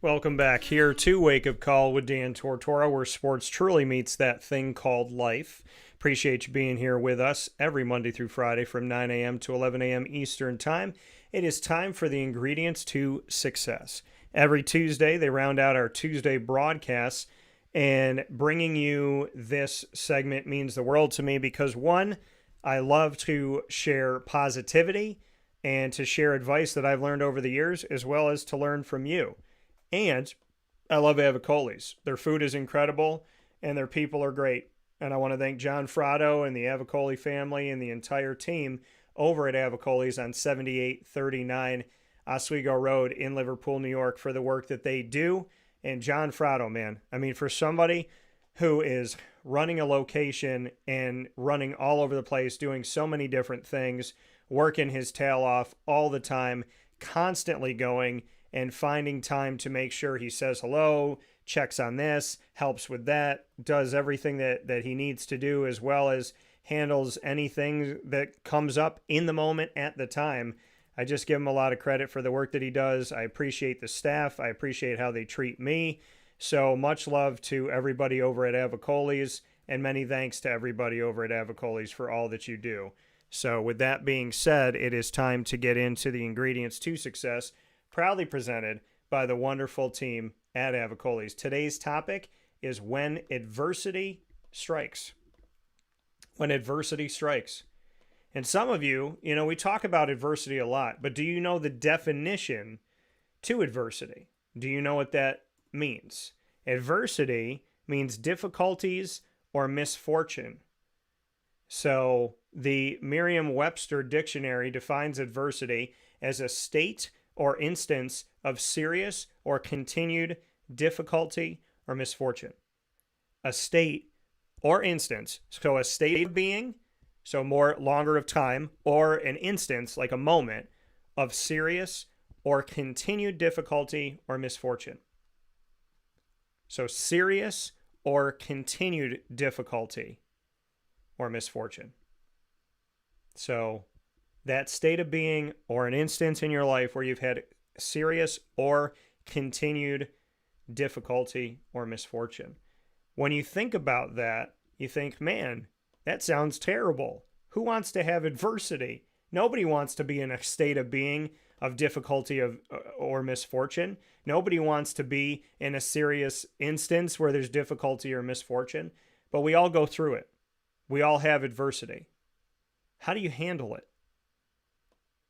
[SPEAKER 1] Welcome back here to Wake Up Call with Dan Tortora, where sports truly meets that thing called life. Appreciate you being here with us every Monday through Friday from 9 a.m. to 11 a.m. Eastern Time. It is time for the ingredients to success. Every Tuesday, they round out our Tuesday broadcasts, and bringing you this segment means the world to me because, one, I love to share positivity and to share advice that I've learned over the years, as well as to learn from you. And I love Avicolli's. Their food is incredible, and their people are great. And I want to thank John Fratto and the Avicolli family and the entire team over at Avicolli's on 7839 Oswego Road in Liverpool, New York, for the work that they do. And John Fratto, man, I mean, for somebody who is running a location and running all over the place, doing so many different things, working his tail off all the time, constantly going and finding time to make sure he says hello, checks on this, helps with that, does everything that he needs to do, as well as handles anything that comes up in the moment at the time. I just give him a lot of credit for the work that he does. I appreciate the staff. I appreciate how they treat me. So much love to everybody over at Avicolli's, and many thanks to everybody over at Avicolli's for all that you do. So with that being said, it is time to get into the ingredients to success, proudly presented by the wonderful team at Avicolli's. Today's topic is when adversity strikes. When adversity strikes. And some of you, we talk about adversity a lot, but do you know the definition to adversity? Do you know what that means? Adversity means difficulties or misfortune. So the Merriam-Webster dictionary defines adversity as a state or instance of serious or continued difficulty or misfortune. A state or instance, so a state of being, so more longer of time, or an instance, like a moment, of serious or continued difficulty or misfortune. So serious or continued difficulty or misfortune. So that state of being or an instance in your life where you've had serious or continued difficulty or misfortune. When you think about that, you think, man, that sounds terrible. Who wants to have adversity? Nobody wants to be in a state of being of difficulty or misfortune. Nobody wants to be in a serious instance where there's difficulty or misfortune, but we all go through it. We all have adversity. How do you handle it?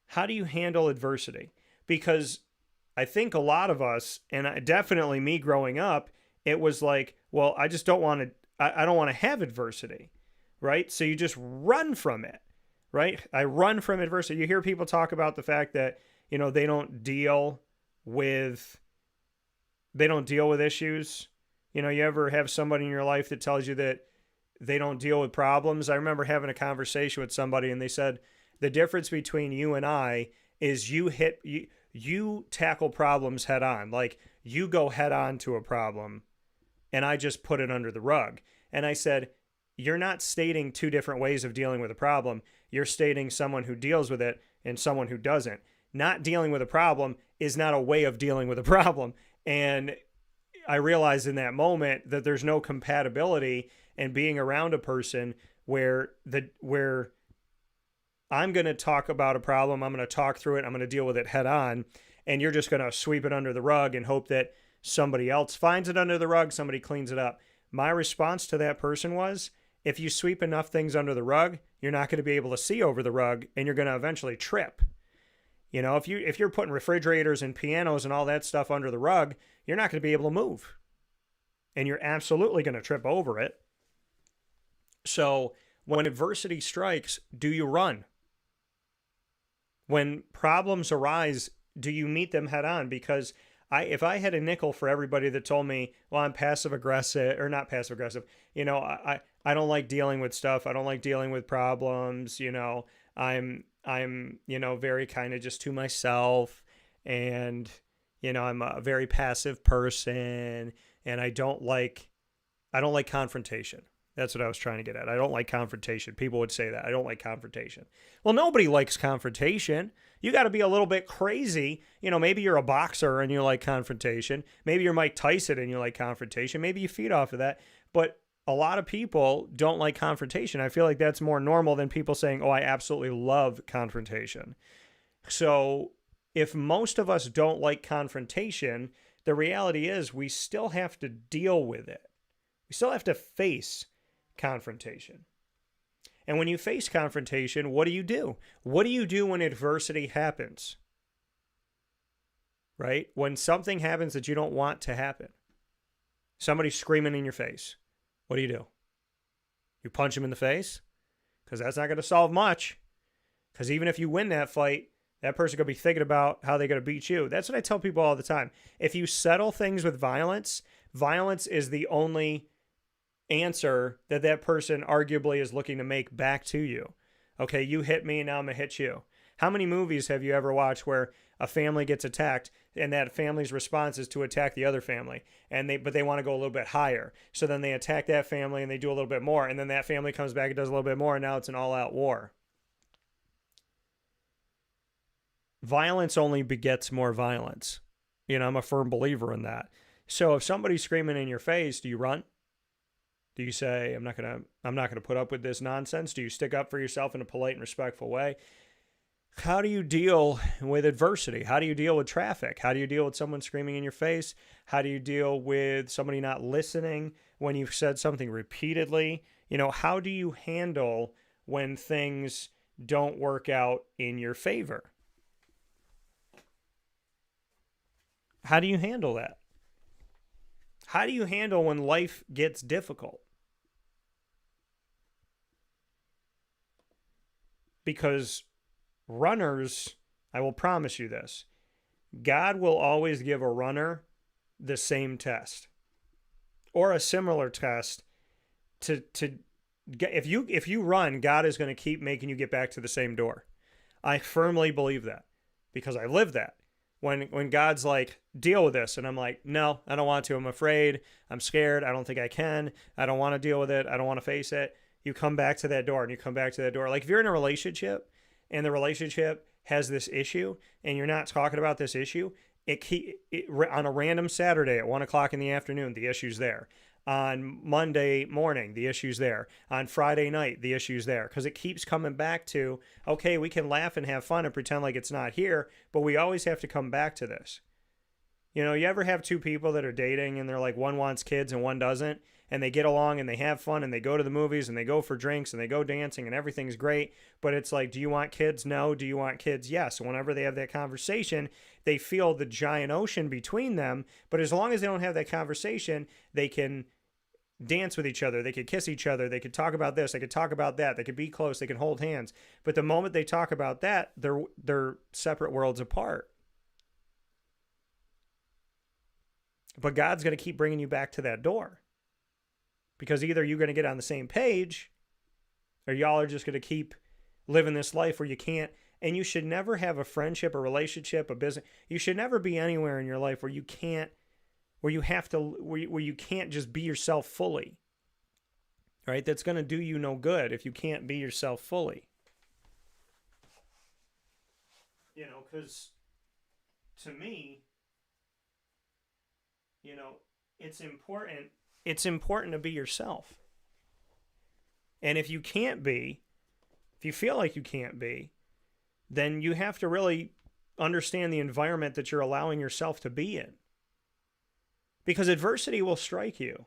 [SPEAKER 1] How do you handle adversity? Because I think a lot of us, and definitely me growing up, it was like, well, I just don't want to, I don't want to have adversity, right? So you just run from it, right? I run from adversity. You hear people talk about the fact that, they don't deal with issues. You ever have somebody in your life that tells you that they don't deal with problems? I remember having a conversation with somebody and they said, the difference between you and I is you tackle problems head on. Like you go head on to a problem and I just put it under the rug. And I said, you're not stating two different ways of dealing with a problem. You're stating someone who deals with it and someone who doesn't. Not dealing with a problem is not a way of dealing with a problem. And I realized in that moment that there's no compatibility in being around a person where I'm going to talk about a problem, I'm going to talk through it, I'm going to deal with it head on, and you're just going to sweep it under the rug and hope that somebody else finds it under the rug, somebody cleans it up. My response to that person was, if you sweep enough things under the rug, you're not going to be able to see over the rug, and you're going to eventually trip. If you're putting refrigerators and pianos and all that stuff under the rug, you're not going to be able to move. And you're absolutely going to trip over it. So when adversity strikes, do you run? When problems arise, do you meet them head on? Because if I had a nickel for everybody that told me, well, I'm passive aggressive, or not passive aggressive, I don't like dealing with stuff. I don't like dealing with problems. I'm very kind of just to myself, and, I'm a very passive person, and I don't like confrontation. That's what I was trying to get at. I don't like confrontation. People would say that. I don't like confrontation. Well, nobody likes confrontation. You got to be a little bit crazy. Maybe you're a boxer and you like confrontation. Maybe you're Mike Tyson and you like confrontation. Maybe you feed off of that. But a lot of people don't like confrontation. I feel like that's more normal than people saying, oh, I absolutely love confrontation. So if most of us don't like confrontation, the reality is we still have to deal with it. We still have to face confrontation. And when you face confrontation, what do you do? What do you do when adversity happens? Right? When something happens that you don't want to happen. Somebody's screaming in your face. What do? You punch him in the face? Because that's not going to solve much. Because even if you win that fight, that person's going to be thinking about how they're going to beat you. That's what I tell people all the time. If you settle things with violence, violence is the only answer that person arguably is looking to make back to you. Okay, you hit me, now I'm going to hit you. How many movies have you ever watched where a family gets attacked and that family's response is to attack the other family, but they want to go a little bit higher. So then they attack that family and they do a little bit more, and then that family comes back and does a little bit more, and now it's an all-out war. Violence only begets more violence. I'm a firm believer in that. So if somebody's screaming in your face, do you run? Do you say, I'm not gonna put up with this nonsense? Do you stick up for yourself in a polite and respectful way? How do you deal with adversity? How do you deal with traffic? How do you deal with someone screaming in your face? How do you deal with somebody not listening when you've said something repeatedly? How do you handle when things don't work out in your favor? How do you handle that? How do you handle when life gets difficult? Because runners, I will promise you this, God will always give a runner the same test or a similar test to get. If you run, God is going to keep making you get back to the same door. I firmly believe that because I live that. When God's like, deal with this, and I'm like, no, I don't want to. I'm afraid. I'm scared. I don't think I can. I don't want to deal with it. I don't want to face it. You come back to that door, and you come back to that door. Like if you're in a relationship and the relationship has this issue and you're not talking about this issue, On a random Saturday at 1 o'clock in the afternoon, the issue's there. On Monday morning, the issue's there. On Friday night, the issue's there. Because it keeps coming back to, okay, we can laugh and have fun and pretend like it's not here, but we always have to come back to this. You know, you ever have two people that are dating and they're like, one wants kids and one doesn't, and they get along and they have fun and they go to the movies and they go for drinks and they go dancing and everything's great, but it's like, do you want kids? No. Do you want kids? Yes. And whenever they have that conversation, they feel the giant ocean between them, but as long as they don't have that conversation, they can dance with each other, they could kiss each other, they could talk about this, they could talk about that, they could be close, they can hold hands. But the moment they talk about that, they're separate worlds apart. But God's going to keep bringing you back to that door. Because either you're going to get on the same page, or y'all are just going to keep living this life where you can't. And you should never have a friendship, a relationship, a business. You should never be anywhere in your life where you can't, where you have to, where you can't just be yourself fully. Right? That's going to do you no good if you can't be yourself fully. You know, because to me, you know, it's important to be yourself. And if you can't be, if you feel like you can't be, then you have to really understand the environment that you're allowing yourself to be in. Because adversity will strike you.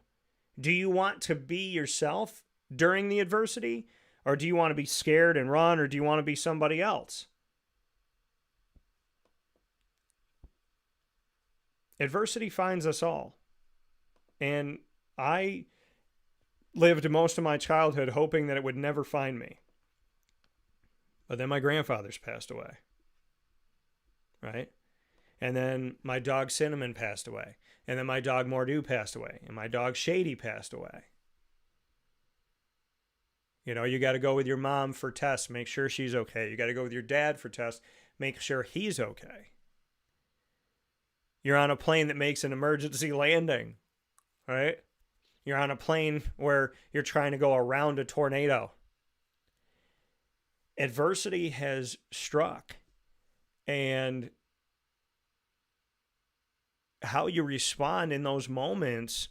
[SPEAKER 1] Do you want to be yourself during the adversity? Or do you want to be scared and run? Or do you want to be somebody else? Adversity finds us all. And I lived most of my childhood hoping that it would never find me. But then my grandfathers passed away. Right? And then my dog Cinnamon passed away. And then my dog Mordu passed away. And my dog Shady passed away. You know, you got to go with your mom for tests, make sure she's okay. You got to go with your dad for tests, make sure he's okay. You're on a plane that makes an emergency landing, right? You're on a plane where you're trying to go around a tornado. Adversity has struck. And how you respond in those moments,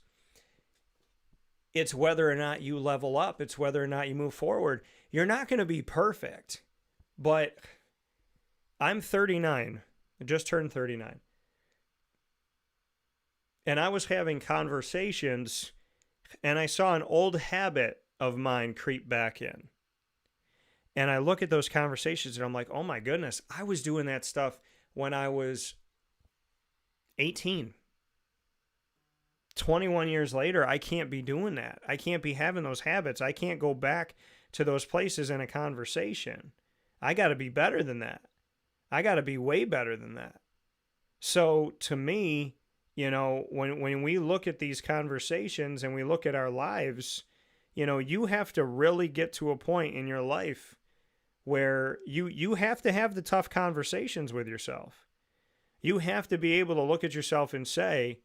[SPEAKER 1] it's whether or not you level up. It's whether or not you move forward. You're not going to be perfect, but I'm 39. I just turned 39. And I was having conversations, and I saw an old habit of mine creep back in. And I look at those conversations, and I'm like, oh my goodness, I was doing that stuff when I was 18. 21 years later, I can't be doing that. I can't be having those habits. I can't go back to those places in a conversation. I got to be better than that. I got to be way better than that. So to me, you know, when we look at these conversations and we look at our lives, you know, you have to really get to a point in your life where you have to have the tough conversations with yourself. You have to be able to look at yourself and say,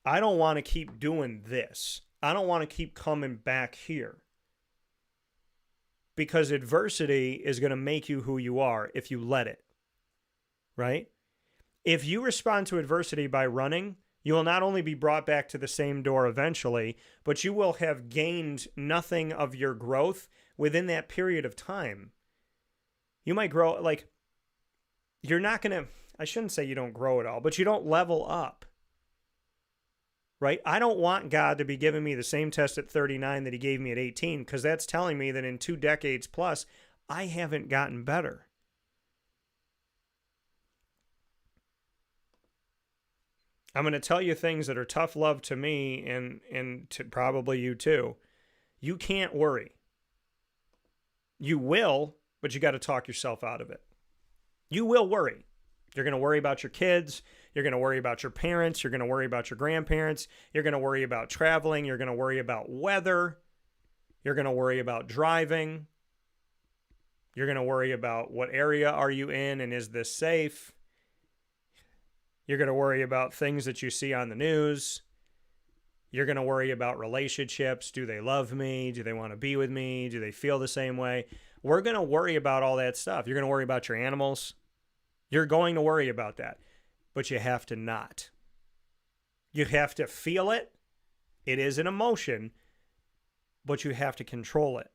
[SPEAKER 1] I don't want to keep doing this. I don't want to keep coming back here. Because adversity is going to make you who you are if you let it. Right? If you respond to adversity by running, you will not only be brought back to the same door eventually, but you will have gained nothing of your growth within that period of time. You might grow, like, you're not going to, I shouldn't say you don't grow at all, but you don't level up. Right? I don't want God to be giving me the same test at 39 that he gave me at 18, because that's telling me that in 2 decades plus, I haven't gotten better. I'm going to tell you things that are tough love to me and to probably you too. You can't worry. You will, but you got to talk yourself out of it. You will worry. You're going to worry about your kids. You're going to worry about your parents. You're going to worry about your grandparents. You're going to worry about traveling. You're going to worry about weather. You're going to worry about driving. You're going to worry about what area are you in and is this safe? You're going to worry about things that you see on the news. You're going to worry about relationships. Do they love me? Do they want to be with me? Do they feel the same way? We're going to worry about all that stuff. You're going to worry about your animals. You're going to worry about that. but you have to not. You have to feel it. It is an emotion, but you have to control it,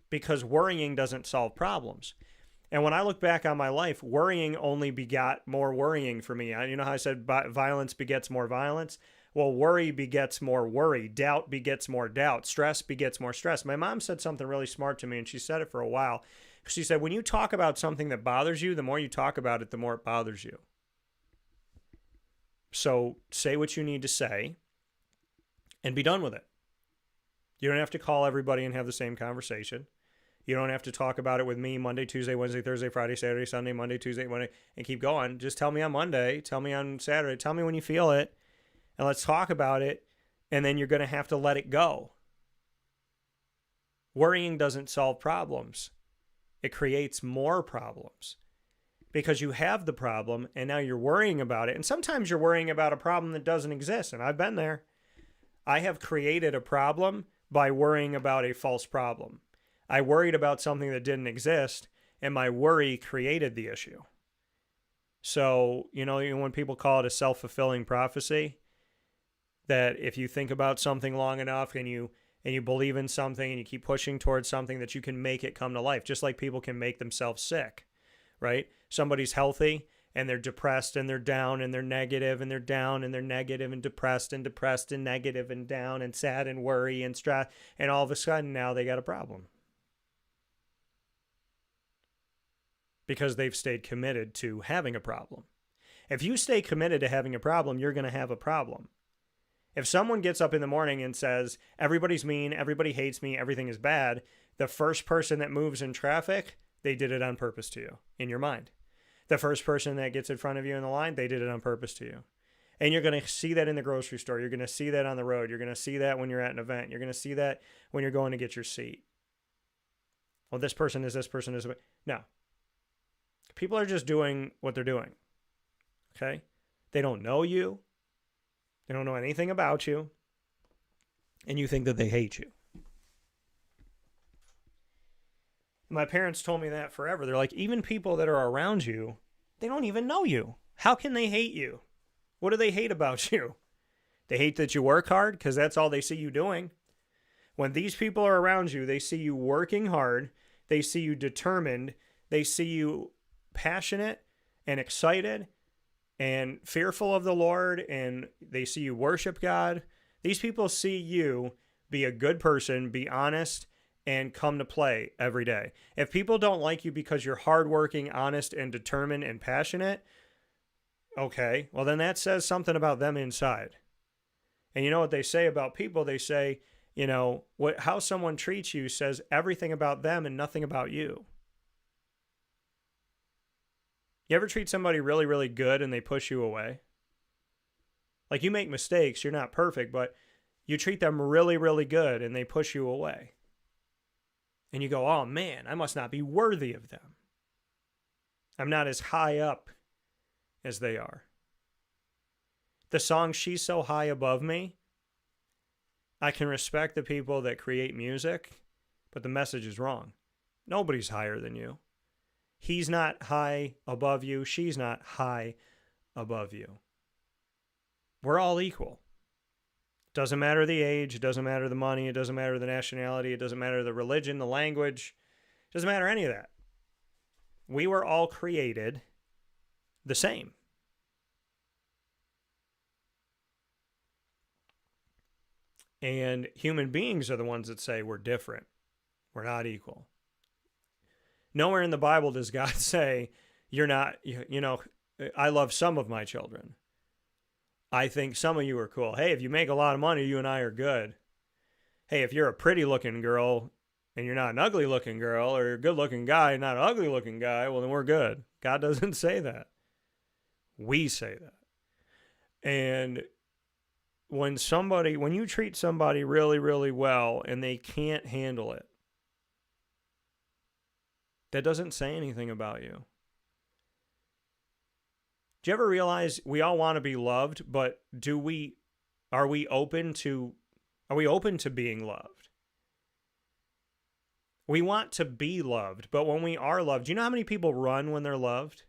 [SPEAKER 1] because worrying doesn't solve problems. And when I look back on my life, worrying only begot more worrying for me. You know how I said violence begets more violence? Well, worry begets more worry. Doubt begets more doubt. Stress begets more stress. My mom said something really smart to me, and she said it for a while. She said, when you talk about something that bothers you, the more you talk about it, the more it bothers you. So say what you need to say and be done with it. You don't have to call everybody and have the same conversation. You don't have to talk about it with me Monday, Tuesday, Wednesday, Thursday, Friday, Saturday, Sunday, Monday, Tuesday, Monday, and keep going. Just tell me on Monday, tell me on Saturday, tell me when you feel it, and let's talk about it, and then you're going to have to let it go. Worrying doesn't solve problems. It creates more problems, because you have the problem, and now you're worrying about it. And sometimes you're worrying about a problem that doesn't exist, and I've been there. I have created a problem by worrying about a false problem. I worried about something that didn't exist, and my worry created the issue. So, when people call it a self-fulfilling prophecy, that if you think about something long enough and you believe in something and you keep pushing towards something, that you can make it come to life, just like people can make themselves sick, right? Somebody's healthy and they're depressed and they're down and they're negative and they're down and they're negative and depressed and negative and down and sad and worry and stress, and all of a sudden now they got a problem. Because they've stayed committed to having a problem. If you stay committed to having a problem, you're going to have a problem. If someone gets up in the morning and says, everybody's mean, everybody hates me, everything is bad, the first person that moves in traffic, they did it on purpose to you, in your mind. The first person that gets in front of you in the line, they did it on purpose to you. And you're going to see that in the grocery store. You're going to see that on the road. You're going to see that when you're at an event. You're going to see that when you're going to get your seat. Well, this person is. No. People are just doing what they're doing. Okay? They don't know you. They don't know anything about you. And you think that they hate you. My parents told me that forever. They're like, even people that are around you, they don't even know you. How can they hate you? What do they hate about you? They hate that you work hard, because that's all they see you doing. When these people are around you, they see you working hard. They see you determined. They see you passionate and excited and fearful of the Lord, and they see you worship God. These people see you be a good person, be honest, and come to play every day. If people don't like you because you're hardworking, honest, and determined and passionate, okay, well then that says something about them inside. And you know what they say about people? They say, how someone treats you says everything about them and nothing about you. You ever treat somebody really, really good and they push you away? Like, you make mistakes, you're not perfect, but you treat them really, really good and they push you away. And you go, oh man, I must not be worthy of them. I'm not as high up as they are. The song She's So High Above Me, I can respect the people that create music, but the message is wrong. Nobody's higher than you. He's not high above you. She's not high above you. We're all equal. Doesn't matter the age. It doesn't matter the money. It doesn't matter the nationality. It doesn't matter the religion, the language. It doesn't matter any of that. We were all created the same. And human beings are the ones that say we're different. We're not equal. Nowhere in the Bible does God say, you're not, I love some of my children. I think some of you are cool. Hey, if you make a lot of money, you and I are good. Hey, if you're a pretty looking girl and you're not an ugly looking girl, or you're a good looking guy and not an ugly looking guy, well, then we're good. God doesn't say that. We say that. And when you treat somebody really, really well and they can't handle it, that doesn't say anything about you. Do you ever realize we all want to be loved, but are we open to being loved? We want to be loved, but when we are loved, do you know how many people run when they're loved?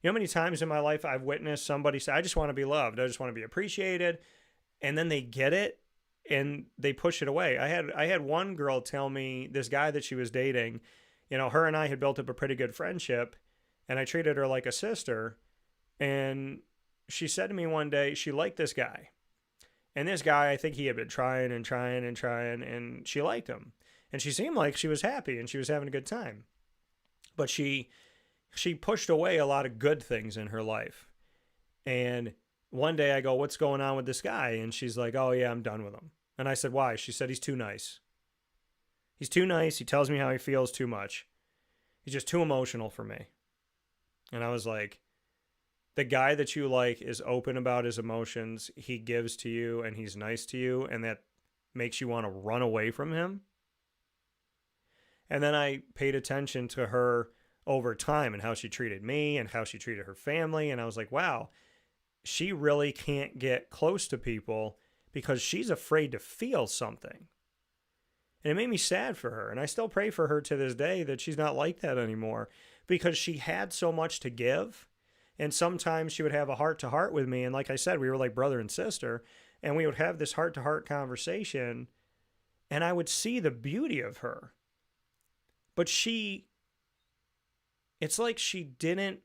[SPEAKER 1] You know how many times in my life I've witnessed somebody say, I just want to be loved. I just want to be appreciated. And then they get it and they push it away. I had one girl tell me, this guy that she was dating, you know, her and I had built up a pretty good friendship, and I treated her like a sister. And she said to me one day she liked this guy. And this guy, I think he had been trying and trying and trying, and she liked him. And she seemed like she was happy and she was having a good time. But she pushed away a lot of good things in her life. And one day I go, what's going on with this guy? And she's like, oh yeah, I'm done with him. And I said, why? She said, he's too nice. He's too nice. He tells me how he feels too much. He's just too emotional for me. And I was like, the guy that you like is open about his emotions. He gives to you and he's nice to you, and that makes you want to run away from him. And then I paid attention to her over time and how she treated me and how she treated her family. And I was like, wow, she really can't get close to people because she's afraid to feel something. And it made me sad for her. And I still pray for her to this day that she's not like that anymore, because she had so much to give. And sometimes she would have a heart-to-heart with me. And like I said, we were like brother and sister. And we would have this heart-to-heart conversation. And I would see the beauty of her. But it's like she didn't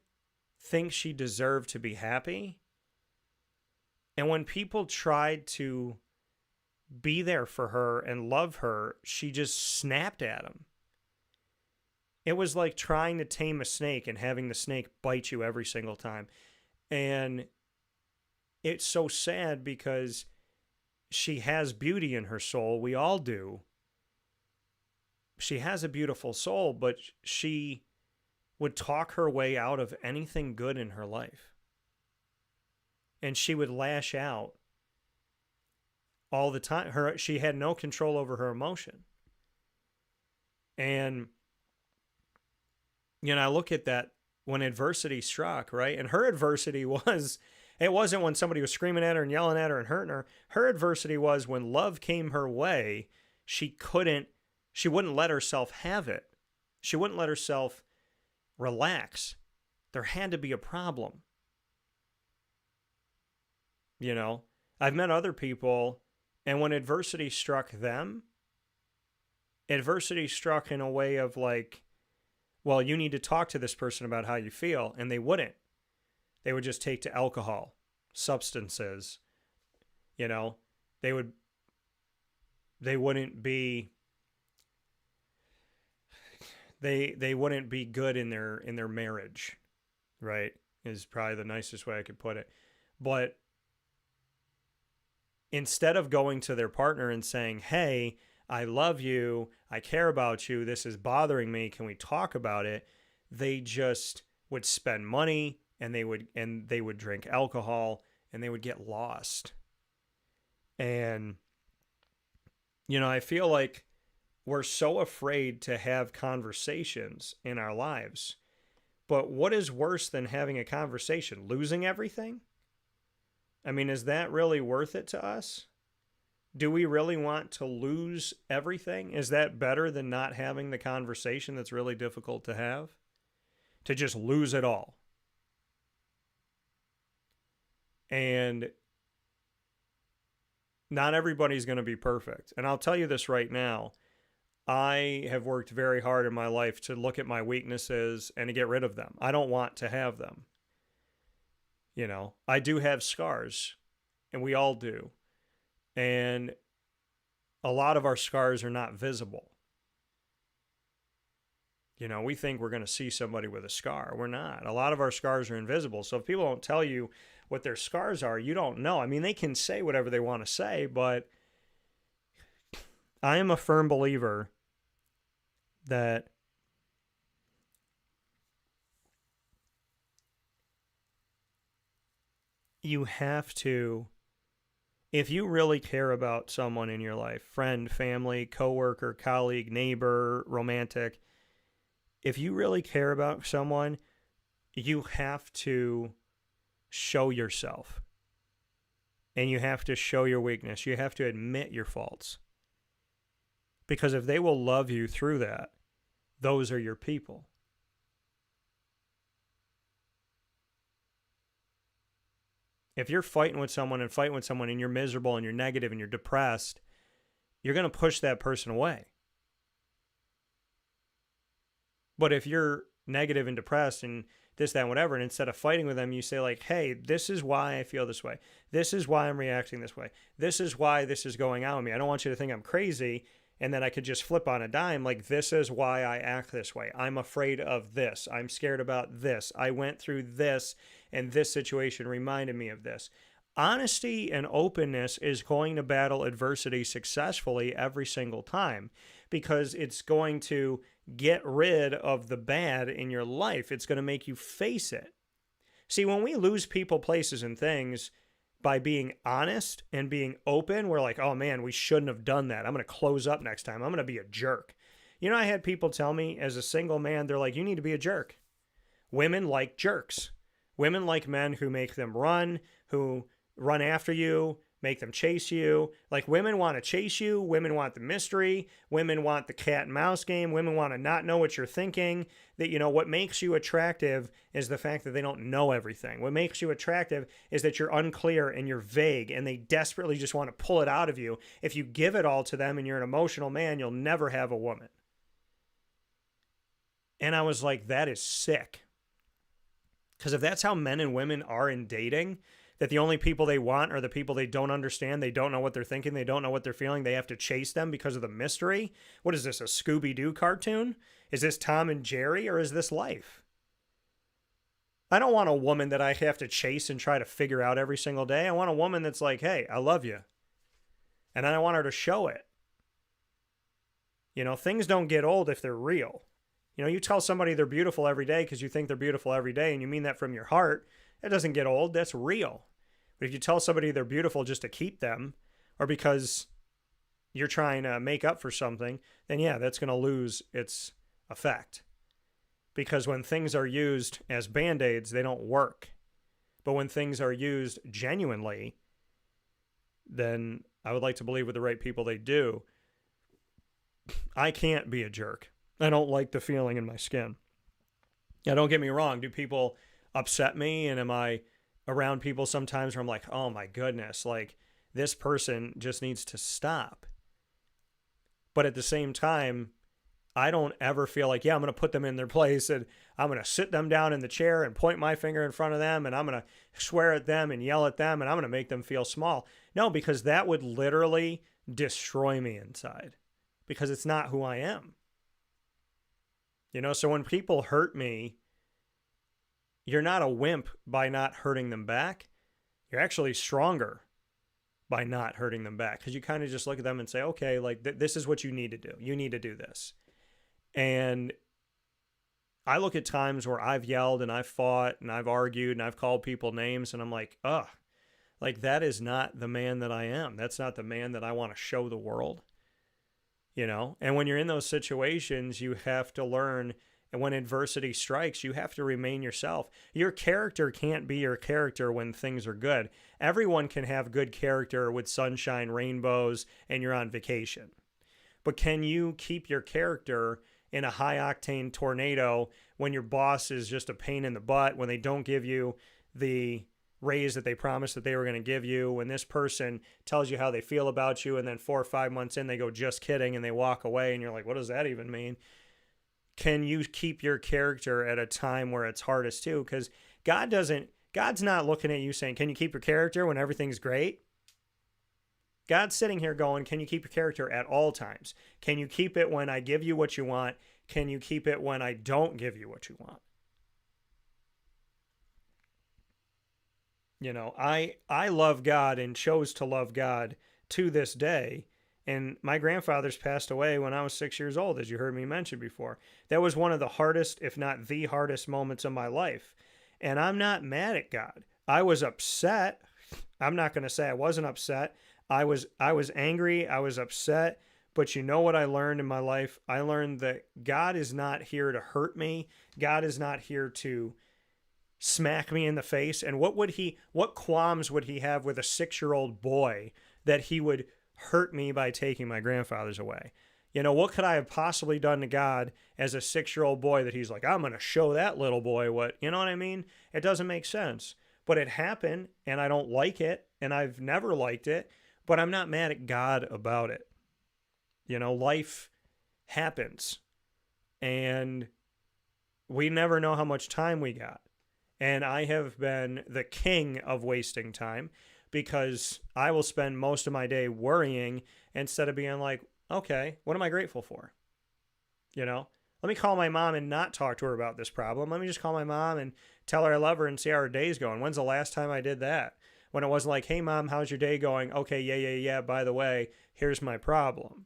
[SPEAKER 1] think she deserved to be happy. And when people tried to be there for her and love her, she just snapped at them. It was like trying to tame a snake and having the snake bite you every single time. And it's so sad because she has beauty in her soul. We all do. She has a beautiful soul, but she would talk her way out of anything good in her life. And she would lash out all the time. She had no control over her emotion. And you know, I look at that when adversity struck, right? And her adversity was, it wasn't when somebody was screaming at her and yelling at her and hurting her. Her adversity was when love came her way, she wouldn't let herself have it. She wouldn't let herself relax. There had to be a problem. You know, I've met other people, and when adversity struck them, adversity struck in a way of like, well, you need to talk to this person about how you feel. And they wouldn't. They would just take to alcohol, substances. You know, they wouldn't be they wouldn't be good in their marriage, right? Is probably the nicest way I could put it. But instead of going to their partner and saying, hey, I love you, I care about you, this is bothering me, can we talk about it? They just would spend money and they would drink alcohol and they would get lost. And you know, I feel like we're so afraid to have conversations in our lives. But what is worse than having a conversation? Losing everything? I mean, is that really worth it to us? Do we really want to lose everything? Is that better than not having the conversation that's really difficult to have? To just lose it all. And not everybody's going to be perfect. And I'll tell you this right now. I have worked very hard in my life to look at my weaknesses and to get rid of them. I don't want to have them. You know, I do have scars, and we all do. And a lot of our scars are not visible. You know, we think we're going to see somebody with a scar. We're not. A lot of our scars are invisible. So if people don't tell you what their scars are, you don't know. I mean, they can say whatever they want to say, but I am a firm believer that you have to, if you really care about someone in your life, friend, family, coworker, colleague, neighbor, romantic, if you really care about someone, you have to show yourself. And you have to show your weakness. You have to admit your faults. Because if they will love you through that, those are your people. If you're fighting with someone and you're miserable and you're negative and you're depressed, you're going to push that person away. But if you're negative and depressed and this, that, and whatever, and instead of fighting with them, you say like, hey, this is why I feel this way. This is why I'm reacting this way. This is why this is going on with me. I don't want you to think I'm crazy and then I could just flip on a dime. Like, this is why I act this way. I'm afraid of this. I'm scared about this. I went through this, and this situation reminded me of this. Honesty and openness is going to battle adversity successfully every single time, because it's going to get rid of the bad in your life. It's going to make you face it. See, when we lose people, places, and things by being honest and being open, we're like, oh man, we shouldn't have done that. I'm going to close up next time. I'm going to be a jerk. You know, I had people tell me as a single man, they're like, you need to be a jerk. Women like jerks. Women like men who make them run, who run after you, make them chase you. Like, women want to chase you. Women want the mystery. Women want the cat and mouse game. Women want to not know what you're thinking. That, you know, what makes you attractive is the fact that they don't know everything. What makes you attractive is that you're unclear and you're vague, and they desperately just want to pull it out of you. If you give it all to them and you're an emotional man, you'll never have a woman. And I was like, that is sick. Because if that's how men and women are in dating, that the only people they want are the people they don't understand, they don't know what they're thinking, they don't know what they're feeling, they have to chase them because of the mystery. What is this, a Scooby-Doo cartoon? Is this Tom and Jerry, or is this life? I don't want a woman that I have to chase and try to figure out every single day. I want a woman that's like, hey, I love you. And I want her to show it. You know, things don't get old if they're real. You know, you tell somebody they're beautiful every day because you think they're beautiful every day and you mean that from your heart, that doesn't get old. That's real. But if you tell somebody they're beautiful just to keep them, or because you're trying to make up for something, then yeah, that's going to lose its effect. Because when things are used as Band-Aids, they don't work. But when things are used genuinely, then I would like to believe with the right people they do. I can't be a jerk. I don't like the feeling in my skin. Now, don't get me wrong. Do people upset me? And am I around people sometimes where I'm like, oh my goodness, like, this person just needs to stop. But at the same time, I don't ever feel like, yeah, I'm going to put them in their place and I'm going to sit them down in the chair and point my finger in front of them and I'm going to swear at them and yell at them and I'm going to make them feel small. No, because that would literally destroy me inside, because it's not who I am. You know, so when people hurt me, you're not a wimp by not hurting them back. You're actually stronger by not hurting them back, because you kind of just look at them and say, okay, like, this is what you need to do. You need to do this. And I look at times where I've yelled and I've fought and I've argued and I've called people names and I'm like, ugh, like, that is not the man that I am. That's not the man that I want to show the world. You know, and when you're in those situations, you have to learn, and when adversity strikes, you have to remain yourself. Your character can't be your character when things are good. Everyone can have good character with sunshine, rainbows, and you're on vacation. But can you keep your character in a high-octane tornado when your boss is just a pain in the butt, when they don't give you the raise that they promised that they were going to give you, when this person tells you how they feel about you and then 4 or 5 months in they go, just kidding, and they walk away and you're like, what does that even mean? Can you keep your character at a time where it's hardest too? Because God's not looking at you saying, can you keep your character when everything's great? God's sitting here going, can you keep your character at all times? Can you keep it when I give you what you want? Can you keep it when I don't give you what you want? You know, I love God and chose to love God to this day. And my grandfather's passed away when I was 6 years old, as you heard me mention before. That was one of the hardest, if not the hardest moments of my life. And I'm not mad at God. I was upset. I'm not going to say I wasn't upset. I was angry. I was upset. But you know what I learned in my life? I learned that God is not here to hurt me. God is not here to smack me in the face. And what qualms would he have with a 6-year-old boy that he would hurt me by taking my grandfather's away? You know, what could I have possibly done to God as a 6-year-old boy that he's like, I'm going to show that little boy what, you know what I mean? It doesn't make sense. But it happened, and I don't like it, and I've never liked it, but I'm not mad at God about it. You know, life happens, and we never know how much time we got. And I have been the king of wasting time because I will spend most of my day worrying instead of being like, okay, what am I grateful for? You know, let me call my mom and not talk to her about this problem. Let me just call my mom and tell her I love her and see how her day's going. When's the last time I did that? When it wasn't like, hey, Mom, how's your day going? Okay, yeah. By the way, here's my problem.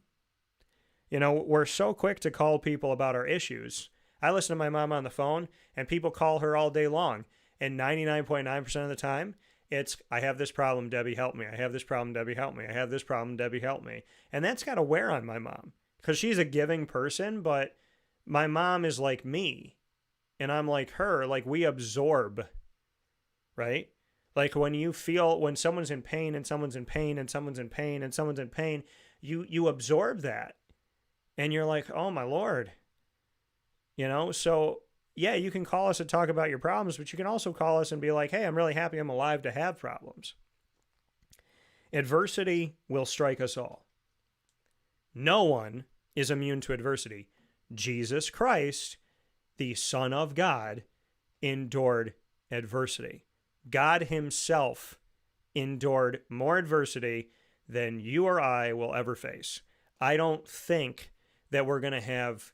[SPEAKER 1] You know, we're so quick to call people about our issues. I listen to my mom on the phone, and people call her all day long. And 99.9% of the time, it's, I have this problem, Debbie, help me. I have this problem, Debbie, help me. I have this problem, Debbie, help me. And that's got to wear on my mom because she's a giving person, but my mom is like me, and I'm like her. Like, we absorb, right? Like, when someone's in pain and someone's in pain and someone's in pain and someone's in pain, you absorb that. And you're like, oh, my Lord. You know, so yeah, you can call us and talk about your problems, but you can also call us and be like, hey, I'm really happy I'm alive to have problems. Adversity will strike us all. No one is immune to adversity. Jesus Christ, the Son of God, endured adversity. God himself endured more adversity than you or I will ever face. I don't think that we're going to have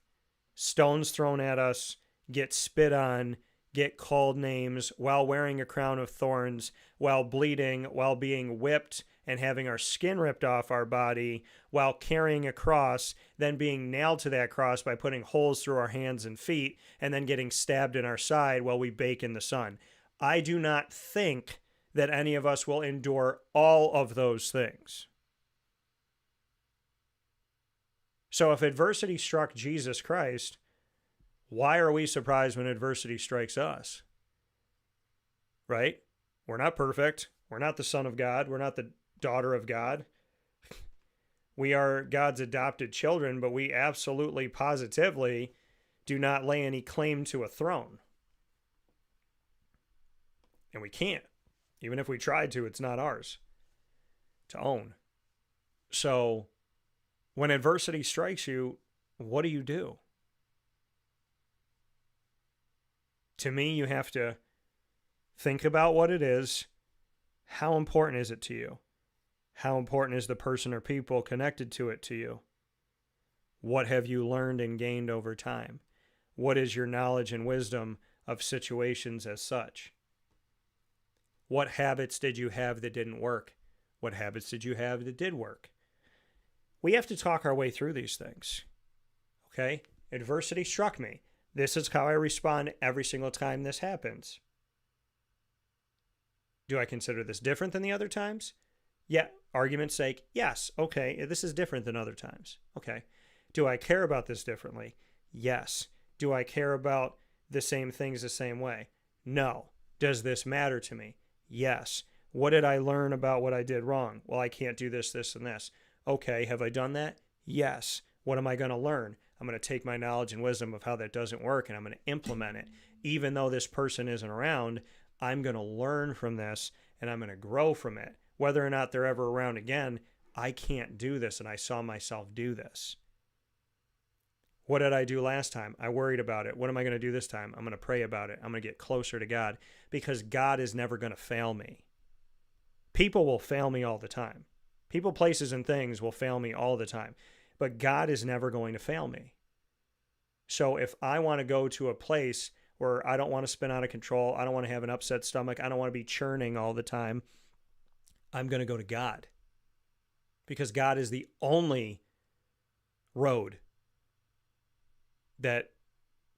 [SPEAKER 1] stones thrown at us, get spit on, get called names while wearing a crown of thorns, while bleeding, while being whipped and having our skin ripped off our body, while carrying a cross, then being nailed to that cross by putting holes through our hands and feet, and then getting stabbed in our side while we bake in the sun. I do not think that any of us will endure all of those things. So if adversity struck Jesus Christ, why are we surprised when adversity strikes us? Right? We're not perfect. We're not the Son of God. We're not the daughter of God. We are God's adopted children, but we absolutely, positively do not lay any claim to a throne. And we can't. Even if we tried to, it's not ours to own. So when adversity strikes you, what do? To me, you have to think about what it is. How important is it to you? How important is the person or people connected to it to you? What have you learned and gained over time? What is your knowledge and wisdom of situations as such? What habits did you have that didn't work? What habits did you have that did work? We have to talk our way through these things. Okay? Adversity struck me. This is how I respond every single time this happens. Do I consider this different than the other times? Yeah, argument's sake, yes. Okay, this is different than other times. Okay. Do I care about this differently? Yes. Do I care about the same things the same way? No. Does this matter to me? Yes. What did I learn about what I did wrong? Well, I can't do this, this, and this. Okay, have I done that? Yes. What am I going to learn? I'm going to take my knowledge and wisdom of how that doesn't work and I'm going to implement it. Even though this person isn't around, I'm going to learn from this and I'm going to grow from it. Whether or not they're ever around again, I can't do this and I saw myself do this. What did I do last time? I worried about it. What am I going to do this time? I'm going to pray about it. I'm going to get closer to God because God is never going to fail me. People will fail me all the time. People, places, and things will fail me all the time. But God is never going to fail me. So if I want to go to a place where I don't want to spin out of control, I don't want to have an upset stomach, I don't want to be churning all the time, I'm going to go to God. Because God is the only road that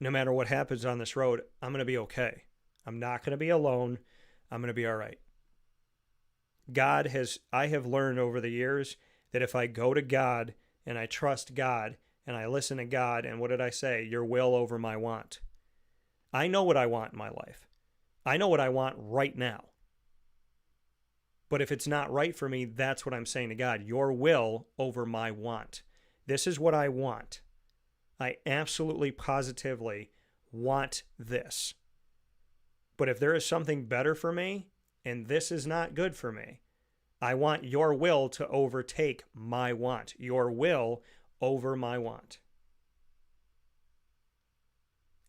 [SPEAKER 1] no matter what happens on this road, I'm going to be okay. I'm not going to be alone. I'm going to be all right. I have learned over the years that if I go to God and I trust God and I listen to God, and what did I say? Your will over my want. I know what I want in my life. I know what I want right now. But if it's not right for me, that's what I'm saying to God. Your will over my want. This is what I want. I absolutely, positively want this. But if there is something better for me, and this is not good for me. I want your will to overtake my want. Your will over my want.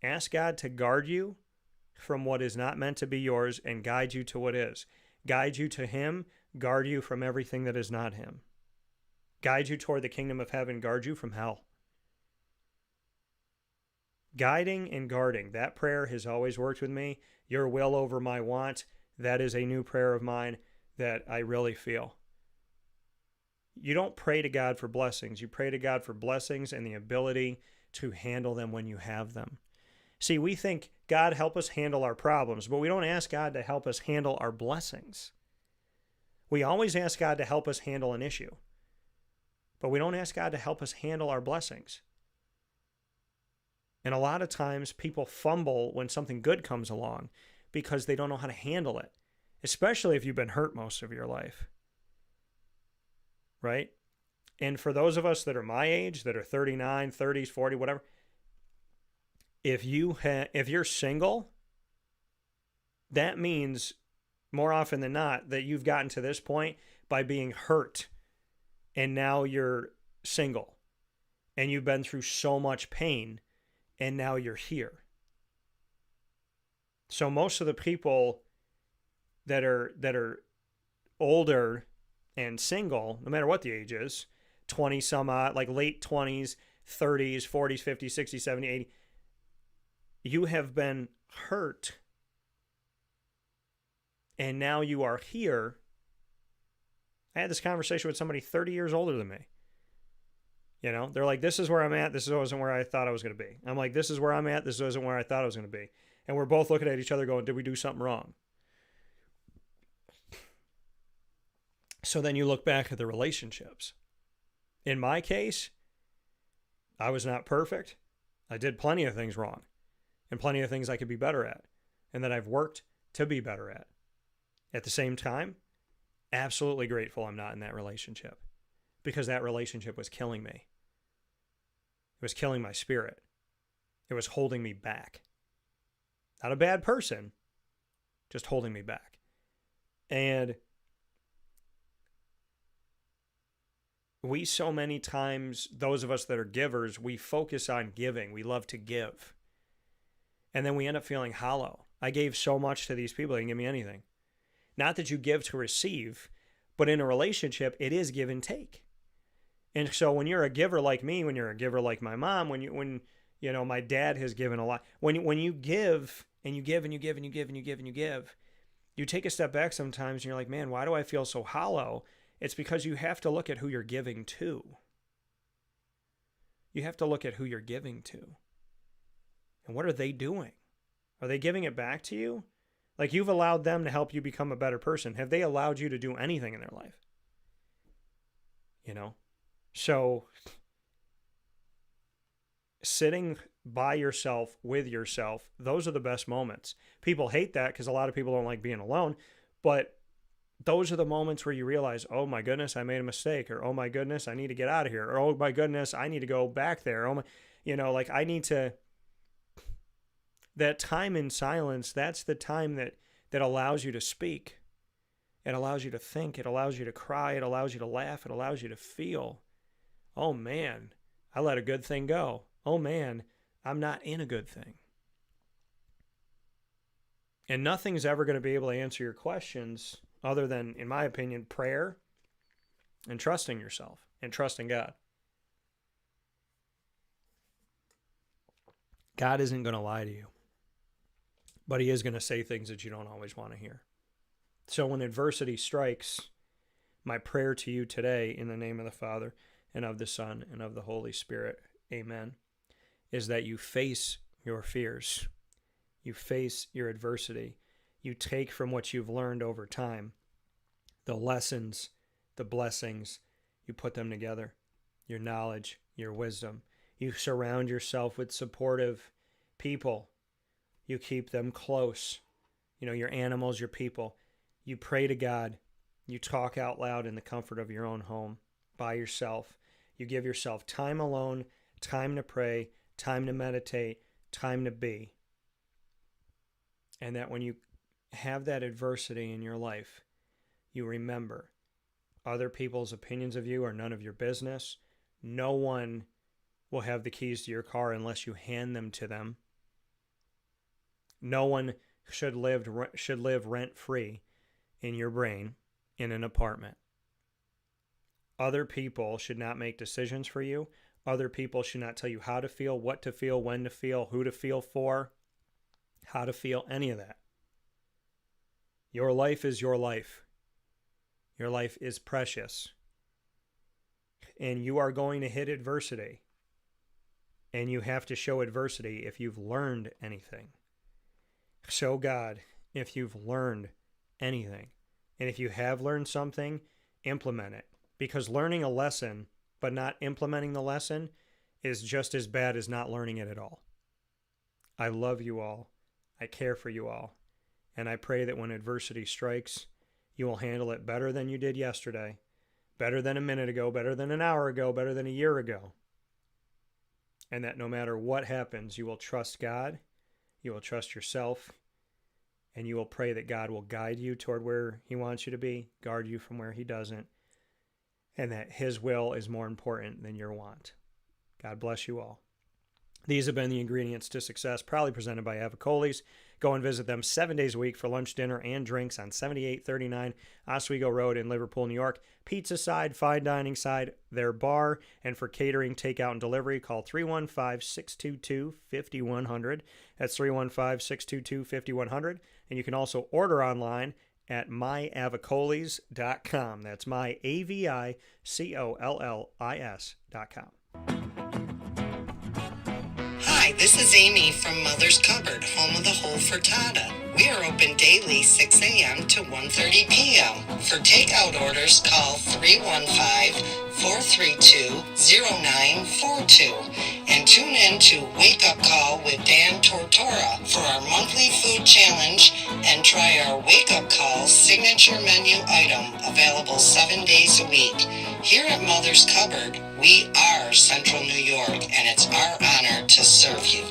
[SPEAKER 1] Ask God to guard you from what is not meant to be yours and guide you to what is. Guide you to Him, guard you from everything that is not Him. Guide you toward the kingdom of heaven, guard you from hell. Guiding and guarding, that prayer has always worked with me. Your will over my want, that is a new prayer of mine that I really feel. You don't pray to God for blessings. You pray to God for blessings and the ability to handle them when you have them. See, we think, God, help us handle our problems, but we don't ask God to help us handle our blessings. We always ask God to help us handle an issue, but we don't ask God to help us handle our blessings. And a lot of times people fumble when something good comes along because they don't know how to handle it, especially if you've been hurt most of your life. Right? And for those of us that are my age, that are 39, 30s, 40, whatever, if you're single, that means more often than not that you've gotten to this point by being hurt, and now you're single, and you've been through so much pain, and now you're here. So most of the people that are older and single, no matter what the age is, 20 some odd, like late 20s, 30s, 40s, 50s, 60s, 70s, 80s, you have been hurt, and now you are here. I had this conversation with somebody 30 years older than me. You know, they're like, this is where I'm at. This wasn't where I thought I was going to be. I'm like, this is where I'm at. This wasn't where I thought I was going to be. And we're both looking at each other going, did we do something wrong? So then you look back at the relationships. In my case, I was not perfect. I did plenty of things wrong and plenty of things I could be better at and that I've worked to be better at. At the same time, absolutely grateful I'm not in that relationship because that relationship was killing me. It was killing my spirit. It was holding me back. Not a bad person, just holding me back. And we so many times, those of us that are givers, we focus on giving. We love to give. And then we end up feeling hollow. I gave so much to these people, they didn't give me anything. Not that you give to receive, but in a relationship, it is give and take. And so when you're a giver like me, when you're a giver like my mom, when you know my dad has given a lot, when you give and you give and you give and you give and you give and you give, you take a step back sometimes and you're like, man, why do I feel so hollow? It's because you have to look at who you're giving to. You have to look at who you're giving to. And what are they doing? Are they giving it back to you? Like you've allowed them to help you become a better person. Have they allowed you to do anything in their life? You know? So sitting by yourself, with yourself, those are the best moments. People hate that because a lot of people don't like being alone, but those are the moments where you realize, oh my goodness, I made a mistake, or oh my goodness, I need to get out of here, or oh my goodness, I need to go back there. Oh my, like I need to. That time in silence, that's the time that allows you to speak. It allows you to think. It allows you to cry. It allows you to laugh. It allows you to feel. Oh man, I let a good thing go. Oh man, I'm not in a good thing. And nothing's ever going to be able to answer your questions other than, in my opinion, prayer and trusting yourself and trusting God. God isn't going to lie to you, but He is going to say things that you don't always want to hear. So when adversity strikes, my prayer to you today, in the name of the Father and of the Son and of the Holy Spirit, amen, is that you face your fears. You face your adversity. You take from what you've learned over time, the lessons, the blessings, you put them together, your knowledge, your wisdom. You surround yourself with supportive people. You keep them close. Your animals, your people. You pray to God. You talk out loud in the comfort of your own home by yourself. You give yourself time alone, time to pray, time to meditate, time to be. And that when you have that adversity in your life, you remember other people's opinions of you are none of your business. No one will have the keys to your car unless you hand them to them. No one should live rent-free in your brain in an apartment. Other people should not make decisions for you. Other people should not tell you how to feel, what to feel, when to feel, who to feel for, how to feel, any of that. Your life is your life. Your life is precious. And you are going to hit adversity. And you have to show adversity if you've learned anything. Show God if you've learned anything. And if you have learned something, implement it. Because learning a lesson but not implementing the lesson is just as bad as not learning it at all. I love you all. I care for you all. And I pray that when adversity strikes, you will handle it better than you did yesterday, better than a minute ago, better than an hour ago, better than a year ago. And that no matter what happens, you will trust God, you will trust yourself, and you will pray that God will guide you toward where He wants you to be, guard you from where He doesn't, and that His will is more important than your want. God bless you all. These have been the ingredients to success, proudly presented by Avicolli's. Go and visit them 7 days a week for lunch, dinner, and drinks on 7839 Oswego Road in Liverpool, New York. Pizza side, fine dining side, their bar, and for catering, takeout, and delivery, call 315-622-5100. That's 315-622-5100. And you can also order online at myavicollis.com. That's myavicollis.com.
[SPEAKER 8] Hi, this is Amy from Mother's Cupboard, home of the whole frittata. We are open daily 6 a.m. to 1:30 p.m. For takeout orders, call 315-432-0942 and tune in to Wake Up Call with Dan Tortora for our monthly food challenge and try our Wake Up Call signature menu item available 7 days a week. Here at Mother's Cupboard, we are Central New York, and it's our honor to serve you.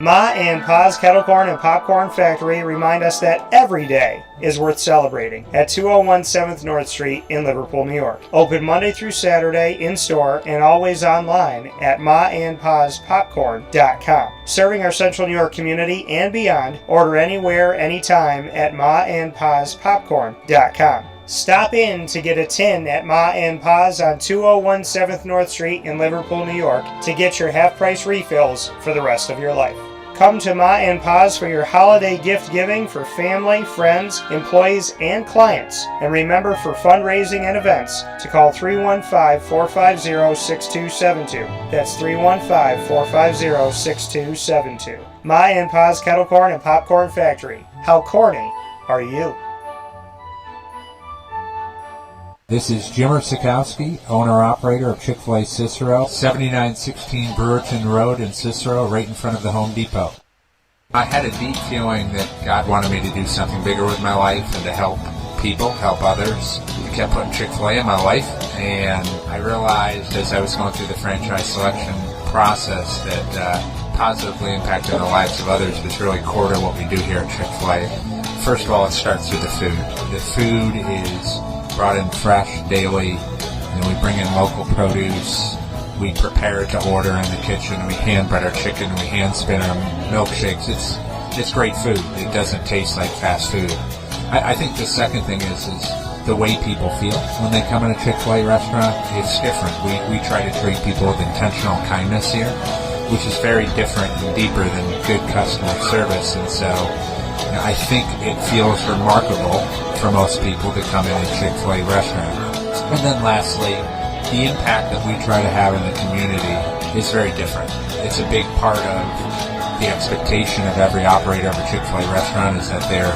[SPEAKER 1] Ma and Pa's Kettle Corn and Popcorn Factory remind us that every day is worth celebrating at 201 7th North Street in Liverpool, New York. Open Monday through Saturday in-store and always online at maandpaspopcorn.com. Serving our Central New York community and beyond, order anywhere, anytime at maandpaspopcorn.com. Stop in to get a tin at Ma and Pa's on 201 7th North Street in Liverpool, New York to get your half-price refills for the rest of your life. Come to Ma and Pa's for your holiday gift giving for family, friends, employees, and clients. And remember, for fundraising and events, to call 315-450-6272. That's 315-450-6272. Ma and Pa's Kettle Corn and Popcorn Factory. How corny are you?
[SPEAKER 9] This is Jimmer Sikowski, owner-operator of Chick-fil-A Cicero, 7916 Brewerton Road in Cicero, right in front of the Home Depot. I had a deep feeling that God wanted me to do something bigger with my life and to help people, help others. I kept putting Chick-fil-A in my life, and I realized as I was going through the franchise selection process that positively impacting the lives of others was really core to what we do here at Chick-fil-A. First of all, it starts with the food. The food is brought in fresh daily, and we bring in local produce. We prepare it to order in the kitchen. We hand bread our chicken. We hand spin our milkshakes. It's great food. It doesn't taste like fast food. I think the second thing is the way people feel when they come in a Chick-fil-A restaurant. It's different. We try to treat people with intentional kindness here, which is very different and deeper than good customer service. And so I think it feels remarkable for most people to come in a Chick-fil-A restaurant. And then lastly, the impact that we try to have in the community is very different. It's a big part of the expectation of every operator of a Chick-fil-A restaurant is that they're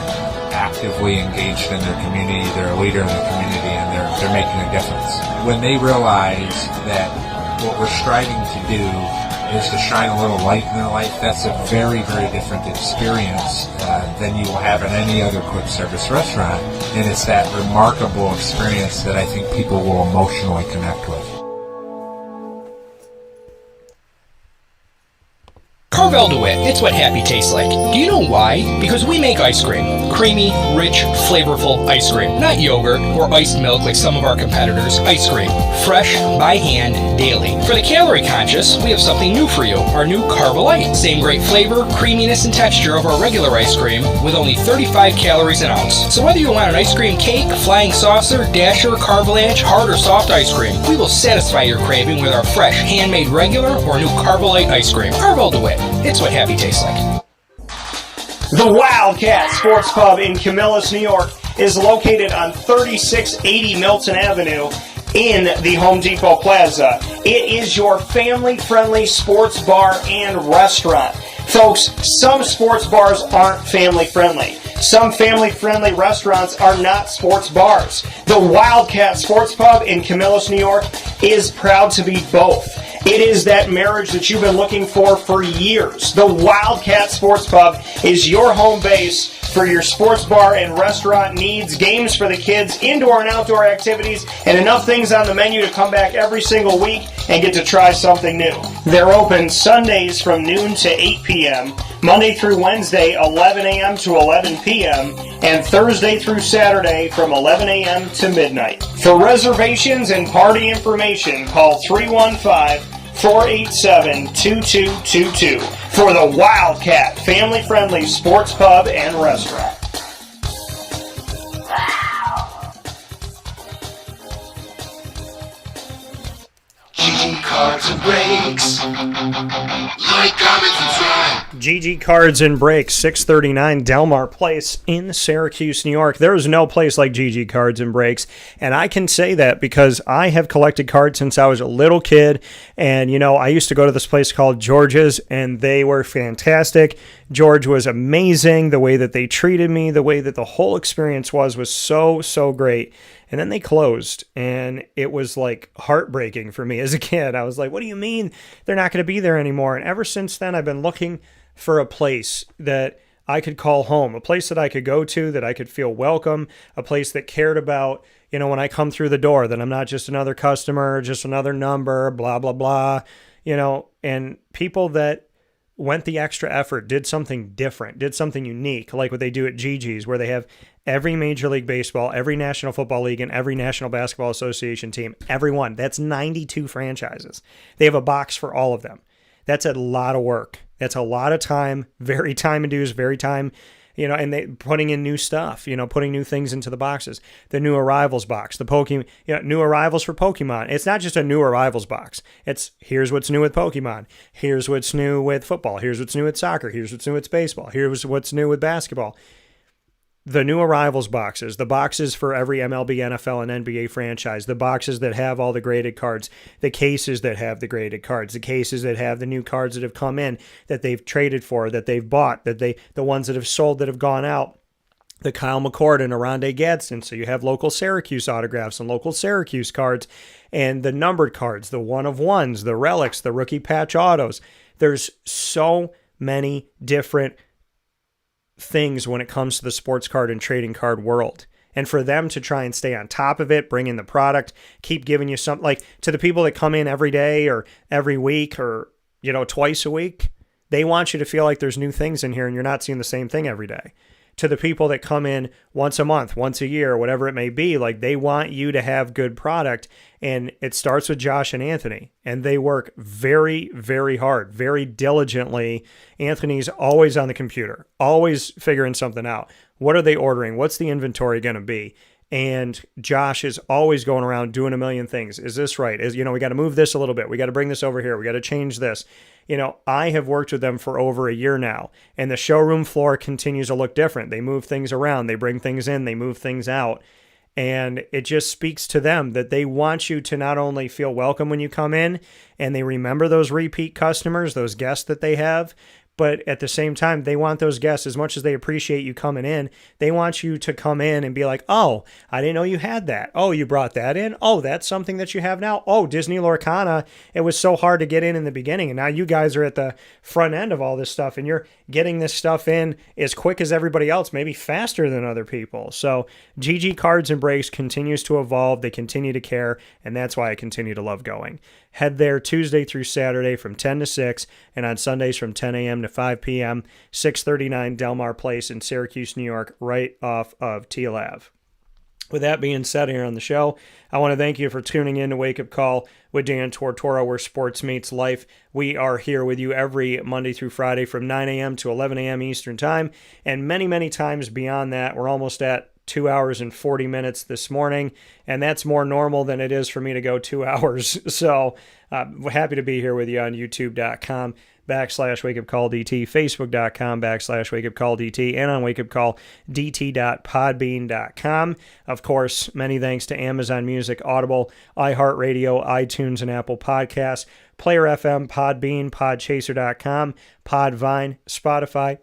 [SPEAKER 9] actively engaged in their community, they're a leader in the community, and they're making a difference. When they realize that what we're striving to do is to shine a little light in their life, that's a very, very different experience than you will have in any other quick service restaurant. And it's that remarkable experience that I think people will emotionally connect with.
[SPEAKER 10] Carvel DeWitt, it's what happy tastes like. Do you know why? Because we make ice cream. Creamy, rich, flavorful ice cream. Not yogurt or iced milk like some of our competitors. Ice cream. Fresh, by hand, daily. For the calorie conscious, we have something new for you. Our new Carvelite. Same great flavor, creaminess, and texture of our regular ice cream with only 35 calories an ounce. So whether you want an ice cream cake, flying saucer, dasher, carvalanche, hard or soft ice cream, we will satisfy your craving with our fresh, handmade regular or new Carvelite ice cream. Carvel DeWitt. It's what happy tastes like.
[SPEAKER 1] The Wildcat Sports Pub in Camillus, New York is located on 3680 Milton Avenue in the Home Depot Plaza. It is your family-friendly sports bar and restaurant. Folks, some sports bars aren't family-friendly. Some family-friendly restaurants are not sports bars. The Wildcat Sports Pub in Camillus, New York is proud to be both. It is that marriage that you've been looking for years. The Wildcat Sports Pub is your home base for your sports bar and restaurant needs, games for the kids, indoor and outdoor activities, and enough things on the menu to come back every single week and get to try something new. They're open Sundays from noon to 8 p.m., Monday through Wednesday, 11 a.m. to 11 p.m., and Thursday through Saturday from 11 a.m. to midnight. For reservations and party information, call 315-487-2222 for the Wildcat family-friendly sports pub and restaurant.
[SPEAKER 11] GG Cards and Breaks. Like, comment, subscribe.
[SPEAKER 1] GG Cards and Breaks, 639 Delmar Place in Syracuse, New York. There is no place like GG Cards and Breaks, and I can say that because I have collected cards since I was a little kid, and, you know, I used to go to this place called George's, and they were fantastic. George was amazing. The way that they treated me, the way that the whole experience was so great. And then they closed, and it was like heartbreaking for me as a kid. I was like, what do you mean they're not going to be there anymore? And ever since then, I've been looking for a place that I could call home, a place that I could go to, that I could feel welcome, a place that cared about, you know, when I come through the door, that I'm not just another customer, just another number, blah, blah, blah, you know, and people that went the extra effort, did something different, did something unique, like what they do at GG's, where they have every Major League Baseball, every National Football League, and every National Basketball Association team, every one. That's 92 franchises. They have a box for all of them. That's a lot of work. That's a lot of time, very time-induced, very time, you know, and they putting in new stuff, you know, putting new things into the boxes. The new arrivals box, the Pokemon, you know, new arrivals for Pokemon. It's not just a new arrivals box. It's here's what's new with Pokemon. Here's what's new with football. Here's what's new with soccer. Here's what's new with baseball. Here's what's new with basketball. The new arrivals boxes, the boxes for every MLB, NFL, and NBA franchise, the boxes that have all the graded cards, the cases that have the graded cards, the cases that have the new cards that have come in, that they've traded for, that they've bought, the ones that have sold that have gone out, the Kyle McCord and Aronde Gadsden. So you have local Syracuse autographs and local Syracuse cards, and the numbered cards, the one-of-ones, the relics, the rookie patch autos. There's so many different things when it comes to the sports card and trading card world. And for them to try and stay on top of it, bring in the product, keep giving you something, like to the people that come in every day or every week or, you know, twice a week, they want you to feel like there's new things in here and you're not seeing the same thing every day. To the people that come in once a month, once a year, whatever it may be, like they want you to have good product. And it starts with Josh and Anthony, and they work very, very hard, very diligently. Anthony's always on the computer, always figuring something out. What are they ordering? What's the inventory going to be? And Josh is always going around doing a million things. Is this right? Is, you know, we got to move this a little bit. We got to bring this over here. We got to change this. You know, I have worked with them for over a year now, and the showroom floor continues to look different. They move things around. They bring things in. They move things out. And it just speaks to them that they want you to not only feel welcome when you come in, and they remember those repeat customers, those guests that they have, but at the same time, they want those guests, as much as they appreciate you coming in, they want you to come in and be like, oh, I didn't know you had that. Oh, you brought that in. Oh, that's something that you have now. Oh, Disney Lorcana, it was so hard to get in the beginning, and now you guys are at the front end of all this stuff, and you're getting this stuff in as quick as everybody else, maybe faster than other people. So GG Cards and Breaks continues to evolve. They continue to care, and that's why I continue to love going. Head there Tuesday through Saturday from 10 to 6, and on Sundays from 10 a.m. to 5 p.m., 639 Delmar Place in Syracuse, New York, right off of Teal Ave. With that being said here on the show, I want to thank you for tuning in to Wake Up Call with Dan Tortora, where sports meets life. We are here with you every Monday through Friday from 9 a.m. to 11 a.m. Eastern Time, and many, many times beyond that. We're almost at 2 hours and 40 minutes this morning, and that's more normal than it is for me to go 2 hours. So we're happy to be here with you on youtube.com/wakeupcalldt, facebook.com/wakeupcalldt, and on wakeupcalldt.podbean.com. Of course, many thanks to Amazon Music, Audible, iHeartRadio, iTunes, and Apple Podcasts, Player FM, Podbean, Podchaser.com, Podvine, Spotify,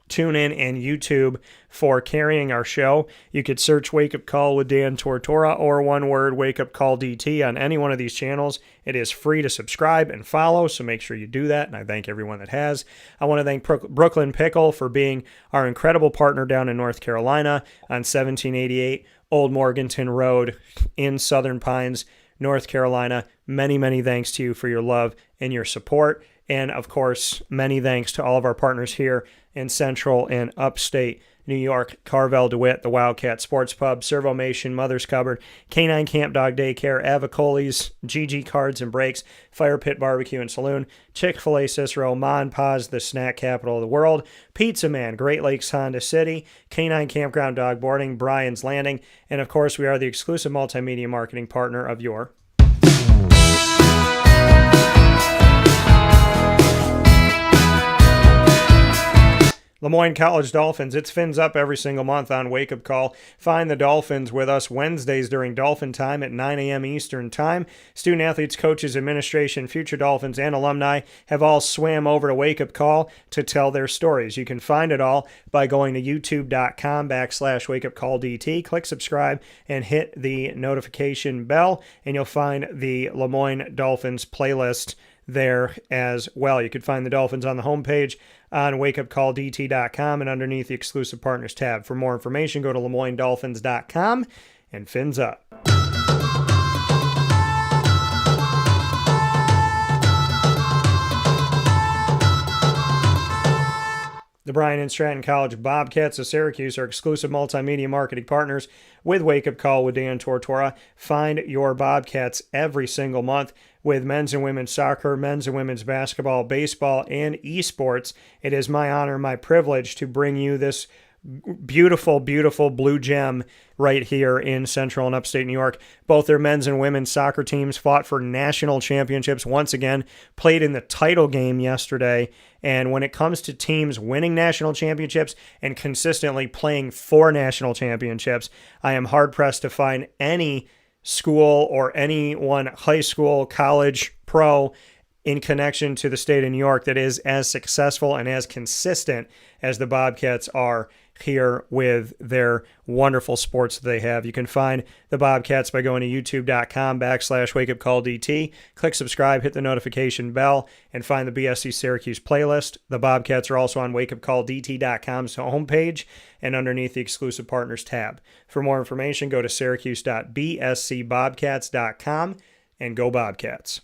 [SPEAKER 1] TuneIn, and YouTube for carrying our show. You could search Wake Up Call with Dan Tortora or one word Wake Up Call DT on any one of these channels. It is free to subscribe and follow, so make sure you do that, and I thank everyone that has. I want to thank Brooklyn Pickle for being our incredible partner down in North Carolina on 1788 Old Morganton Road in Southern Pines, North Carolina. Many, many thanks to you for your love and your support. And, of course, many thanks to all of our partners here in Central and Upstate New York: Carvel DeWitt, the Wildcat Sports Pub, Servomation, Mother's Cupboard, Canine Camp Dog Daycare, Avicolli's, GG Cards and Breaks, Fire Pit Barbecue and Saloon, Chick-fil-A Cicero, Ma and Pa's, the snack capital of the world, Pizza Man, Great Lakes Honda City, Canine Campground Dog Boarding, Brian's Landing, and, of course, we are the exclusive multimedia marketing partner of your Lemoyne College Dolphins. It's Fins Up every single month on Wake Up Call. Find the Dolphins with us Wednesdays during Dolphin Time at 9 a.m. Eastern Time. Student athletes, coaches, administration, future Dolphins, and alumni have all swam over to Wake Up Call to tell their stories. You can find it all by going to youtube.com/wakeupcalldt. Click subscribe and hit the notification bell, and you'll find the Lemoyne Dolphins playlist there as well. You can find the Dolphins on the homepage on wakeupcalldt.com and underneath the exclusive partners tab. For more information, go to LeMoyneDolphins.com and Fins Up. The Bryan and Stratton College Bobcats of Syracuse are exclusive multimedia marketing partners with Wake Up Call with Dan Tortora. Find your Bobcats every single month with men's and women's soccer, men's and women's basketball, baseball, and esports. It is my honor, my privilege to bring you this beautiful, beautiful blue gem right here in Central and Upstate New York. Both their men's and women's soccer teams fought for national championships once again, played in the title game yesterday. And when it comes to teams winning national championships and consistently playing for national championships, I am hard-pressed to find any school or anyone, high school, college, pro, in connection to the state of New York that is as successful and as consistent as the Bobcats are here with their wonderful sports that they have. You can find the Bobcats by going to youtube.com/wakeupcalldt. Click subscribe, hit the notification bell, and find the BSC Syracuse playlist. The Bobcats are also on wakeupcalldt.com's homepage and underneath the exclusive partners tab. For more information, go to syracuse.bscbobcats.com and go Bobcats.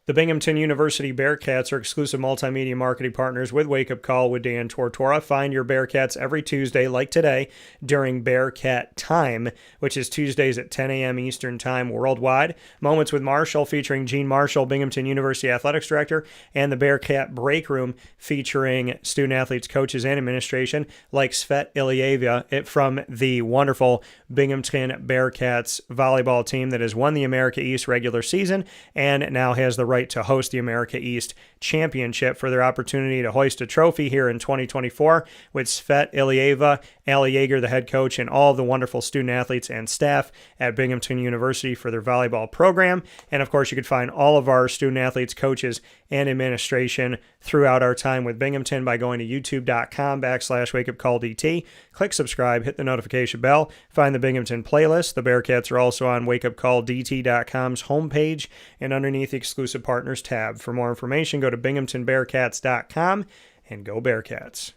[SPEAKER 1] The Binghamton University Bearcats are exclusive multimedia marketing partners with Wake Up Call with Dan Tortora. Find your Bearcats every Tuesday, like today, during Bearcat Time, which is Tuesdays at 10 a.m. Eastern Time worldwide. Moments with Marshall featuring Gene Marshall, Binghamton University Athletics Director, and the Bearcat Break Room featuring student athletes, coaches, and administration like Tsvet Ilieva from the wonderful Binghamton Bearcats volleyball team that has won the America East regular season and now has the right to host the America East Championship. For their opportunity to hoist a trophy here in 2024 with Tsvet Ilieva, Ali Yeager, the head coach, and all of the wonderful student athletes and staff at Binghamton University for their volleyball program. And of course, you can find all of our student athletes, coaches, and administration throughout our time with Binghamton by going to youtube.com/wakeupcalldt. Click subscribe, hit the notification bell, find the Binghamton playlist. The Bearcats are also on wakeupcalldt.com's homepage and underneath the exclusive partners tab. For more information, go to binghamtonbearcats.com and go Bearcats.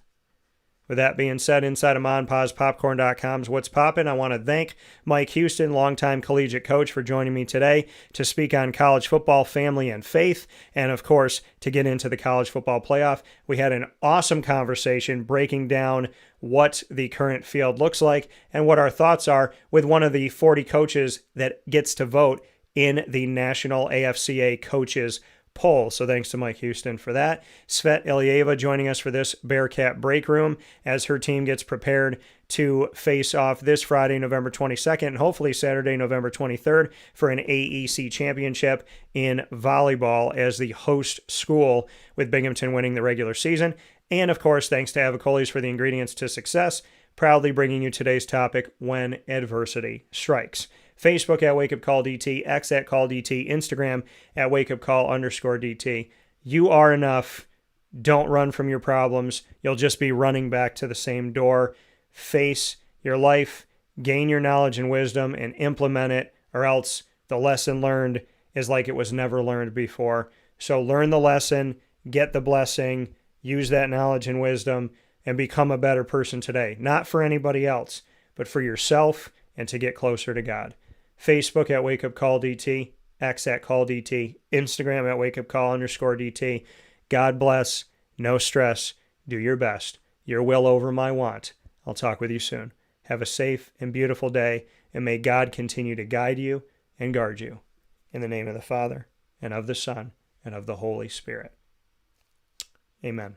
[SPEAKER 1] With that being said, inside of MonPazPopcorn.com's What's Poppin', I want to thank Mike Houston, longtime collegiate coach, for joining me today to speak on college football, family, and faith, and of course, to get into the college football playoff. We had an awesome conversation breaking down what the current field looks like and what our thoughts are with one of the 40 coaches that gets to vote in the National AFCA Coaches Poll. So thanks to Mike Houston for that. Tsvet Ilieva joining us for this Bearcat Break Room as her team gets prepared to face off this Friday, November 22nd, and hopefully Saturday, November 23rd for an AEC Championship in volleyball as the host school, with Binghamton winning the regular season. And of course, thanks to Avicolli for the ingredients to success, proudly bringing you today's topic, when adversity strikes. Facebook at Wake Up Call DT, X at Call DT, Instagram at Wake Up Call _DT. You are enough. Don't run from your problems. You'll just be running back to the same door. Face your life, gain your knowledge and wisdom, and implement it, or else the lesson learned is like it was never learned before. So learn the lesson, get the blessing, use that knowledge and wisdom, and become a better person today. Not for anybody else, but for yourself and to get closer to God. Facebook at Wake Up Call DT, X at Call DT, Instagram at Wake Up Call _DT. God bless. No stress. Do your best. Your will over my want. I'll talk with you soon. Have a safe and beautiful day, and may God continue to guide you and guard you. In the name of the Father, and of the Son, and of the Holy Spirit. Amen.